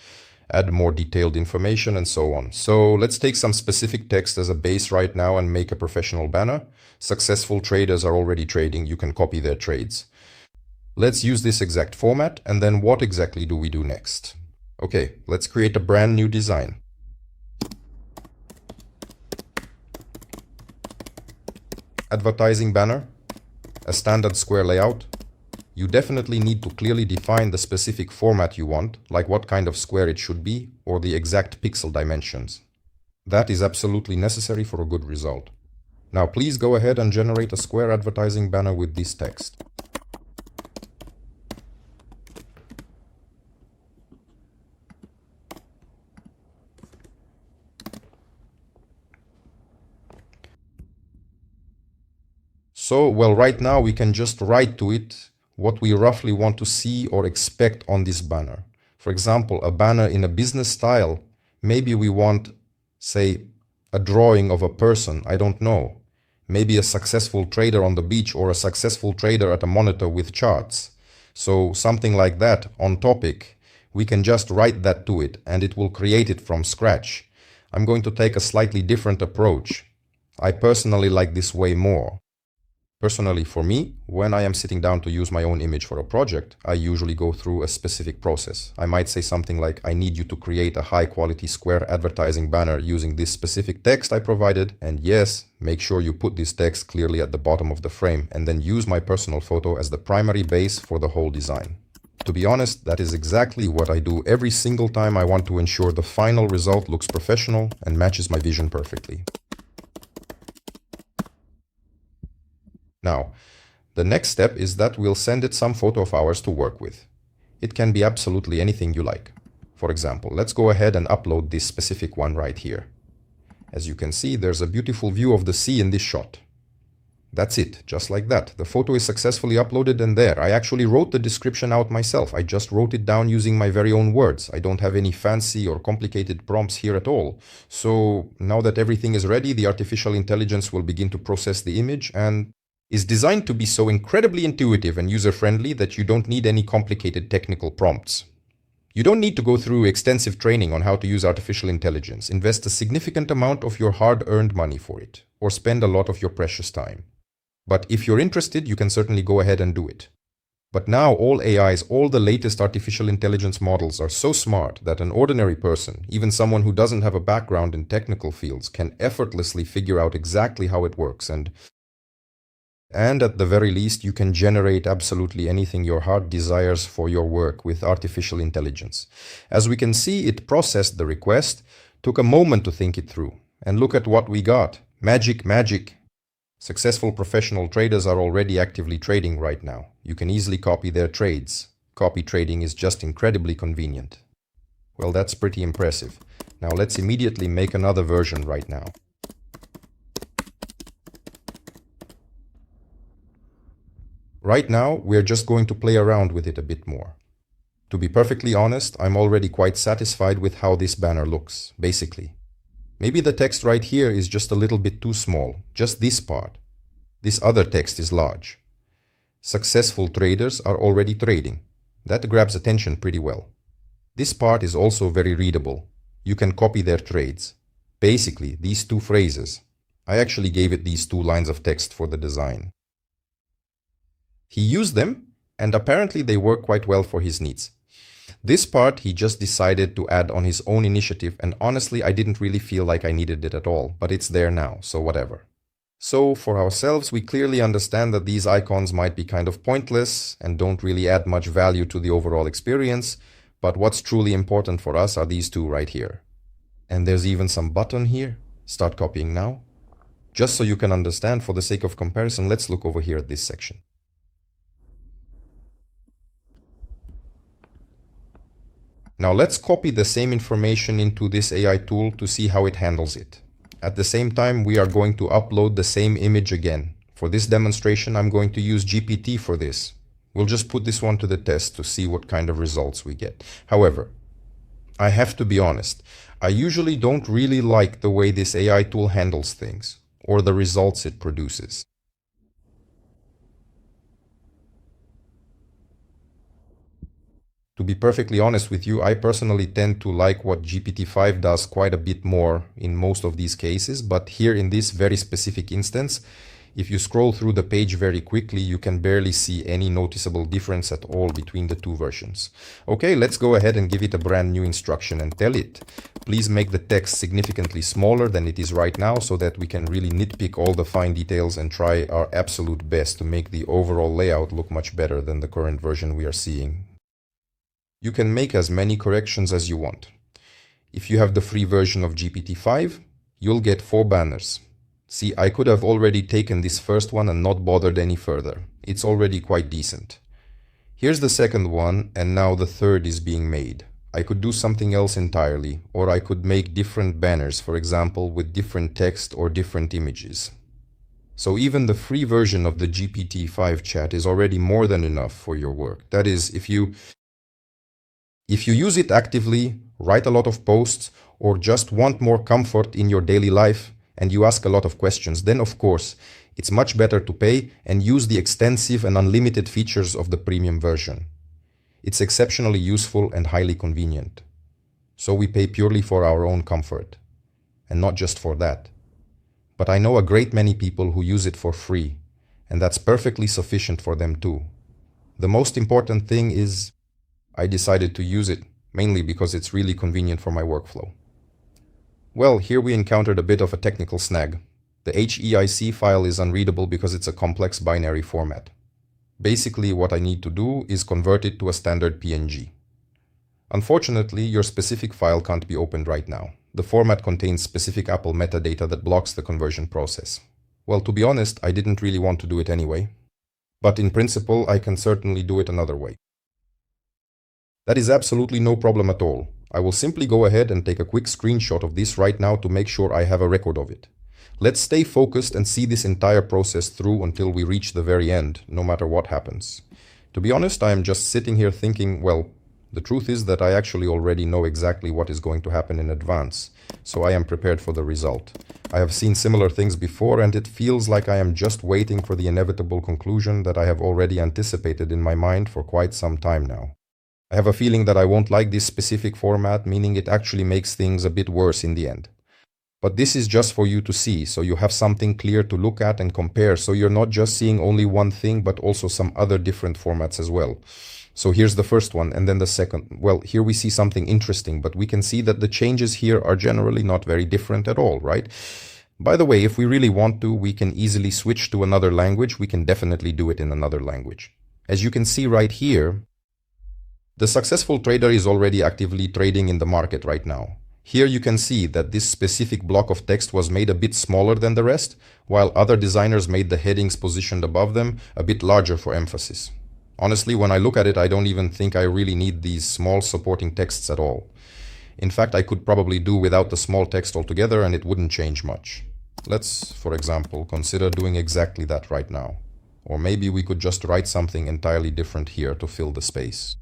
add more detailed information and so on. So let's take some specific text as a base right now and make a professional banner. Successful traders are already trading, you can copy their trades. Let's use this exact format, and then what exactly do we do next? Okay, let's create a brand new design. Advertising banner, a standard square layout. You definitely need to clearly define the specific format you want, like what kind of square it should be, or the exact pixel dimensions. That is absolutely necessary for a good result. Now please go ahead and generate a square advertising banner with this text. So, well, right now we can just write to it what we roughly want to see or expect on this banner. For example, a banner in a business style, maybe we want, say, a drawing of a person, I don't know. Maybe a successful trader on the beach, or a successful trader at a monitor with charts. So something like that on topic. We can just write that to it and it will create it from scratch. I'm going to take a slightly different approach. I personally like this way more. Personally, for me, when I am sitting down to use my own image for a project, I usually go through a specific process. I might say something like, I need you to create a high-quality square advertising banner using this specific text I provided, and yes, make sure you put this text clearly at the bottom of the frame, and then use my personal photo as the primary base for the whole design. To be honest, that is exactly what I do every single time I want to ensure the final result looks professional and matches my vision perfectly. Now, The next step is that we'll send it some photo of ours to work with. It can be absolutely anything you like. For example, let's go ahead and upload this specific one right here. As you can see, there's a beautiful view of the sea in this shot. That's it, just like that. The photo is successfully uploaded, and there. I actually wrote the description out myself. I just wrote it down using my very own words. I don't have any fancy or complicated prompts here at all. So now that everything is ready, the artificial intelligence will begin to process the image and is designed to be so incredibly intuitive and user-friendly that you don't need any complicated technical prompts. You don't need to go through extensive training on how to use artificial intelligence, invest a significant amount of your hard-earned money for it, or spend a lot of your precious time. But if you're interested, you can certainly go ahead and do it. But now all AIs, all the latest artificial intelligence models are so smart that an ordinary person, even someone who doesn't have a background in technical fields, can effortlessly figure out exactly how it works, and at the very least, you can generate absolutely anything your heart desires for your work with artificial intelligence. As we can see, it processed the request, took a moment to think it through, and look at what we got. Magic, magic. Successful professional traders are already actively trading right now. You can easily copy their trades. Copy trading is just incredibly convenient. Well, that's pretty impressive. Now let's immediately make another version right now. Right now, we're just going to play around with it a bit more. To be perfectly honest, I'm already quite satisfied with how this banner looks, basically. Maybe the text right here is just a little bit too small, just this part. This other text is large. Successful traders are already trading. That grabs attention pretty well. This part is also very readable. You can copy their trades. Basically, these two phrases. I actually gave it these two lines of text for the design. He used them, and apparently they work quite well for his needs. This part he just decided to add on his own initiative, and honestly I didn't really feel like I needed it at all, but it's there now, so whatever. So for ourselves, we clearly understand that these icons might be kind of pointless and don't really add much value to the overall experience, but what's truly important for us are these two right here. And there's even some button here. Start copying now. Just so you can understand, for the sake of comparison, let's look over here at this section. Now let's copy the same information into this AI tool to see how it handles it. At the same time, we are going to upload the same image again. For this demonstration, I'm going to use GPT for this. We'll just put this one to the test to see what kind of results we get. However, I have to be honest, I usually don't really like the way this AI tool handles things, or the results it produces. To be perfectly honest with you, I personally tend to like what GPT-5 does quite a bit more in most of these cases, but here in this very specific instance, if you scroll through the page very quickly, you can barely see any noticeable difference at all between the two versions. Okay, let's go ahead and give it a brand new instruction and tell it, please make the text significantly smaller than it is right now so that we can really nitpick all the fine details and try our absolute best to make the overall layout look much better than the current version we are seeing. You can make as many corrections as you want. If you have the free version of GPT-5, you'll get 4 banners. See, I could have already taken this first one and not bothered any further. It's already quite decent. Here's the second one, and now the third is being made. I could do something else entirely, or I could make different banners, for example, with different text or different images. So even the free version of the GPT-5 chat is already more than enough for your work. That is, if you use it actively, write a lot of posts, or just want more comfort in your daily life, and you ask a lot of questions, then of course, it's much better to pay and use the extensive and unlimited features of the premium version. It's exceptionally useful and highly convenient. So we pay purely for our own comfort, and not just for that. But I know a great many people who use it for free, and that's perfectly sufficient for them too. The most important thing is, I decided to use it, mainly because it's really convenient for my workflow. Well, here we encountered a bit of a technical snag. The HEIC file is unreadable because it's a complex binary format. Basically, what I need to do is convert it to a standard PNG. Unfortunately, your specific file can't be opened right now. The format contains specific Apple metadata that blocks the conversion process. Well, to be honest, I didn't really want to do it anyway. But in principle, I can certainly do it another way. That is absolutely no problem at all. I will simply go ahead and take a quick screenshot of this right now to make sure I have a record of it. Let's stay focused and see this entire process through until we reach the very end, no matter what happens. To be honest, I am just sitting here thinking, well, the truth is that I actually already know exactly what is going to happen in advance, so I am prepared for the result. I have seen similar things before, and it feels like I am just waiting for the inevitable conclusion that I have already anticipated in my mind for quite some time now. I have a feeling that I won't like this specific format, meaning it actually makes things a bit worse in the end. But this is just for you to see, so you have something clear to look at and compare, so you're not just seeing only one thing, but also some other different formats as well. So here's the first one, and then the second. Well, here we see something interesting, but we can see that the changes here are generally not very different at all, right? By the way, if we really want to, we can easily switch to another language. We can definitely do it in another language. As you can see right here, the successful trader is already actively trading in the market right now. Here you can see that this specific block of text was made a bit smaller than the rest, while other designers made the headings positioned above them a bit larger for emphasis. Honestly, when I look at it, I don't even think I really need these small supporting texts at all. In fact, I could probably do without the small text altogether and it wouldn't change much. Let's, for example, consider doing exactly that right now. Or maybe we could just write something entirely different here to fill the space.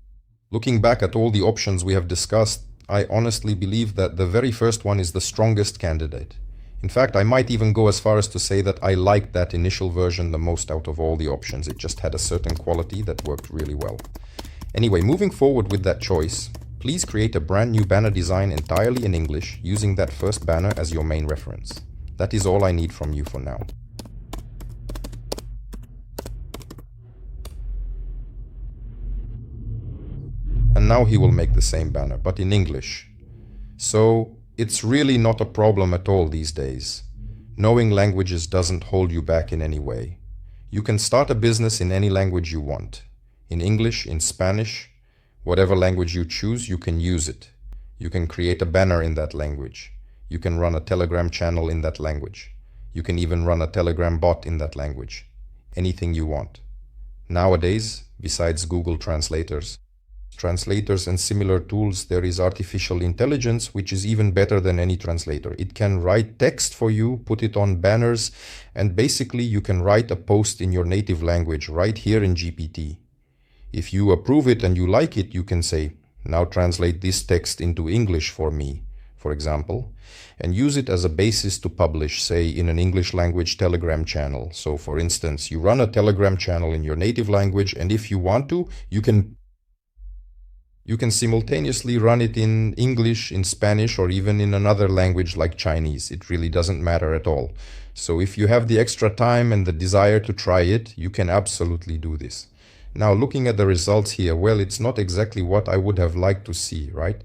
Looking back at all the options we have discussed, I honestly believe that the very first one is the strongest candidate. In fact, I might even go as far as to say that I liked that initial version the most out of all the options. It just had a certain quality that worked really well. Anyway, moving forward with that choice, please create a brand new banner design entirely in English using that first banner as your main reference. That is all I need from you for now. And now he will make the same banner, but in English. So it's really not a problem at all these days. Knowing languages doesn't hold you back in any way. You can start a business in any language you want. In English, in Spanish, whatever language you choose, you can use it. You can create a banner in that language. You can run a Telegram channel in that language. You can even run a Telegram bot in that language. Anything you want. Nowadays, besides Google translators and similar tools, there is artificial intelligence, which is even better than any translator. It can write text for you, put it on banners, and basically you can write a post in your native language right here in GPT. If you approve it and you like it, you can say, now translate this text into English for me, for example, and use it as a basis to publish, say, in an English language Telegram channel. So for instance, you run a Telegram channel in your native language, and if you want to, you can simultaneously run it in English, in Spanish, or even in another language like Chinese. It really doesn't matter at all. So if you have the extra time and the desire to try it, you can absolutely do this. Now, looking at the results here, well, it's not exactly what I would have liked to see, right?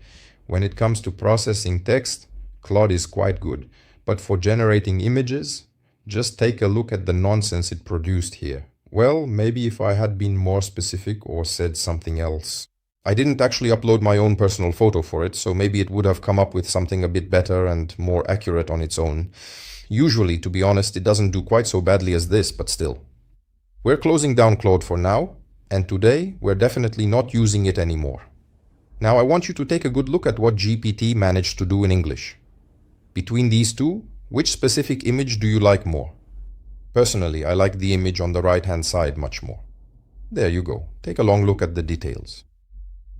When it comes to processing text, Claude is quite good. But for generating images, just take a look at the nonsense it produced here. Well, maybe if I had been more specific or said something else. I didn't actually upload my own personal photo for it, so maybe it would have come up with something a bit better and more accurate on its own. Usually, to be honest, it doesn't do quite so badly as this, but still. We're closing down Claude for now, and today we're definitely not using it anymore. Now I want you to take a good look at what GPT managed to do in English. Between these two, which specific image do you like more? Personally, I like the image on the right-hand side much more. There you go. Take a long look at the details.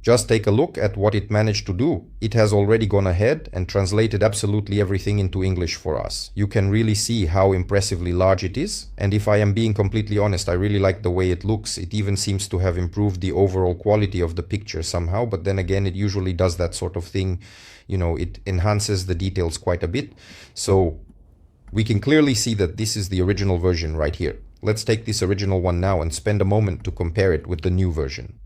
Just take a look at what it managed to do. It has already gone ahead and translated absolutely everything into English for us. You can really see how impressively large it is. And if I am being completely honest, I really like the way it looks. It even seems to have improved the overall quality of the picture somehow. But then again, it usually does that sort of thing. You know, it enhances the details quite a bit. So we can clearly see that this is the original version right here. Let's take this original one now and spend a moment to compare it with the new version.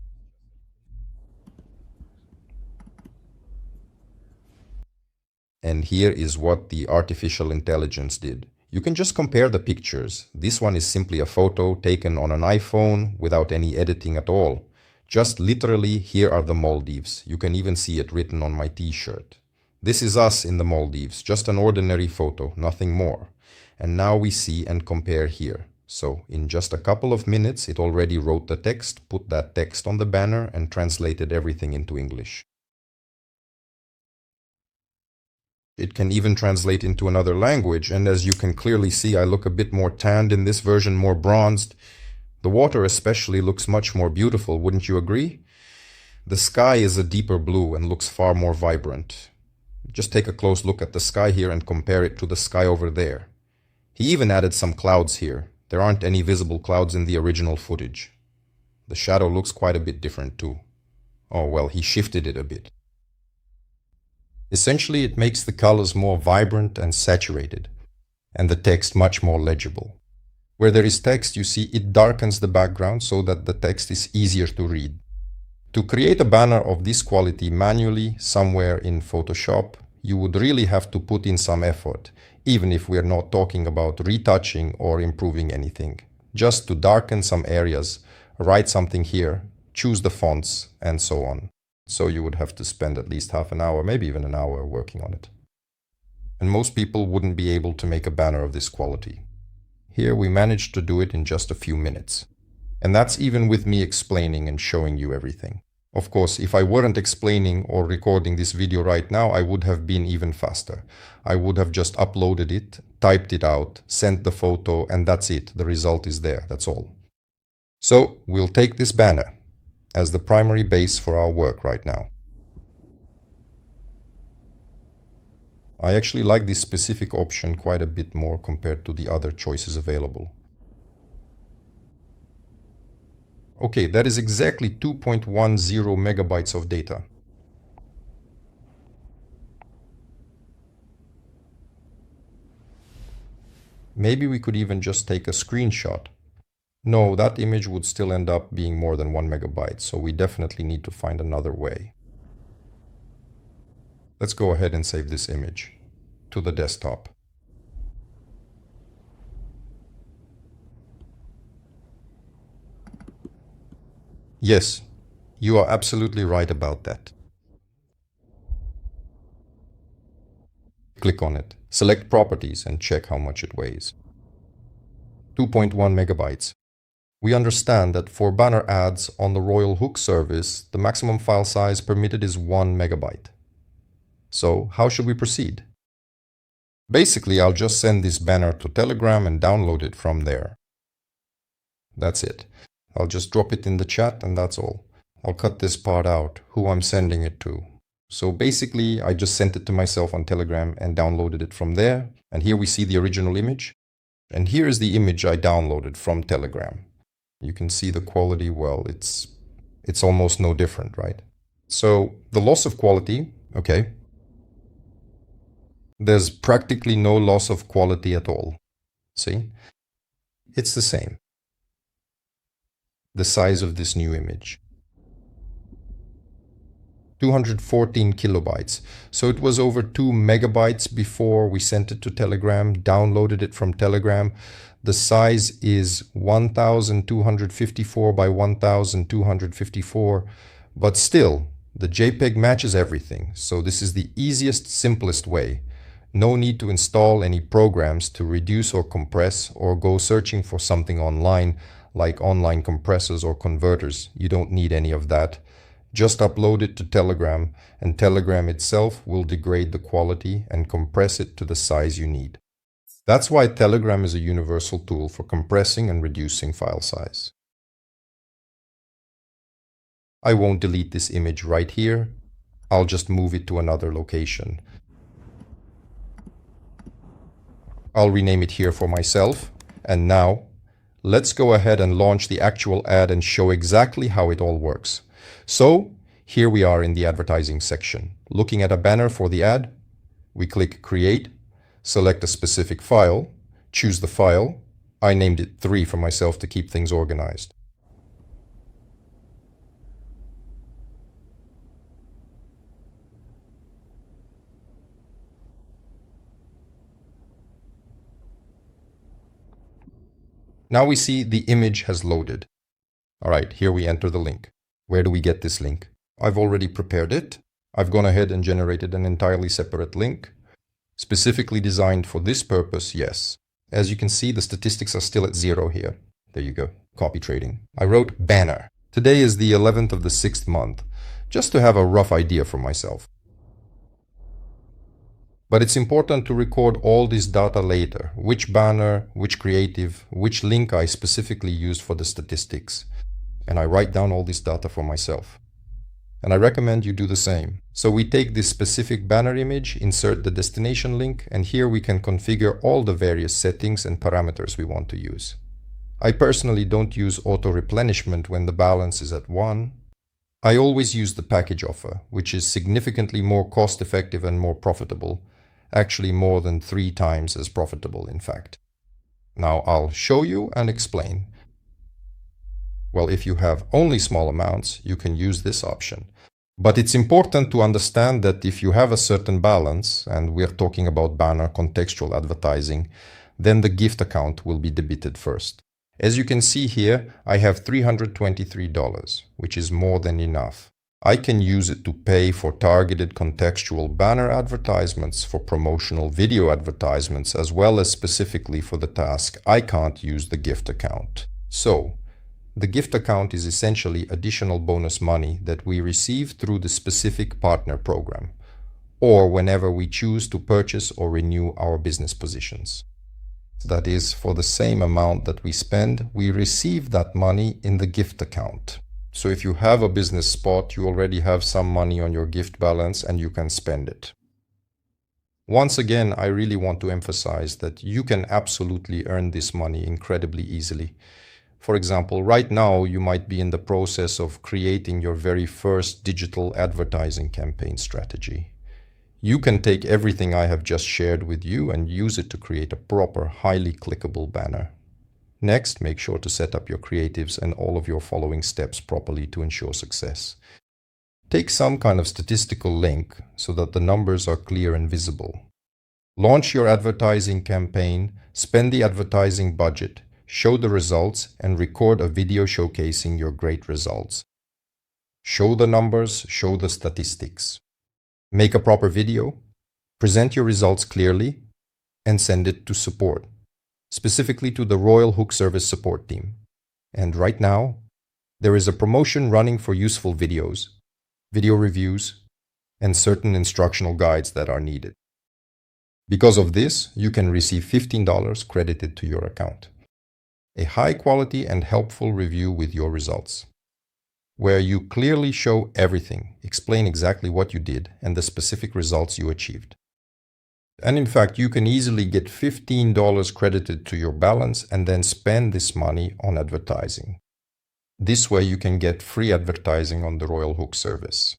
And here is what the artificial intelligence did. You can just compare the pictures. This one is simply a photo taken on an iPhone without any editing at all. Just literally, here are the Maldives. You can even see it written on my t-shirt. This is us in the Maldives, just an ordinary photo, nothing more. And now we see and compare here. So in just a couple of minutes, it already wrote the text, put that text on the banner, and translated everything into English. It can even translate into another language, and as you can clearly see, I look a bit more tanned in this version, more bronzed. The water especially looks much more beautiful, wouldn't you agree? The sky is a deeper blue and looks far more vibrant. Just take a close look at the sky here and compare it to the sky over there. He even added some clouds here. There aren't any visible clouds in the original footage. The shadow looks quite a bit different too. Oh well, he shifted it a bit. Essentially, it makes the colors more vibrant and saturated, and the text much more legible. Where there is text, you see it darkens the background so that the text is easier to read. To create a banner of this quality manually somewhere in Photoshop, you would really have to put in some effort, even if we are not talking about retouching or improving anything. Just to darken some areas, write something here, choose the fonts, and so on. So you would have to spend at least half an hour, maybe even an hour working on it. And most people wouldn't be able to make a banner of this quality. Here we managed to do it in just a few minutes. And that's even with me explaining and showing you everything. Of course, if I weren't explaining or recording this video right now, I would have been even faster. I would have just uploaded it, typed it out, sent the photo, and that's it. The result is there, that's all. So we'll take this banner as the primary base for our work right now. I actually like this specific option quite a bit more compared to the other choices available. Okay, that is exactly 2.10 megabytes of data. Maybe we could even just take a screenshot. No, that image would still end up being more than 1 megabyte, so we definitely need to find another way. Let's go ahead and save this image to the desktop. Yes, you are absolutely right about that. Click on it, select Properties, and check how much it weighs. 2.1 megabytes. We understand that for banner ads on the RoyalHook service, the maximum file size permitted is 1 megabyte. So, how should we proceed? Basically, I'll just send this banner to Telegram and download it from there. That's it. I'll just drop it in the chat and that's all. I'll cut this part out, who I'm sending it to. So basically, I just sent it to myself on Telegram and downloaded it from there. And here we see the original image. And here is the image I downloaded from Telegram. You can see the quality, well, it's almost no different, right? So the loss of quality, okay. There's practically no loss of quality at all. See? It's the same. The size of this new image. 214 kilobytes. So it was over 2 megabytes before we sent it to Telegram, downloaded it from Telegram. The size is 1254 by 1254, but still, the JPEG matches everything. So this is the easiest, simplest way. No need to install any programs to reduce or compress or go searching for something online like online compressors or converters. You don't need any of that. Just upload it to Telegram, and Telegram itself will degrade the quality and compress it to the size you need. That's why Telegram is a universal tool for compressing and reducing file size. I won't delete this image right here. I'll just move it to another location. I'll rename it here for myself. And now, let's go ahead and launch the actual ad and show exactly how it all works. So, here we are in the advertising section. Looking at a banner for the ad, we click Create, select a specific file, choose the file. I named it 3 for myself to keep things organized. Now we see the image has loaded. All right, here we enter the link. Where do we get this link? I've already prepared it. I've gone ahead and generated an entirely separate link. Specifically designed for this purpose, yes. As you can see, the statistics are still at 0 here. There you go, copy trading. I wrote banner. Today is the 11th of the 6th month, just to have a rough idea for myself. But it's important to record all this data later, which banner, which creative, which link I specifically used for the statistics. And I write down all this data for myself. And I recommend you do the same. So we take this specific banner image, insert the destination link, and here we can configure all the various settings and parameters we want to use. I personally don't use auto replenishment when the balance is at 1. I always use the package offer, which is significantly more cost effective and more profitable. Actually more than 3 times as profitable, in fact. Now I'll show you and explain. Well, if you have only small amounts, you can use this option. But it's important to understand that if you have a certain balance, and we're talking about banner contextual advertising, then the gift account will be debited first. As you can see here, I have $323, which is more than enough. I can use it to pay for targeted contextual banner advertisements, for promotional video advertisements, as well as specifically for the task I can't use the gift account. So, the gift account is essentially additional bonus money that we receive through the specific partner program, or whenever we choose to purchase or renew our business positions. That is, for the same amount that we spend, we receive that money in the gift account. So if you have a business spot, you already have some money on your gift balance and you can spend it. Once again, I really want to emphasize that you can absolutely earn this money incredibly easily. For example, right now you might be in the process of creating your very first digital advertising campaign strategy. You can take everything I have just shared with you and use it to create a proper, highly clickable banner. Next, make sure to set up your creatives and all of your following steps properly to ensure success. Take some kind of statistical link so that the numbers are clear and visible. Launch your advertising campaign, spend the advertising budget, show the results, and record a video showcasing your great results. Show the numbers, show the statistics. Make a proper video, present your results clearly, and send it to support, specifically to the RoyalHook service support team. And right now, there is a promotion running for useful videos, video reviews, and certain instructional guides that are needed. Because of this, you can receive $15 credited to your account. A high quality and helpful review with your results, where you clearly show everything, explain exactly what you did and the specific results you achieved. And in fact, you can easily get $15 credited to your balance and then spend this money on advertising. This way you can get free advertising on the RoyalHook service.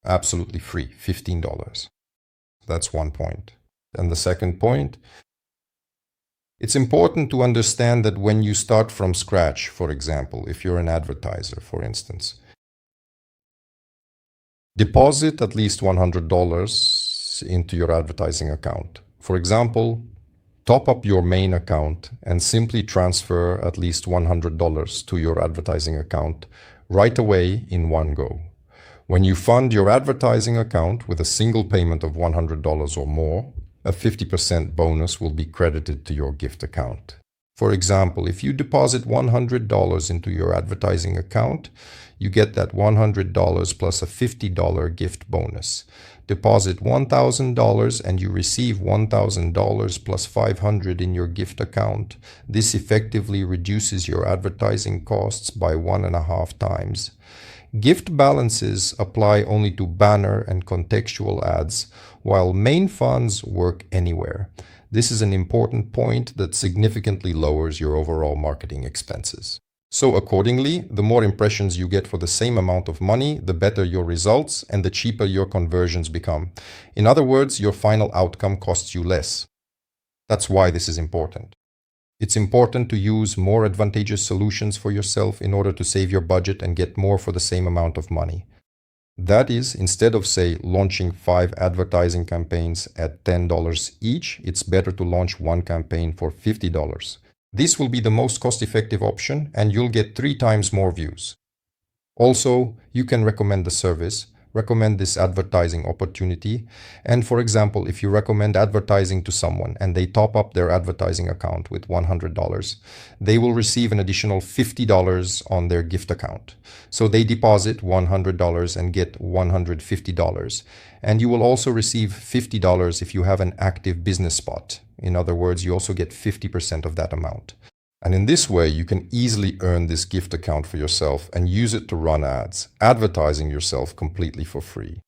Absolutely free, $15. That's one point. And the second point, it's important to understand that when you start from scratch, for example, if you're an advertiser, for instance, deposit at least $100 into your advertising account. For example, top up your main account and simply transfer at least $100 to your advertising account right away in one go. When you fund your advertising account with a single payment of $100 or more, a 50% bonus will be credited to your gift account. For example, if you deposit $100 into your advertising account, you get that $100 plus a $50 gift bonus. Deposit $1,000 and you receive $1,000 plus $500 in your gift account. This effectively reduces your advertising costs by 1.5 times. Gift balances apply only to banner and contextual ads, while main funds work anywhere. This is an important point that significantly lowers your overall marketing expenses. So accordingly, the more impressions you get for the same amount of money, the better your results and the cheaper your conversions become. In other words, your final outcome costs you less. That's why this is important. It's important to use more advantageous solutions for yourself in order to save your budget and get more for the same amount of money. That is, instead of, say, launching 5 advertising campaigns at $10 each, it's better to launch one campaign for $50. This will be the most cost-effective option and you'll get 3 times more views. Also, you can recommend the service, recommend this advertising opportunity. And for example, if you recommend advertising to someone and they top up their advertising account with $100, they will receive an additional $50 on their gift account. So they deposit $100 and get $150. And you will also receive $50 if you have an active business spot. In other words, you also get 50% of that amount. And in this way, you can easily earn this gift account for yourself and use it to run ads, advertising yourself completely for free.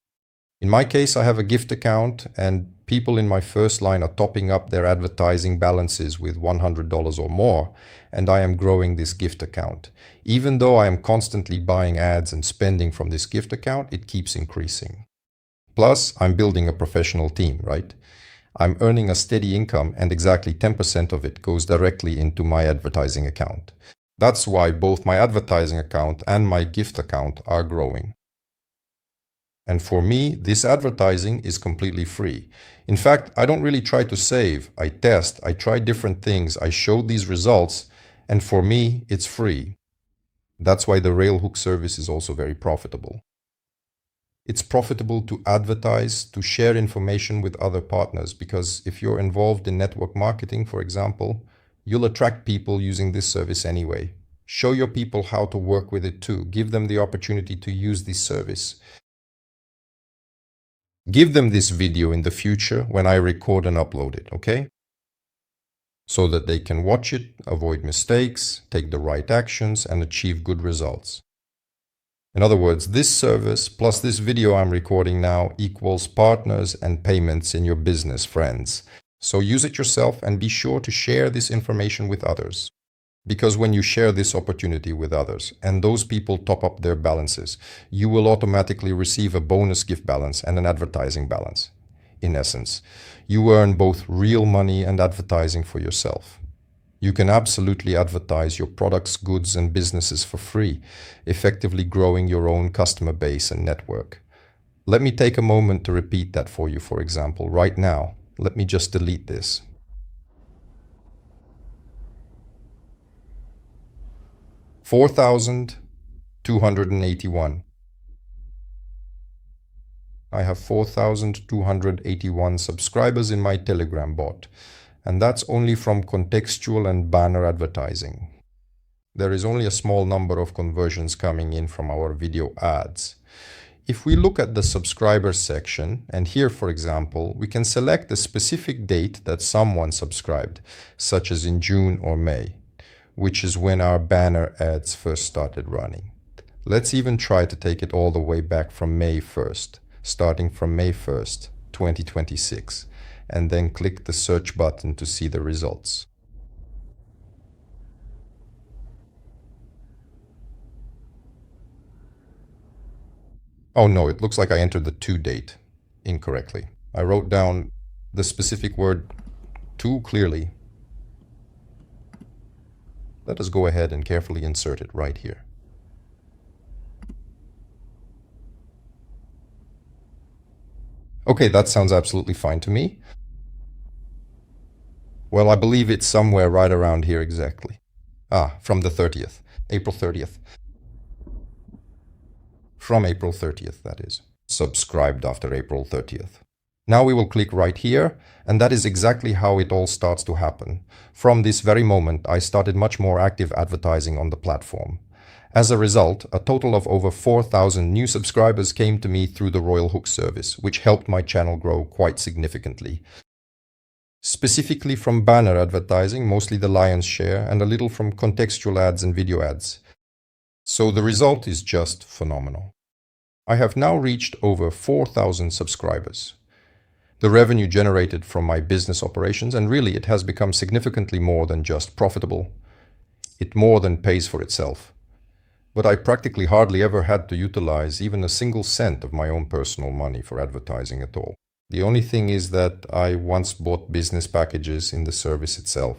In my case, I have a gift account and people in my first line are topping up their advertising balances with $100 or more, and I am growing this gift account. Even though I am constantly buying ads and spending from this gift account, it keeps increasing. Plus, I'm building a professional team, right? I'm earning a steady income and exactly 10% of it goes directly into my advertising account. That's why both my advertising account and my gift account are growing. And for me, this advertising is completely free. In fact, I don't really try to save. I test, I try different things, I show these results, and for me, it's free. That's why the RoyalHook service is also very profitable. It's profitable to advertise, to share information with other partners, because if you're involved in network marketing, for example, you'll attract people using this service anyway. Show your people how to work with it too. Give them the opportunity to use this service. Give them this video in the future when I record and upload it, okay? So that they can watch it, avoid mistakes, take the right actions, and achieve good results. In other words, this service plus this video I'm recording now equals partners and payments in your business, friends. So use it yourself and be sure to share this information with others. Because when you share this opportunity with others and those people top up their balances, you will automatically receive a bonus gift balance and an advertising balance. In essence, you earn both real money and advertising for yourself. You can absolutely advertise your products, goods, and businesses for free, effectively growing your own customer base and network. Let me take a moment to repeat that for you, for example, right now. Let me just delete this. $4,281. I have 4,281 subscribers in my Telegram bot. And that's only from contextual and banner advertising. There is only a small number of conversions coming in from our video ads. If we look at the subscribers section, and here for example, we can select a specific date that someone subscribed, such as in June or May, which is when our banner ads first started running. Let's even try to take it all the way back from May 1st, starting from May 1st, 2026. And then click the search button to see the results. Oh no, it looks like I entered the to date incorrectly. I wrote down the specific word to clearly. Let us go ahead and carefully insert it right here. Okay, that sounds absolutely fine to me. Well, I believe it's somewhere right around here exactly. From the 30th, April 30th. From April 30th, that is. Subscribed after April 30th. Now we will click right here, and that is exactly how it all starts to happen. From this very moment, I started much more active advertising on the platform. As a result, a total of over 4,000 new subscribers came to me through the RoyalHook service, which helped my channel grow quite significantly. Specifically from banner advertising, mostly the lion's share, and a little from contextual ads and video ads. So the result is just phenomenal. I have now reached over 4,000 subscribers. The revenue generated from my business operations, and really it has become significantly more than just profitable. It more than pays for itself. But I practically hardly ever had to utilize even a single cent of my own personal money for advertising at all. The only thing is that I once bought business packages in the service itself,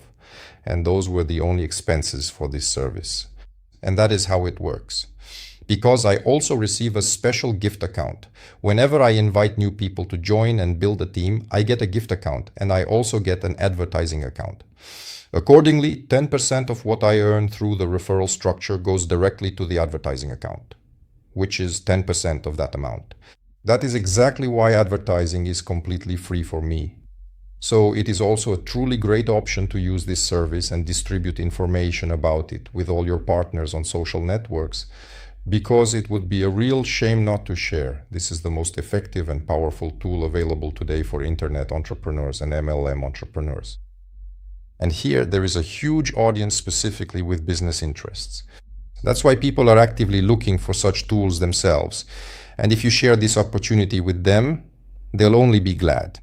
and those were the only expenses for this service. And that is how it works. Because I also receive a special gift account. Whenever I invite new people to join and build a team, I get a gift account, and I also get an advertising account. Accordingly, 10% of what I earn through the referral structure goes directly to the advertising account. which is 10% of that amount. That is exactly why advertising is completely free for me. So it is also a truly great option to use this service and distribute information about it with all your partners on social networks, because it would be a real shame not to share. This is the most effective and powerful tool available today for internet entrepreneurs and MLM entrepreneurs. And here there is a huge audience specifically with business interests. That's why people are actively looking for such tools themselves. And if you share this opportunity with them, they'll only be glad.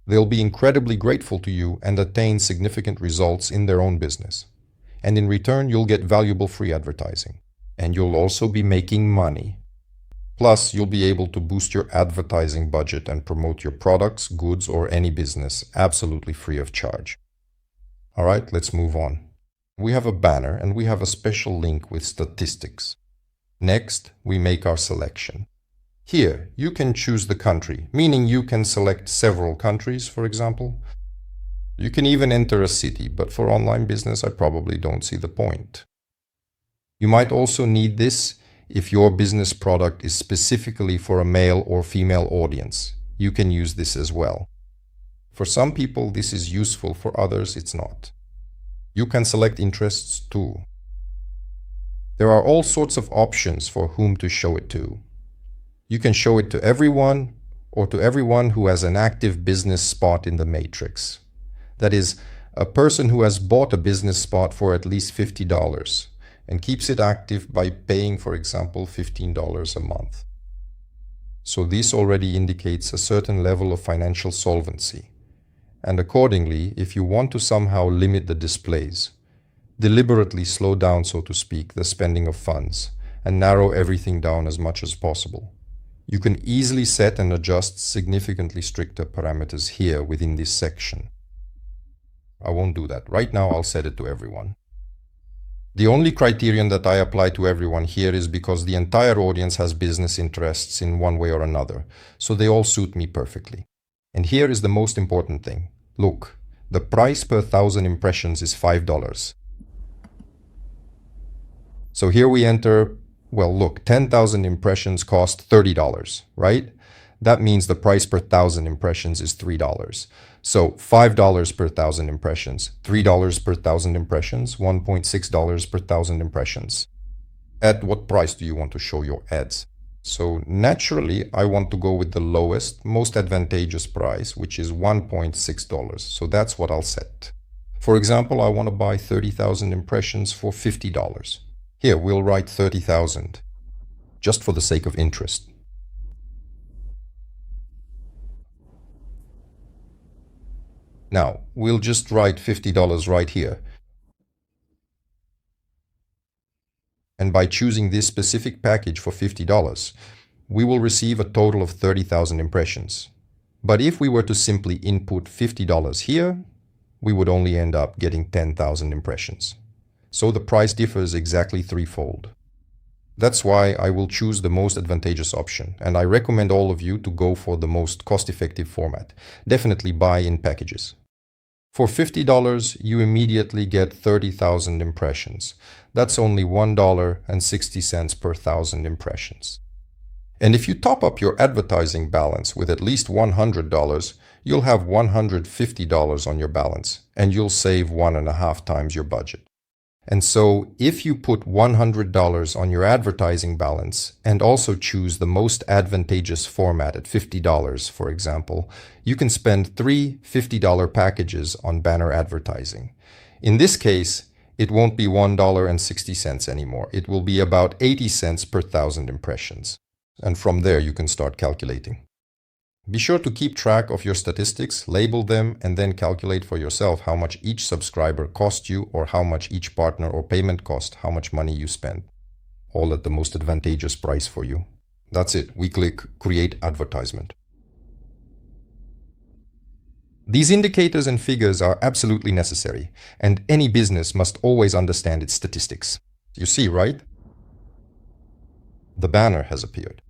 They'll be incredibly grateful to you and attain significant results in their own business. And in return, you'll get valuable free advertising. And you'll also be making money. Plus, you'll be able to boost your advertising budget and promote your products, goods, or any business absolutely free of charge. All right, let's move on. We have a banner and we have a special link with statistics. Next, we make our selection. Here, you can choose the country, meaning you can select several countries, for example. You can even enter a city, but for online business, I probably don't see the point. You might also need this if your business product is specifically for a male or female audience. You can use this as well. For some people, this is useful. For others, it's not. You can select interests too. There are all sorts of options for whom to show it to. You can show it to everyone or to everyone who has an active business spot in the matrix. That is, a person who has bought a business spot for at least $50 and keeps it active by paying, for example, $15 a month. So this already indicates a certain level of financial solvency. And accordingly, if you want to somehow limit the displays, deliberately slow down, so to speak, the spending of funds and narrow everything down as much as possible, you can easily set and adjust significantly stricter parameters here within this section. I won't do that. Right now, I'll set it to everyone. The only criterion that I apply to everyone here is because the entire audience has business interests in one way or another, so they all suit me perfectly. And here is the most important thing. Look, the price per 1,000 impressions is $5. So here we enter, well, look, 10,000 impressions cost $30, right? That means the price per 1,000 impressions is $3. So $5 per 1,000 impressions, $3 per 1,000 impressions, $1.6 per 1,000 impressions. At what price do you want to show your ads? So naturally, I want to go with the lowest, most advantageous price, which is $1.6. So that's what I'll set. For example, I want to buy 30,000 impressions for $50. Here, we'll write 30,000, just for the sake of interest. Now, we'll just write $50 right here. And by choosing this specific package for $50, we will receive a total of 30,000 impressions. But if we were to simply input $50 here, we would only end up getting 10,000 impressions. So the price differs exactly threefold. That's why I will choose the most advantageous option, and I recommend all of you to go for the most cost-effective format. Definitely buy in packages. For $50, you immediately get 30,000 impressions. That's only $1.60 per 1,000 impressions. And if you top up your advertising balance with at least $100, you'll have $150 on your balance, and you'll save 1.5 times your budget. And so, if you put $100 on your advertising balance and also choose the most advantageous format at $50, for example, you can spend 3 $50 packages on banner advertising. In this case, it won't be $1.60 anymore. It will be about 80 cents per 1,000 impressions. And from there, you can start calculating. Be sure to keep track of your statistics, label them, and then calculate for yourself how much each subscriber cost you or how much each partner or payment cost, how much money you spend. All at the most advantageous price for you. That's it. We click Create Advertisement. These indicators and figures are absolutely necessary, and any business must always understand its statistics. You see, right? The banner has appeared.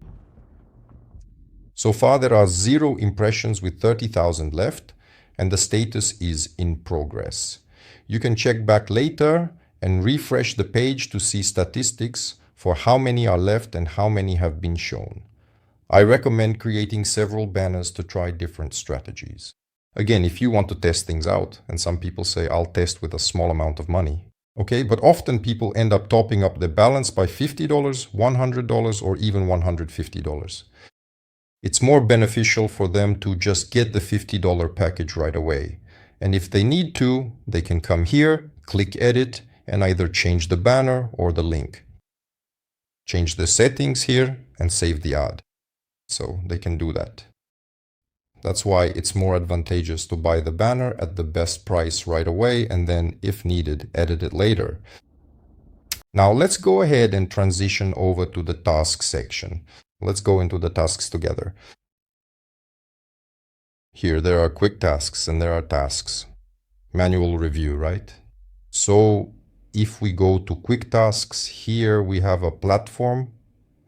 So far, there are 0 impressions with 30,000 left, and the status is in progress. You can check back later and refresh the page to see statistics for how many are left and how many have been shown. I recommend creating several banners to try different strategies. Again, if you want to test things out, and some people say, I'll test with a small amount of money. Okay, but often people end up topping up the balance by $50, $100, or even $150. It's more beneficial for them to just get the $50 package right away. And if they need to, they can come here, click edit, and either change the banner or the link. Change the settings here and save the ad. So they can do that. That's why it's more advantageous to buy the banner at the best price right away and then, if needed, edit it later. Now let's go ahead and transition over to the tasks section. Let's go into the tasks together. Here there are quick tasks and there are tasks. Manual review, right? So if we go to quick tasks, here we have a platform.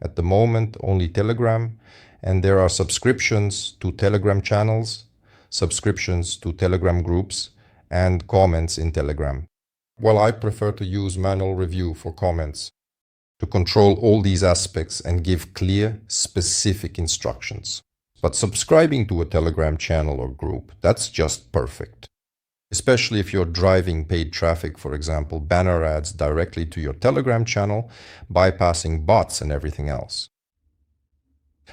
At the moment, only Telegram. And there are subscriptions to Telegram channels, subscriptions to Telegram groups, and comments in Telegram. Well, I prefer to use manual review for comments to control all these aspects and give clear, specific instructions. But subscribing to a Telegram channel or group, that's just perfect. Especially if you're driving paid traffic, for example, banner ads directly to your Telegram channel, bypassing bots and everything else.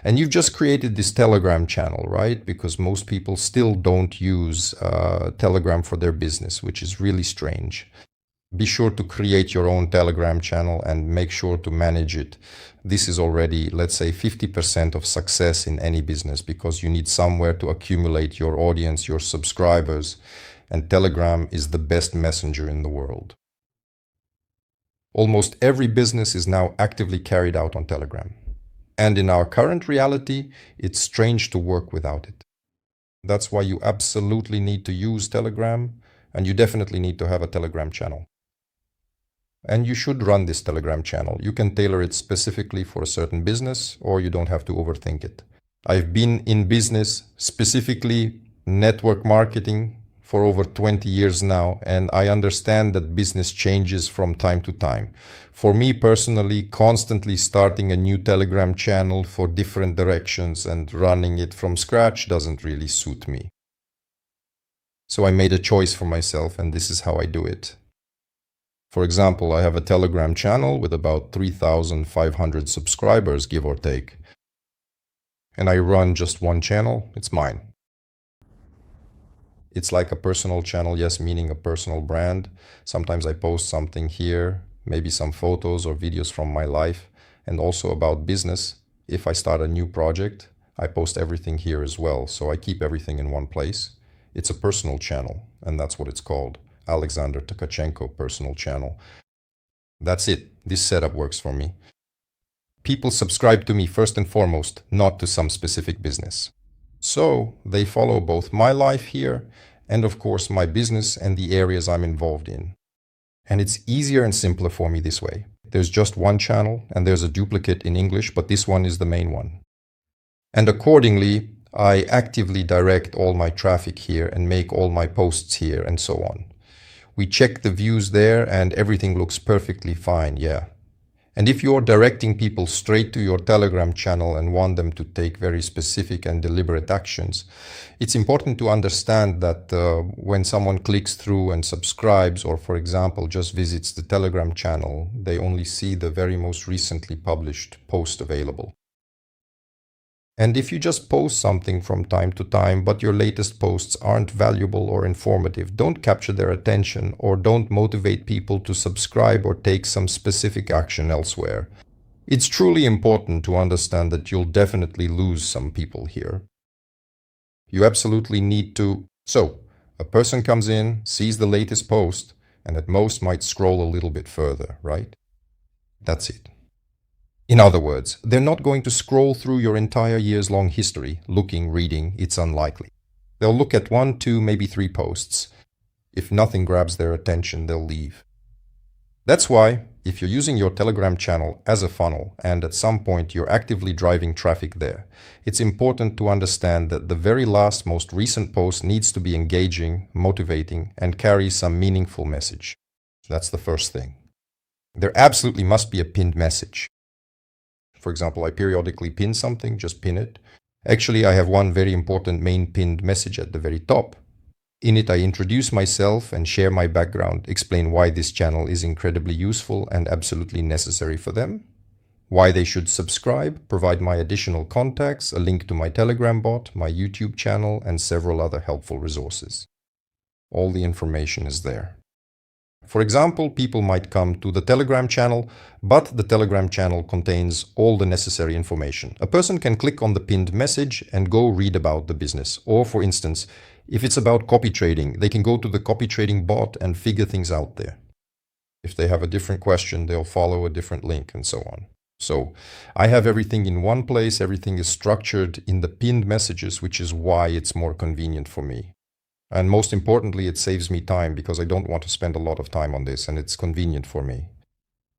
And you've just created this Telegram channel, right? Because most people still don't use Telegram for their business, which is really strange. Be sure to create your own Telegram channel and make sure to manage it. This is already, let's say, 50% of success in any business, because you need somewhere to accumulate your audience, your subscribers, and Telegram is the best messenger in the world. Almost every business is now actively carried out on Telegram. And in our current reality, it's strange to work without it. That's why you absolutely need to use Telegram, and you definitely need to have a Telegram channel. And you should run this Telegram channel. You can tailor it specifically for a certain business, or you don't have to overthink it. I've been in business, specifically network marketing, for over 20 years now, and I understand that business changes from time to time. For me personally, constantly starting a new Telegram channel for different directions and running it from scratch doesn't really suit me. So I made a choice for myself, and this is how I do it. For example, I have a Telegram channel with about 3,500 subscribers, give or take. And I run just one channel, it's mine. It's like a personal channel, yes, meaning a personal brand. Sometimes I post something here, maybe some photos or videos from my life, and also about business. If I start a new project, I post everything here as well. So I keep everything in one place. It's a personal channel, and that's what it's called. Alexander Tkachenko personal channel. That's it. This setup works for me. People subscribe to me first and foremost, not to some specific business. So they follow both my life here and, of course, my business and the areas I'm involved in. And it's easier and simpler for me this way. There's just one channel and there's a duplicate in English, but this one is the main one. And accordingly, I actively direct all my traffic here and make all my posts here and so on. We check the views there and everything looks perfectly fine, yeah. And if you're directing people straight to your Telegram channel and want them to take very specific and deliberate actions, it's important to understand that when someone clicks through and subscribes, or for example just visits the Telegram channel, they only see the very most recently published post available. And if you just post something from time to time, but your latest posts aren't valuable or informative, don't capture their attention or don't motivate people to subscribe or take some specific action elsewhere. It's truly important to understand that you'll definitely lose some people here. You absolutely need to. So, a person comes in, sees the latest post, and at most might scroll a little bit further, right? That's it. In other words, they're not going to scroll through your entire years-long history, looking, reading, it's unlikely. They'll look at 1, 2, maybe 3 posts. If nothing grabs their attention, they'll leave. That's why, if you're using your Telegram channel as a funnel and at some point you're actively driving traffic there, it's important to understand that the very last, most recent post needs to be engaging, motivating, and carry some meaningful message. That's the first thing. There absolutely must be a pinned message. For example, I periodically pin something, just pin it. Actually, I have one very important main pinned message at the very top. In it, I introduce myself and share my background, explain why this channel is incredibly useful and absolutely necessary for them, why they should subscribe, provide my additional contacts, a link to my Telegram bot, my YouTube channel, and several other helpful resources. All the information is there. For example, people might come to the Telegram channel, but the Telegram channel contains all the necessary information. A person can click on the pinned message and go read about the business. Or for instance, if it's about copy trading, they can go to the copy trading bot and figure things out there. If they have a different question, they'll follow a different link and so on. So I have everything in one place. Everything is structured in the pinned messages, which is why it's more convenient for me. And most importantly, it saves me time because I don't want to spend a lot of time on this and it's convenient for me.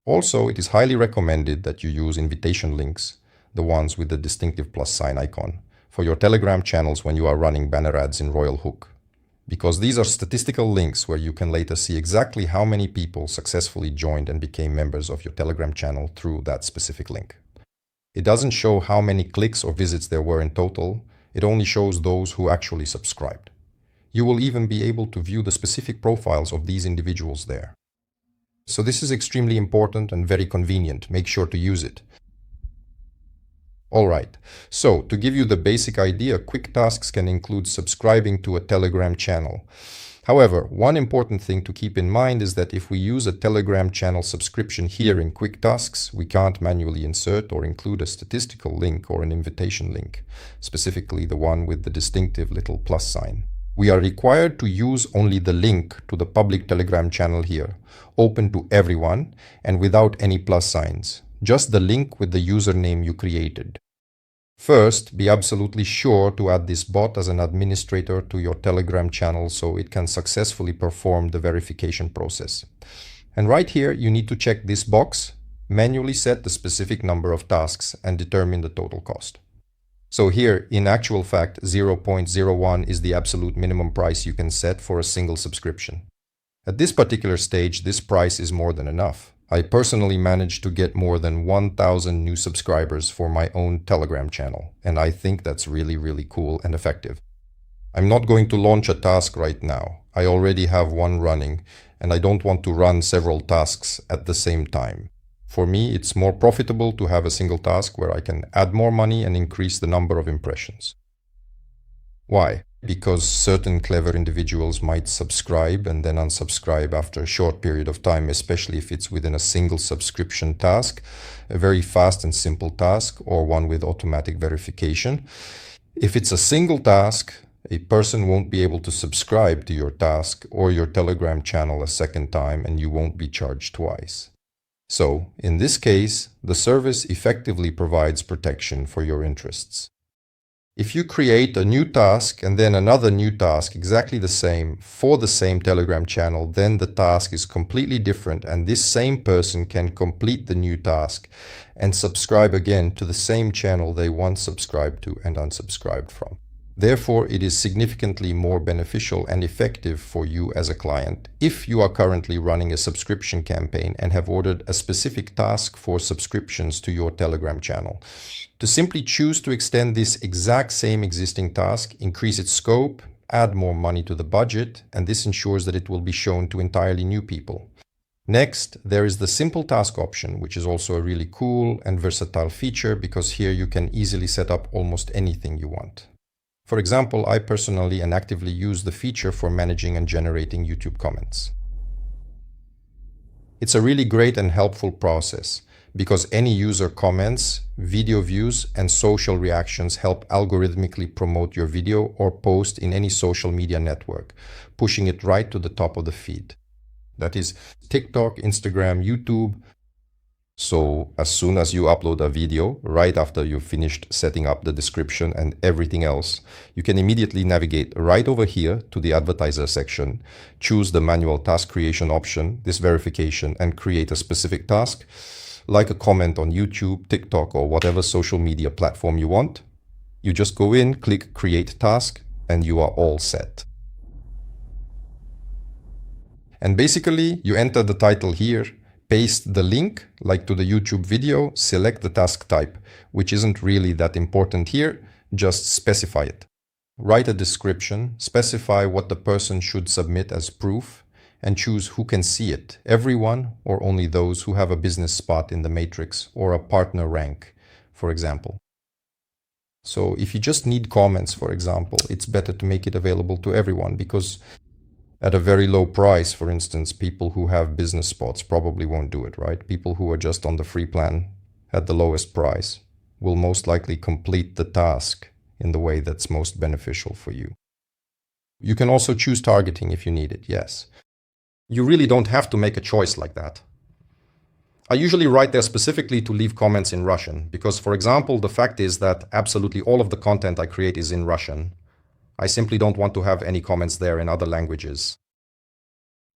Also, it is highly recommended that you use invitation links, the ones with the distinctive plus sign icon, for your Telegram channels when you are running banner ads in RoyalHook. Because these are statistical links where you can later see exactly how many people successfully joined and became members of your Telegram channel through that specific link. It doesn't show how many clicks or visits there were in total. It only shows those who actually subscribed. You will even be able to view the specific profiles of these individuals there. So this is extremely important and very convenient. Make sure to use it. Alright, so to give you the basic idea, quick tasks can include subscribing to a Telegram channel. However, one important thing to keep in mind is that if we use a Telegram channel subscription here in quick tasks, we can't manually insert or include a statistical link or an invitation link, specifically the one with the distinctive little plus sign. We are required to use only the link to the public Telegram channel here, open to everyone and without any plus signs. Just the link with the username you created. First, be absolutely sure to add this bot as an administrator to your Telegram channel so it can successfully perform the verification process. And right here, you need to check this box, manually set the specific number of tasks and determine the total cost. So here, in actual fact, 0.01 is the absolute minimum price you can set for a single subscription. At this particular stage, this price is more than enough. I personally managed to get more than 1,000 new subscribers for my own Telegram channel, and I think that's really cool and effective. I'm not going to launch a task right now. I already have one running, and I don't want to run several tasks at the same time. For me, it's more profitable to have a single task where I can add more money and increase the number of impressions. Why? Because certain clever individuals might subscribe and then unsubscribe after a short period of time, especially if it's within a single subscription task, a very fast and simple task, or one with automatic verification. If it's a single task, a person won't be able to subscribe to your task or your Telegram channel a second time, and you won't be charged twice. So, in this case, the service effectively provides protection for your interests. If you create a new task and then another new task exactly the same for the same Telegram channel, then the task is completely different and this same person can complete the new task and subscribe again to the same channel they once subscribed to and unsubscribed from. Therefore, it is significantly more beneficial and effective for you as a client if you are currently running a subscription campaign and have ordered a specific task for subscriptions to your Telegram channel. To simply choose to extend this exact same existing task, increase its scope, add more money to the budget, and this ensures that it will be shown to entirely new people. Next, there is the simple task option, which is also a really cool and versatile feature because here you can easily set up almost anything you want. For example, I personally and actively use the feature for managing and generating YouTube comments. It's a really great and helpful process because any user comments, video views, and social reactions help algorithmically promote your video or post in any social media network, pushing it right to the top of the feed. That is TikTok, Instagram, YouTube. So as soon as you upload a video, right after you've finished setting up the description and everything else, you can immediately navigate right over here to the advertiser section, choose the manual task creation option, this verification, and create a specific task, like a comment on YouTube, TikTok, or whatever social media platform you want. You just go in, click create task, and you are all set. And basically, you enter the title here, paste the link, like to the YouTube video, select the task type, which isn't really that important here, just specify it. Write a description, specify what the person should submit as proof, and choose who can see it, everyone or only those who have a business spot in the matrix or a partner rank, for example. So if you just need comments, for example, it's better to make it available to everyone, because at a very low price, for instance, people who have business spots probably won't do it, right? People who are just on the free plan at the lowest price will most likely complete the task in the way that's most beneficial for you. You can also choose targeting if you need it, yes. You really don't have to make a choice like that. I usually write there specifically to leave comments in Russian, because, for example, the fact is that absolutely all of the content I create is in Russian. I simply don't want to have any comments there in other languages.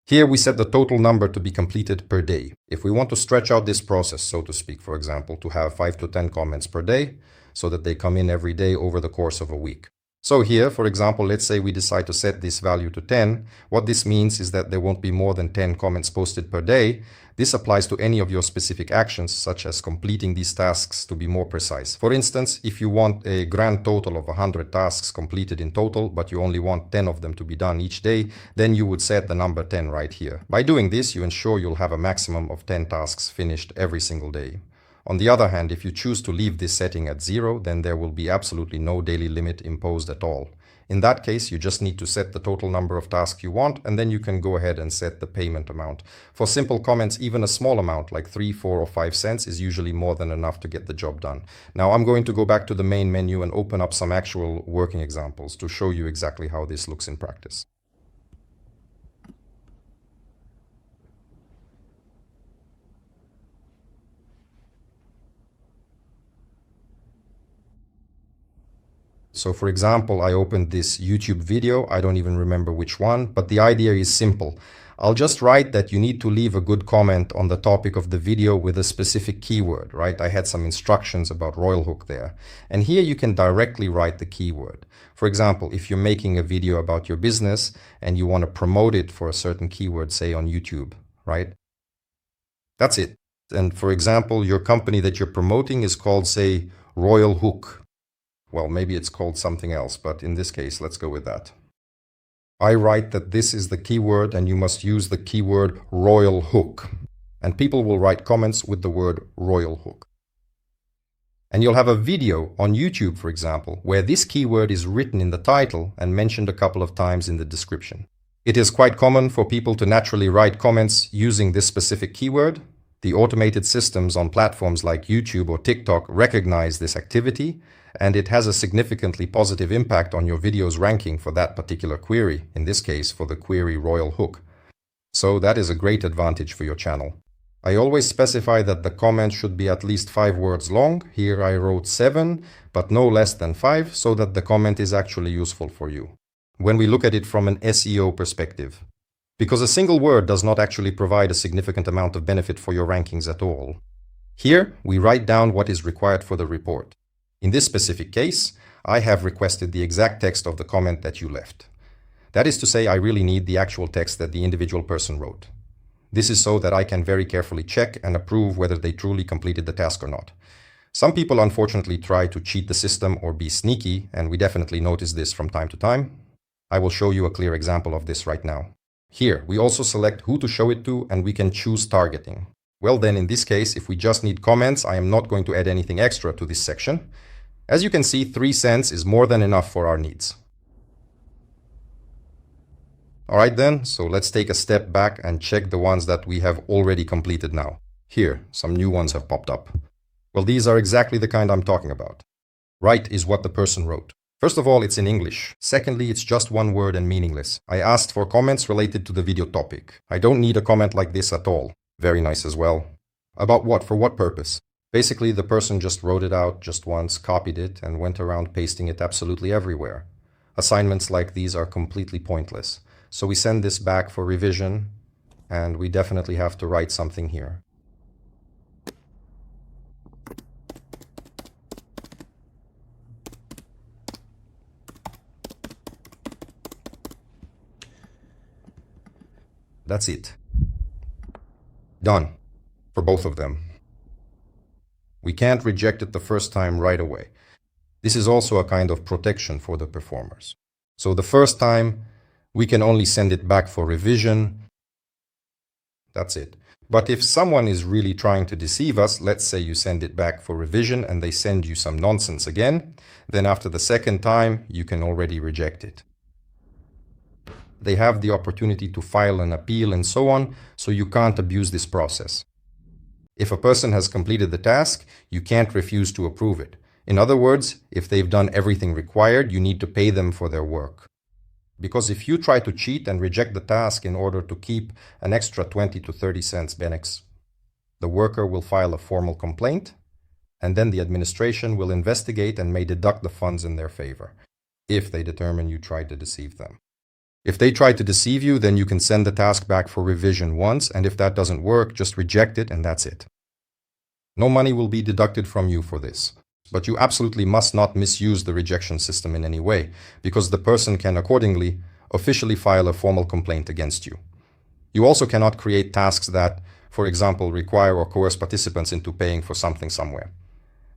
Here we set the total number to be completed per day. If we want to stretch out this process, so to speak, for example, to have 5 to 10 comments per day, so that they come in every day over the course of a week. So here, for example, let's say we decide to set this value to 10. What this means is that there won't be more than 10 comments posted per day. This applies to any of your specific actions, such as completing these tasks to be more precise. For instance, if you want a grand total of 100 tasks completed in total, but you only want 10 of them to be done each day, then you would set the number 10 right here. By doing this, you ensure you'll have a maximum of 10 tasks finished every single day. On the other hand, if you choose to leave this setting at 0, then there will be absolutely no daily limit imposed at all. In that case, you just need to set the total number of tasks you want, and then you can go ahead and set the payment amount. For simple comments, even a small amount like 3, 4, or 5 cents is usually more than enough to get the job done. Now I'm going to go back to the main menu and open up some actual working examples to show you exactly how this looks in practice. So for example, I opened this YouTube video. I don't even remember which one, but the idea is simple. I'll just write that you need to leave a good comment on the topic of the video with a specific keyword, right? I had some instructions about RoyalHook there. And here you can directly write the keyword. For example, if you're making a video about your business and you want to promote it for a certain keyword, say on YouTube, right? That's it. And for example, your company that you're promoting is called, say, RoyalHook. Well, maybe it's called something else, but in this case, let's go with that. I write that this is the keyword and you must use the keyword RoyalHook. And people will write comments with the word RoyalHook. And you'll have a video on YouTube, for example, where this keyword is written in the title and mentioned a couple of times in the description. It is quite common for people to naturally write comments using this specific keyword. The automated systems on platforms like YouTube or TikTok recognize this activity, and it has a significantly positive impact on your video's ranking for that particular query, in this case for the query RoyalHook. So that is a great advantage for your channel. I always specify that the comment should be at least 5 words long. Here I wrote 7, but no less than 5, so that the comment is actually useful for you when we look at it from an SEO perspective. Because a single word does not actually provide a significant amount of benefit for your rankings at all. Here, we write down what is required for the report. In this specific case, I have requested the exact text of the comment that you left. That is to say, I really need the actual text that the individual person wrote. This is so that I can very carefully check and approve whether they truly completed the task or not. Some people unfortunately try to cheat the system or be sneaky, and we definitely notice this from time to time. I will show you a clear example of this right now. Here, we also select who to show it to, and we can choose targeting. Well then, in this case, if we just need comments, I am not going to add anything extra to this section. As you can see, 3 cents is more than enough for our needs. Alright then, so let's take a step back and check the ones that we have already completed now. Here, some new ones have popped up. Well, these are exactly the kind I'm talking about. Right is what the person wrote. First of all, it's in English. Secondly, it's just one word and meaningless. I asked for comments related to the video topic. I don't need a comment like this at all. Very nice as well. About what? For what purpose? Basically, the person just wrote it out just once, copied it, and went around pasting it absolutely everywhere. Assignments like these are completely pointless. So we send this back for revision, and we definitely have to write something here. That's it. Done. for both of them. We can't reject it the first time right away. This is also a kind of protection for the performers. So the first time, we can only send it back for revision. That's it. But if someone is really trying to deceive us, let's say you send it back for revision and they send you some nonsense again, then after the second time, you can already reject it. They have the opportunity to file an appeal and so on, so you can't abuse this process. If a person has completed the task, you can't refuse to approve it. In other words, if they've done everything required, you need to pay them for their work. Because if you try to cheat and reject the task in order to keep an extra 20 to 30 cents Benex, the worker will file a formal complaint, and then the administration will investigate and may deduct the funds in their favor, if they determine you tried to deceive them. If they try to deceive you, then you can send the task back for revision once, and if that doesn't work, just reject it and that's it. No money will be deducted from you for this. But you absolutely must not misuse the rejection system in any way, because the person can accordingly officially file a formal complaint against you. You also cannot create tasks that, for example, require or coerce participants into paying for something somewhere.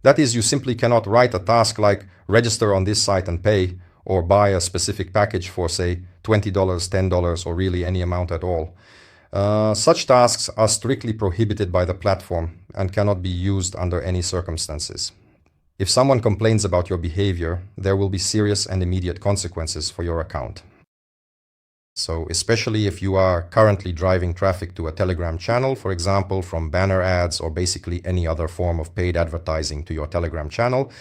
That is, you simply cannot write a task like register on this site and pay, or buy a specific package for, say, $20, $10, or really any amount at all. Such tasks are strictly prohibited by the platform and cannot be used under any circumstances. If someone complains about your behavior, there will be serious and immediate consequences for your account. So, especially if you are currently driving traffic to a Telegram channel, for example, from banner ads or basically any other form of paid advertising to your Telegram channel,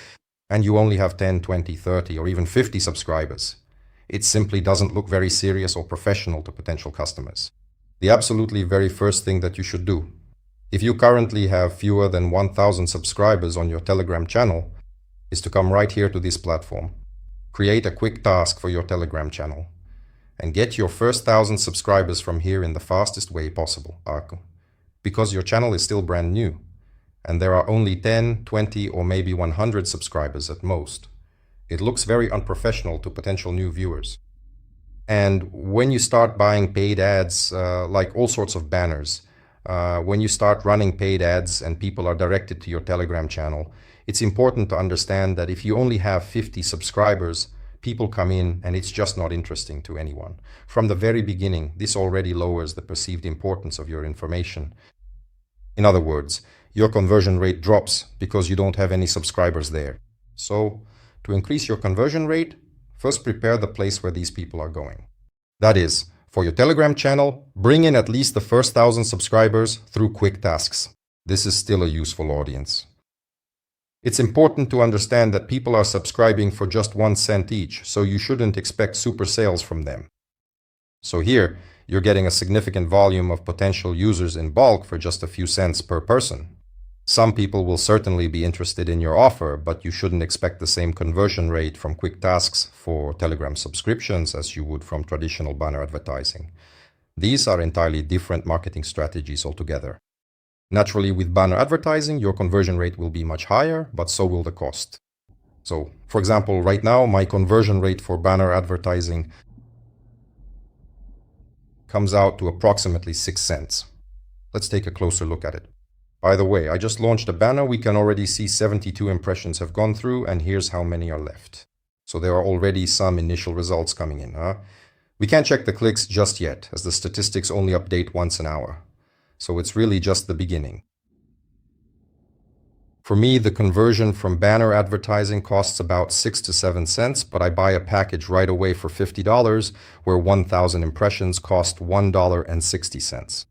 and you only have 10, 20, 30, or even 50 subscribers, it simply doesn't look very serious or professional to potential customers. The absolutely very first thing that you should do, if you currently have fewer than 1,000 subscribers on your Telegram channel, is to come right here to this platform, create a quick task for your Telegram channel, and get your first 1,000 subscribers from here in the fastest way possible, because your channel is still brand new, and there are only 10, 20, or maybe 100 subscribers at most. It looks very unprofessional to potential new viewers. And when you start buying paid ads, like all sorts of banners, when you start running paid ads and people are directed to your Telegram channel, it's important to understand that if you only have 50 subscribers, people come in and it's just not interesting to anyone. From the very beginning, this already lowers the perceived importance of your information. In other words, your conversion rate drops because you don't have any subscribers there. So, to increase your conversion rate, first prepare the place where these people are going. That is, for your Telegram channel, bring in at least the first 1,000 subscribers through quick tasks. This is still a useful audience. It's important to understand that people are subscribing for just 1 cent each, so you shouldn't expect super sales from them. So here, you're getting a significant volume of potential users in bulk for just a few cents per person. Some people will certainly be interested in your offer, but you shouldn't expect the same conversion rate from quick tasks for Telegram subscriptions as you would from traditional banner advertising. These are entirely different marketing strategies altogether. Naturally, with banner advertising, your conversion rate will be much higher, but so will the cost. So, for example, right now, my conversion rate for banner advertising comes out to approximately 6 cents. Let's take a closer look at it. By the way, I just launched a banner. We can already see 72 impressions have gone through, and here's how many are left. So there are already some initial results coming in. We can't check the clicks just yet, as the statistics only update once an hour. So it's really just the beginning. For me, the conversion from banner advertising costs about 6 to 7 cents, but I buy a package right away for $50, where 1,000 impressions cost $1.60.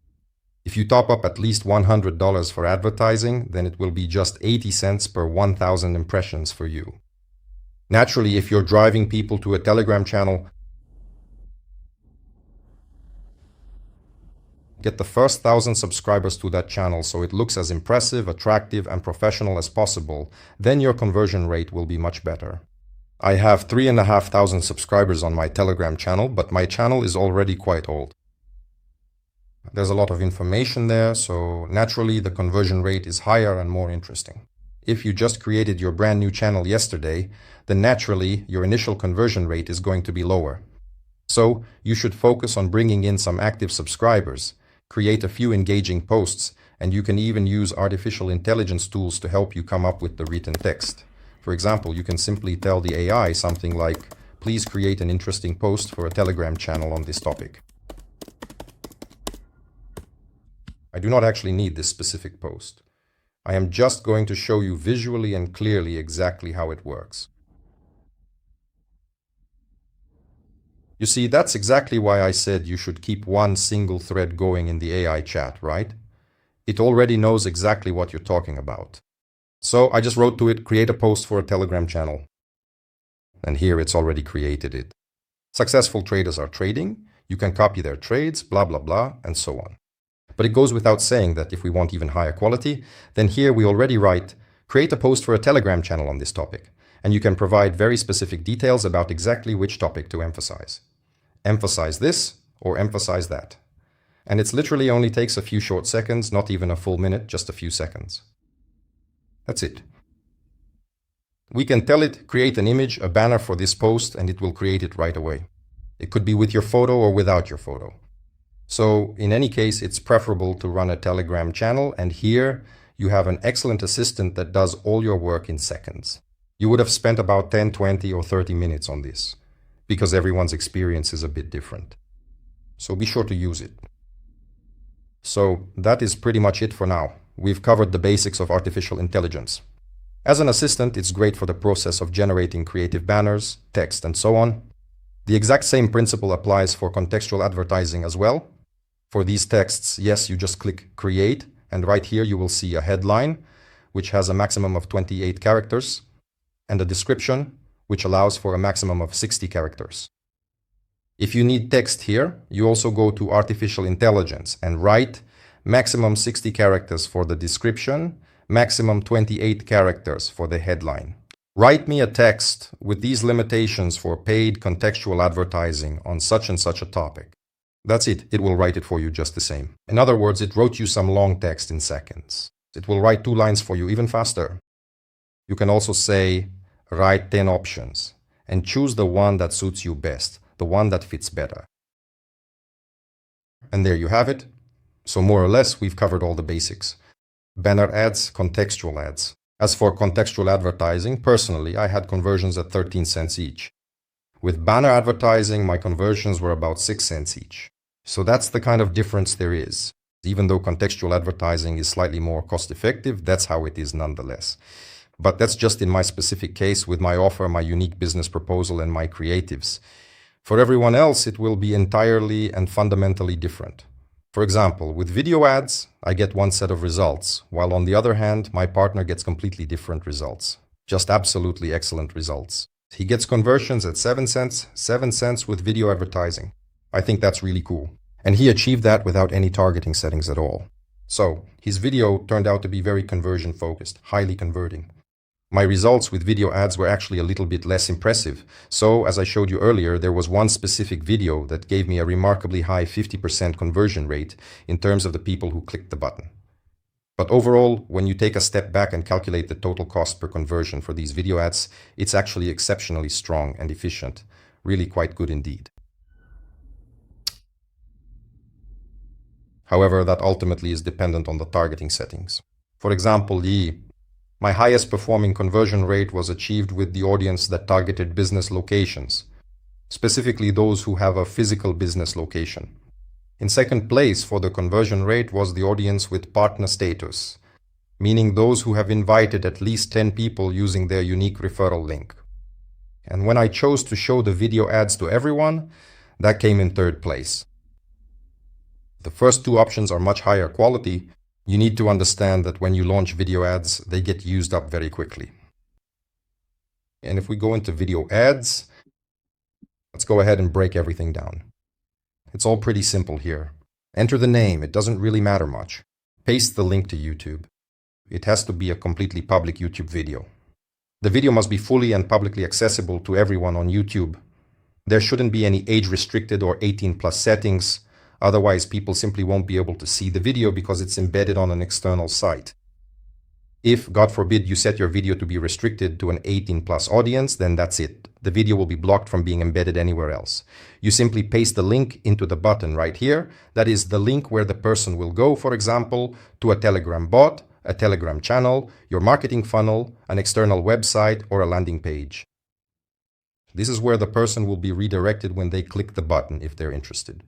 If you top up at least $100 for advertising, then it will be just 80 cents per 1,000 impressions for you. Naturally, if you're driving people to a Telegram channel, get the first 1,000 subscribers to that channel so it looks as impressive, attractive, and professional as possible, then your conversion rate will be much better. I have 3,500 subscribers on my Telegram channel, but my channel is already quite old. There's a lot of information there, so naturally the conversion rate is higher and more interesting. If you just created your brand new channel yesterday, then naturally your initial conversion rate is going to be lower. So you should focus on bringing in some active subscribers, create a few engaging posts, And you can even use artificial intelligence tools to help you come up with the written text. For example, you can simply tell the AI something like, please create an interesting post for a Telegram channel on this topic. I do not actually need this specific post. I am just going to show you visually and clearly exactly how it works. You see, that's exactly why I said you should keep one single thread going in the AI chat, right? It already knows exactly what you're talking about. So I just wrote to it, create a post for a Telegram channel. And here it's already created it. Successful traders are trading, you can copy their trades, blah, blah, blah, and so on. But it goes without saying that if we want even higher quality, then here we already write, create a post for a Telegram channel on this topic. And you can provide very specific details about exactly which topic to emphasize. Emphasize this or emphasize that. And it literally only takes a few short seconds, not even a full minute, just a few seconds. That's it. We can tell it, create an image, a banner for this post, and it will create it right away. It could be with your photo or without your photo. So in any case, it's preferable to run a Telegram channel, and here you have an excellent assistant that does all your work in seconds. You would have spent about 10, 20 or 30 minutes on this, because everyone's experience is a bit different. So be sure to use it. So that is pretty much it for now. We've covered the basics of artificial intelligence. As an assistant, it's great for the process of generating creative banners, text, and so on. The exact same principle applies for contextual advertising as well. For these texts, yes, you just click Create, and right here you will see a headline, which has a maximum of 28 characters, and a description, which allows for a maximum of 60 characters. If you need text here, you also go to Artificial Intelligence and write maximum 60 characters for the description, maximum 28 characters for the headline. Write me a text with these limitations for paid contextual advertising on such and such a topic. That's it. It will write it for you just the same. In other words, it wrote you some long text in seconds. It will write 2 lines for you even faster. You can also say, write 10 options and choose the one that suits you best, the one that fits better. And there you have it. So more or less, we've covered all the basics. Banner ads, contextual ads. As for contextual advertising, personally, I had conversions at 13 cents each. With banner advertising, my conversions were about 6 cents each. So that's the kind of difference there is. Even though contextual advertising is slightly more cost-effective, that's how it is nonetheless. But that's just in my specific case with my offer, my unique business proposal, and my creatives. For everyone else, it will be entirely and fundamentally different. For example, with video ads, I get one set of results, while on the other hand, my partner gets completely different results. Just absolutely excellent results. He gets conversions at 7 cents with video advertising. I think that's really cool. And he achieved that without any targeting settings at all. So, his video turned out to be very conversion focused, highly converting. My results with video ads were actually a little bit less impressive. So, as I showed you earlier, there was one specific video that gave me a remarkably high 50% conversion rate in terms of the people who clicked the button. But overall, when you take a step back and calculate the total cost per conversion for these video ads, it's actually exceptionally strong and efficient. Really quite good indeed. However, that ultimately is dependent on the targeting settings. For example, my highest performing conversion rate was achieved with the audience that targeted business locations, specifically those who have a physical business location. In second place for the conversion rate was the audience with partner status, meaning those who have invited at least 10 people using their unique referral link. And when I chose to show the video ads to everyone, that came in third place. The first 2 options are much higher quality. You need to understand that when you launch video ads, they get used up very quickly. And if we go into video ads, let's go ahead and break everything down. It's all pretty simple here. Enter the name, it doesn't really matter much. Paste the link to YouTube. It has to be a completely public YouTube video. The video must be fully and publicly accessible to everyone on YouTube. There shouldn't be any age-restricted or 18+ settings. Otherwise, people simply won't be able to see the video because it's embedded on an external site. If, God forbid, you set your video to be restricted to an 18+ audience, then that's it. The video will be blocked from being embedded anywhere else. You simply paste the link into the button right here. That is the link where the person will go, for example, to a Telegram bot, a Telegram channel, your marketing funnel, an external website, or a landing page. This is where the person will be redirected when they click the button if they're interested.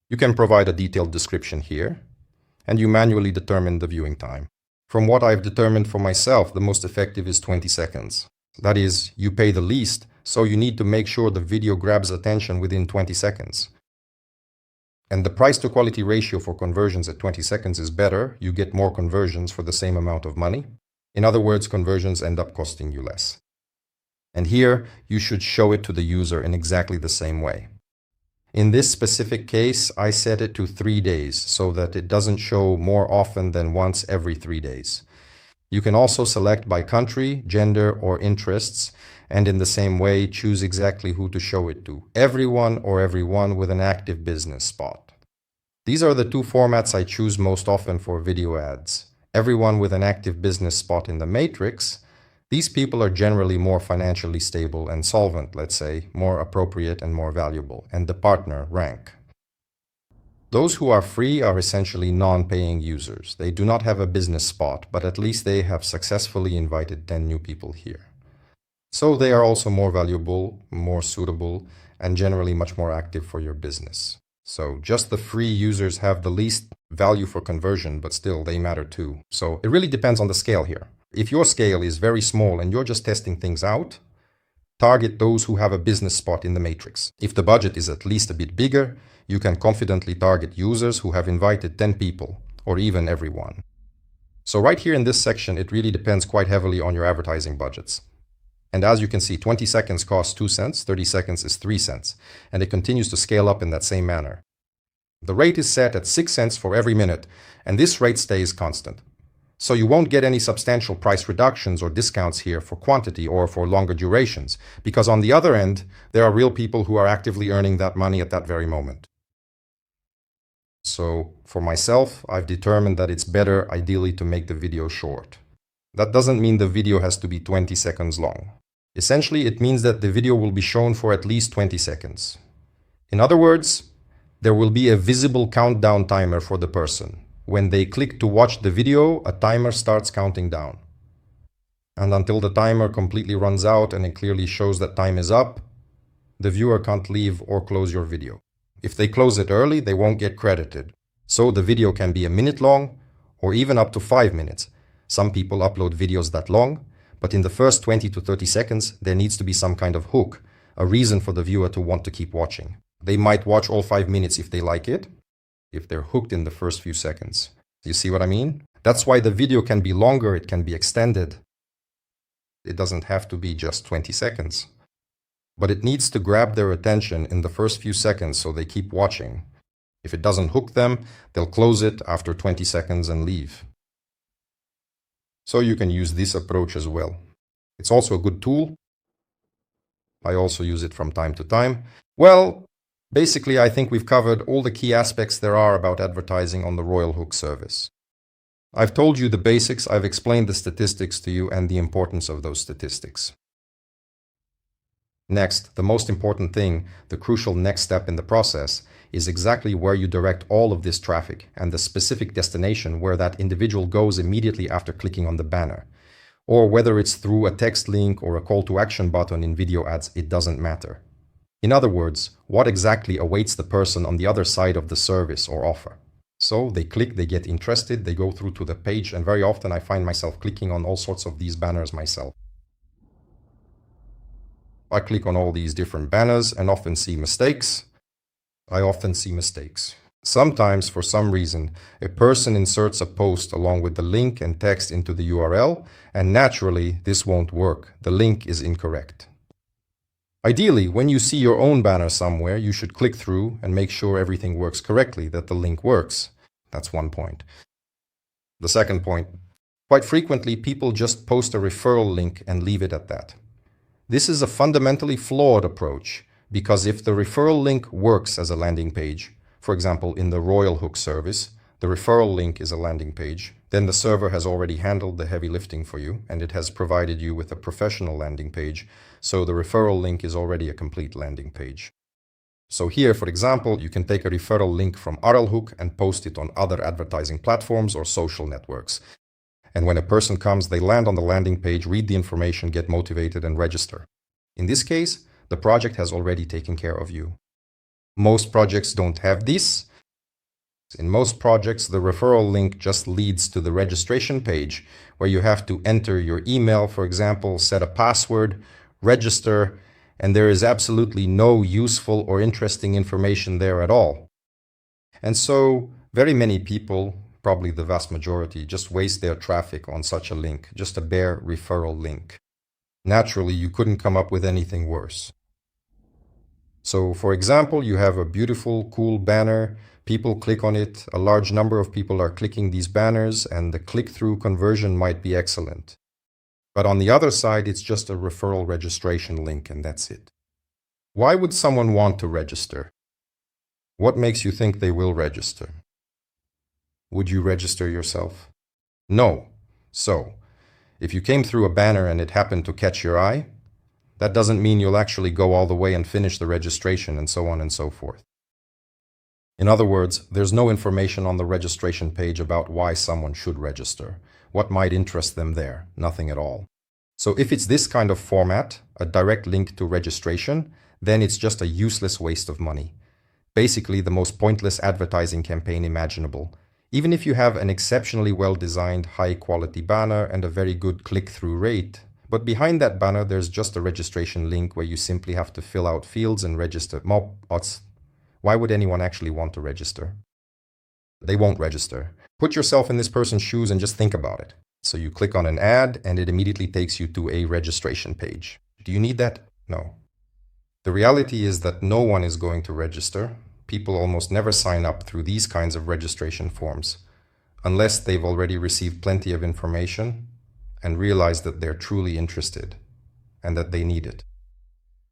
You can provide a detailed description here, and you manually determine the viewing time. From what I've determined for myself, the most effective is 20 seconds. That is, you pay the least, so you need to make sure the video grabs attention within 20 seconds. And the price to quality ratio for conversions at 20 seconds is better. You get more conversions for the same amount of money. In other words, conversions end up costing you less. And here, you should show it to the user in exactly the same way. In this specific case, I set it to 3 days so that it doesn't show more often than once every 3 days. You can also select by country, gender, or interests, and in the same way, choose exactly who to show it to, everyone or everyone with an active business spot. These are the two formats I choose most often for video ads. Everyone with an active business spot in the matrix. These people are generally more financially stable and solvent, let's say, more appropriate and more valuable, and the partner rank. Those who are free are essentially non-paying users. They do not have a business spot, but at least they have successfully invited 10 new people here. So they are also more valuable, more suitable, and generally much more active for your business. So just the free users have the least value for conversion, but still they matter too. So it really depends on the scale here. If your scale is very small and you're just testing things out, target those who have a business spot in the matrix. If the budget is at least a bit bigger, you can confidently target users who have invited 10 people, or even everyone. So right here in this section, it really depends quite heavily on your advertising budgets. And as you can see, 20 seconds costs 2 cents, 30 seconds is 3 cents, and it continues to scale up in that same manner. The rate is set at 6 cents for every minute, and this rate stays constant. So you won't get any substantial price reductions or discounts here for quantity or for longer durations, because on the other end, there are real people who are actively earning that money at that very moment. So for myself, I've determined that it's better ideally to make the video short. That doesn't mean the video has to be 20 seconds long. Essentially, it means that the video will be shown for at least 20 seconds. In other words, there will be a visible countdown timer for the person. When they click to watch the video, a timer starts counting down. And until the timer completely runs out and it clearly shows that time is up, the viewer can't leave or close your video. If they close it early, they won't get credited. So the video can be a minute long or even up to 5 minutes. Some people upload videos that long, but in the first 20 to 30 seconds, there needs to be some kind of hook, a reason for the viewer to want to keep watching. They might watch all 5 minutes if they like it, if they're hooked in the first few seconds. You see what I mean? That's why the video can be longer, it can be extended. It doesn't have to be just 20 seconds. But it needs to grab their attention in the first few seconds so they keep watching. If it doesn't hook them, they'll close it after 20 seconds and leave. So you can use this approach as well. It's also a good tool. I also use it from time to time. Well, basically, I think we've covered all the key aspects there are about advertising on the RoyalHook service. I've told you the basics, I've explained the statistics to you and the importance of those statistics. Next, the most important thing, the crucial next step in the process, is exactly where you direct all of this traffic and the specific destination where that individual goes immediately after clicking on the banner. Or whether it's through a text link or a call to action button in video ads, it doesn't matter. In other words, what exactly awaits the person on the other side of the service or offer. So they click, they get interested, they go through to the page, and very often I find myself clicking on all sorts of these banners myself. I click on all these different banners and often see mistakes. Sometimes, for some reason, a person inserts a post along with the link and text into the URL, and naturally, this won't work. The link is incorrect. Ideally, when you see your own banner somewhere, you should click through and make sure everything works correctly, that the link works. That's one point. The second point, quite frequently, people just post a referral link and leave it at that. This is a fundamentally flawed approach, because if the referral link works as a landing page, for example, in the RoyalHook service, the referral link is a landing page, Then the server has already handled the heavy lifting for you, and it has provided you with a professional landing page, so the referral link is already a complete landing page. So here, for example, you can take a referral link from RoyalHook and post it on other advertising platforms or social networks. And when a person comes, they land on the landing page, read the information, get motivated, and register. In this case, the project has already taken care of you. Most projects don't have this. In most projects, the referral link just leads to the registration page where you have to enter your email, for example, set a password, register, and there is absolutely no useful or interesting information there at all. And so very many people, probably the vast majority, just waste their traffic on such a link, just a bare referral link. Naturally, you couldn't come up with anything worse. So, for example, you have a beautiful, cool banner, people click on it, a large number of people are clicking these banners, and the click-through conversion might be excellent. But on the other side, it's just a referral registration link, and that's it. Why would someone want to register? What makes you think they will register? Would you register yourself? No. So, if you came through a banner and it happened to catch your eye, that doesn't mean you'll actually go all the way and finish the registration and so on and so forth. In other words, there's no information on the registration page about why someone should register. What might interest them there? Nothing at all. So if it's this kind of format, a direct link to registration, then it's just a useless waste of money. Basically, the most pointless advertising campaign imaginable. Even if you have an exceptionally well-designed, high-quality banner and a very good click-through rate, but behind that banner, there's just a registration link where you simply have to fill out fields and register. Why would anyone actually want to register? They won't register. Put yourself in this person's shoes and just think about it. So you click on an ad and it immediately takes you to a registration page. Do you need that? No. The reality is that no one is going to register. People almost never sign up through these kinds of registration forms, unless they've already received plenty of information and realize that they're truly interested and that they need it.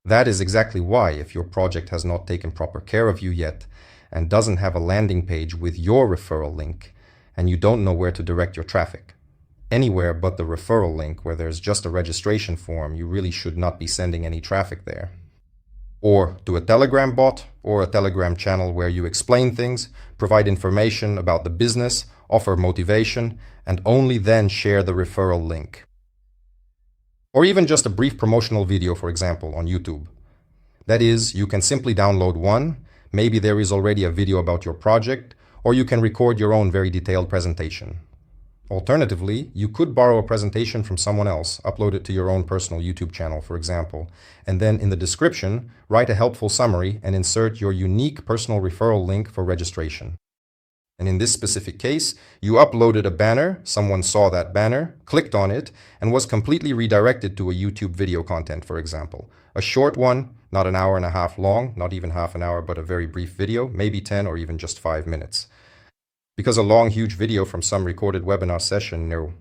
That is exactly why, if your project has not taken proper care of you yet and doesn't have a landing page with your referral link, and you don't know where to direct your traffic, anywhere but the referral link where there's just a registration form, you really should not be sending any traffic there. Or to a Telegram bot or a Telegram channel where you explain things, provide information about the business, offer motivation, and only then share the referral link. Or even just a brief promotional video, for example, on YouTube. That is, you can simply download one, maybe there is already a video about your project, or you can record your own very detailed presentation. Alternatively, you could borrow a presentation from someone else, upload it to your own personal YouTube channel, for example, and then in the description, write a helpful summary and insert your unique personal referral link for registration. And in this specific case, you uploaded a banner, someone saw that banner, clicked on it, and was completely redirected to a YouTube video content, for example. A short one, not an hour and a half long, not even half an hour, but a very brief video, maybe 10 or even just 5 minutes. Because a long, huge video from some recorded webinar session, no,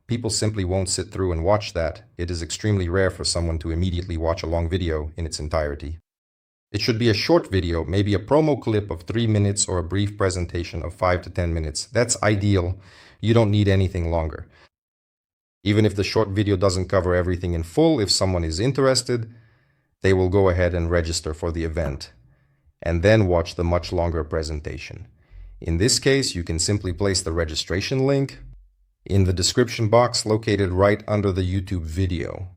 people simply won't sit through and watch that. It is extremely rare for someone to immediately watch a long video in its entirety. It should be a short video, maybe a promo clip of 3 minutes or a brief presentation of 5 to 10 minutes. That's ideal. You don't need anything longer. Even if the short video doesn't cover everything in full, if someone is interested, they will go ahead and register for the event and then watch the much longer presentation. In this case, you can simply place the registration link in the description box located right under the YouTube video.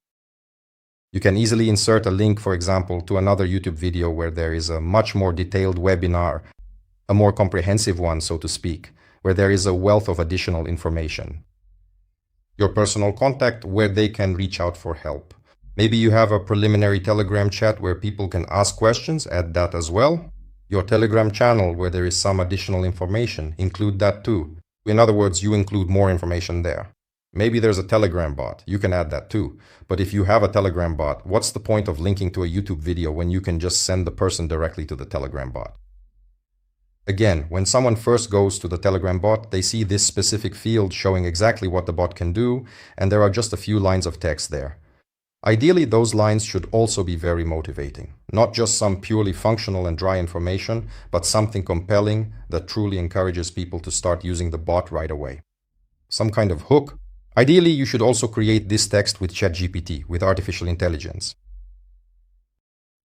You can easily insert a link, for example, to another YouTube video where there is a much more detailed webinar, a more comprehensive one, so to speak, where there is a wealth of additional information. Your personal contact where they can reach out for help. Maybe you have a preliminary Telegram chat where people can ask questions, add that as well. Your Telegram channel where there is some additional information, include that too. In other words, you include more information there. Maybe there's a Telegram bot, you can add that too. But if you have a Telegram bot, what's the point of linking to a YouTube video when you can just send the person directly to the Telegram bot? Again, when someone first goes to the Telegram bot, they see this specific field showing exactly what the bot can do, and there are just a few lines of text there. Ideally, those lines should also be very motivating. Not just some purely functional and dry information, but something compelling that truly encourages people to start using the bot right away. some kind of hook. Ideally, you should also create this text with ChatGPT, with artificial intelligence.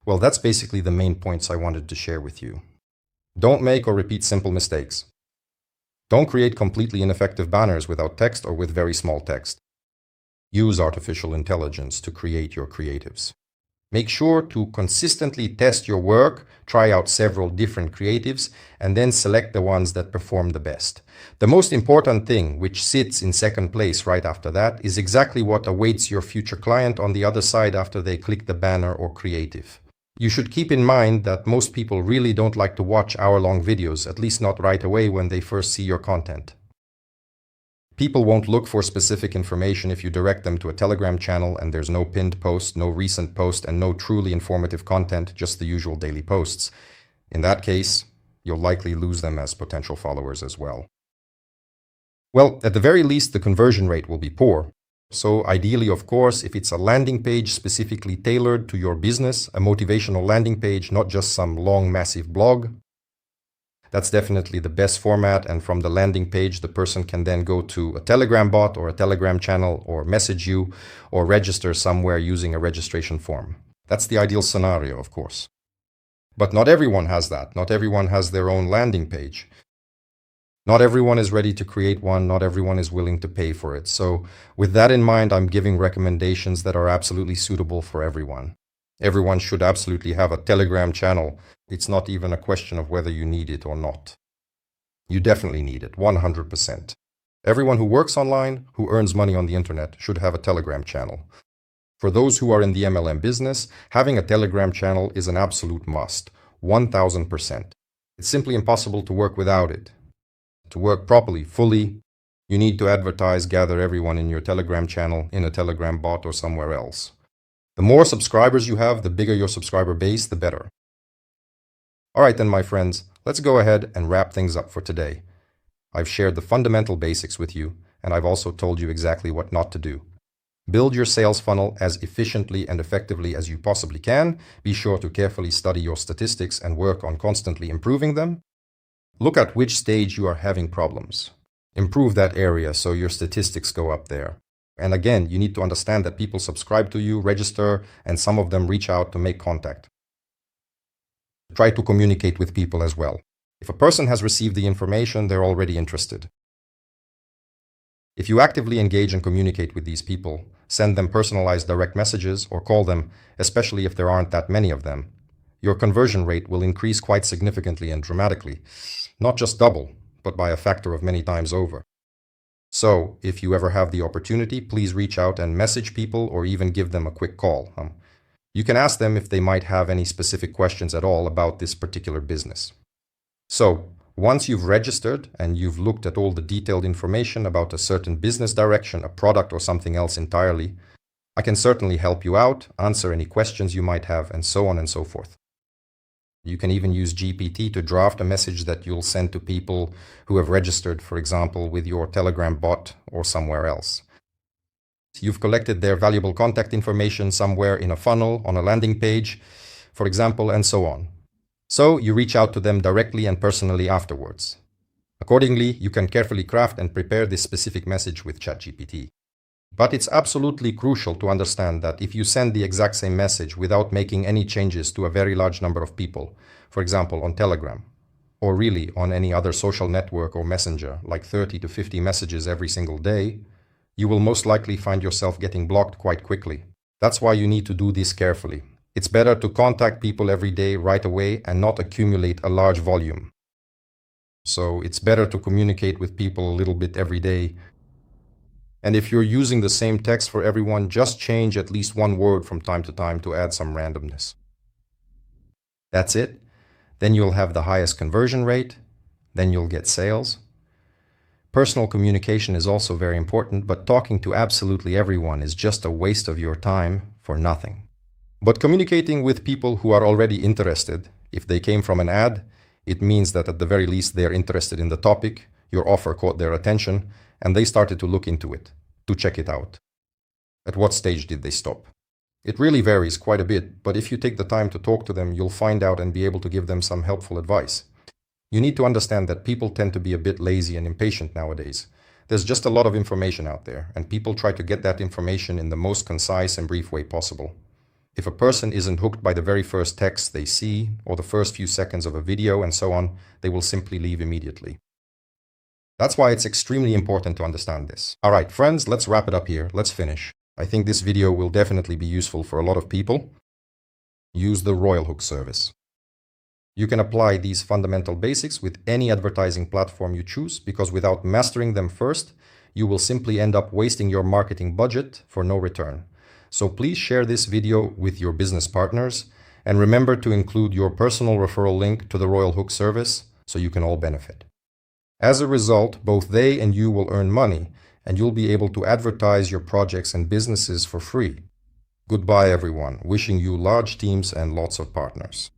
Well, that's basically the main points I wanted to share with you. Don't make or repeat simple mistakes. Don't create completely ineffective banners without text or with very small text. Use artificial intelligence to create your creatives. Make sure to consistently test your work, try out several different creatives, and then select the ones that perform the best. The most important thing, which sits in second place right after that, is exactly what awaits your future client on the other side after they click the banner or creative. You should keep in mind that most people really don't like to watch hour-long videos, at least not right away when they first see your content. People won't look for specific information if you direct them to a Telegram channel and there's no pinned post, no recent post, and no truly informative content, just the usual daily posts. In that case, you'll likely lose them as potential followers as well. Well, at the very least, the conversion rate will be poor. So ideally, of course, if it's a landing page specifically tailored to your business, a motivational landing page, not just some long, massive blog, that's definitely the best format, and from the landing page, the person can then go to a Telegram bot or a Telegram channel or message you or register somewhere using a registration form. That's the ideal scenario, of course. But not everyone has that. Not everyone has their own landing page. Not everyone is ready to create one. Not everyone is willing to pay for it. So with that in mind, I'm giving recommendations that are absolutely suitable for everyone. Everyone should absolutely have a Telegram channel. It's not even a question of whether you need it or not. You definitely need it, 100%. Everyone who works online, who earns money on the internet, should have a Telegram channel. For those who are in the MLM business, having a Telegram channel is an absolute must, 1000%. It's simply impossible to work without it. To work properly, fully, you need to advertise, gather everyone in your Telegram channel, in a Telegram bot or somewhere else. The more subscribers you have, the bigger your subscriber base, the better. All right then, my friends, let's go ahead and wrap things up for today. I've shared the fundamental basics with you, and I've also told you exactly what not to do. Build your sales funnel as efficiently and effectively as you possibly can. Be sure to carefully study your statistics and work on constantly improving them. Look at which stage you are having problems. Improve that area so your statistics go up there. And again, you need to understand that people subscribe to you, register, and some of them reach out to make contact. Try to communicate with people as well. If a person has received the information, they're already interested. If you actively engage and communicate with these people, send them personalized direct messages or call them, especially if there aren't that many of them, your conversion rate will increase quite significantly and dramatically. Not just double, but by a factor of many times over. So, if you ever have the opportunity, please reach out and message people or even give them a quick call. You can ask them if they might have any specific questions at all about this particular business. So, once you've registered and you've looked at all the detailed information about a certain business direction, a product or something else entirely, I can certainly help you out, answer any questions you might have, and so on and so forth. You can even use GPT to draft a message that you'll send to people who have registered, for example, with your Telegram bot or somewhere else. You've collected their valuable contact information somewhere in a funnel, on a landing page, for example, and so on. So you reach out to them directly and personally afterwards. Accordingly, you can carefully craft and prepare this specific message with ChatGPT. But it's absolutely crucial to understand that if you send the exact same message without making any changes to a very large number of people, for example on Telegram, or really on any other social network or messenger, like 30 to 50 messages every single day, you will most likely find yourself getting blocked quite quickly. That's why you need to do this carefully. It's better to contact people every day right away and not accumulate a large volume. So it's better to communicate with people a little bit every day. And if you're using the same text for everyone, just change at least one word from time to time to add some randomness. That's it. Then you'll have the highest conversion rate. Then you'll get sales. Personal communication is also very important, but talking to absolutely everyone is just a waste of your time for nothing. But communicating with people who are already interested, if they came from an ad, it means that at the very least they're interested in the topic, your offer caught their attention, and they started to look into it, to check it out. At what stage did they stop? It really varies quite a bit, but if you take the time to talk to them, you'll find out and be able to give them some helpful advice. You need to understand that people tend to be a bit lazy and impatient nowadays. There's just a lot of information out there, and people try to get that information in the most concise and brief way possible. If a person isn't hooked by the very first text they see, or the first few seconds of a video and so on, they will simply leave immediately. That's why it's extremely important to understand this. Alright, friends, let's wrap it up here. Let's finish. I think this video will definitely be useful for a lot of people. Use the RoyalHook service. You can apply these fundamental basics with any advertising platform you choose, because without mastering them first, you will simply end up wasting your marketing budget for no return. So please share this video with your business partners, and remember to include your personal referral link to the RoyalHook service so you can all benefit. As a result, both they and you will earn money, and you'll be able to advertise your projects and businesses for free. Goodbye everyone, wishing you large teams and lots of partners.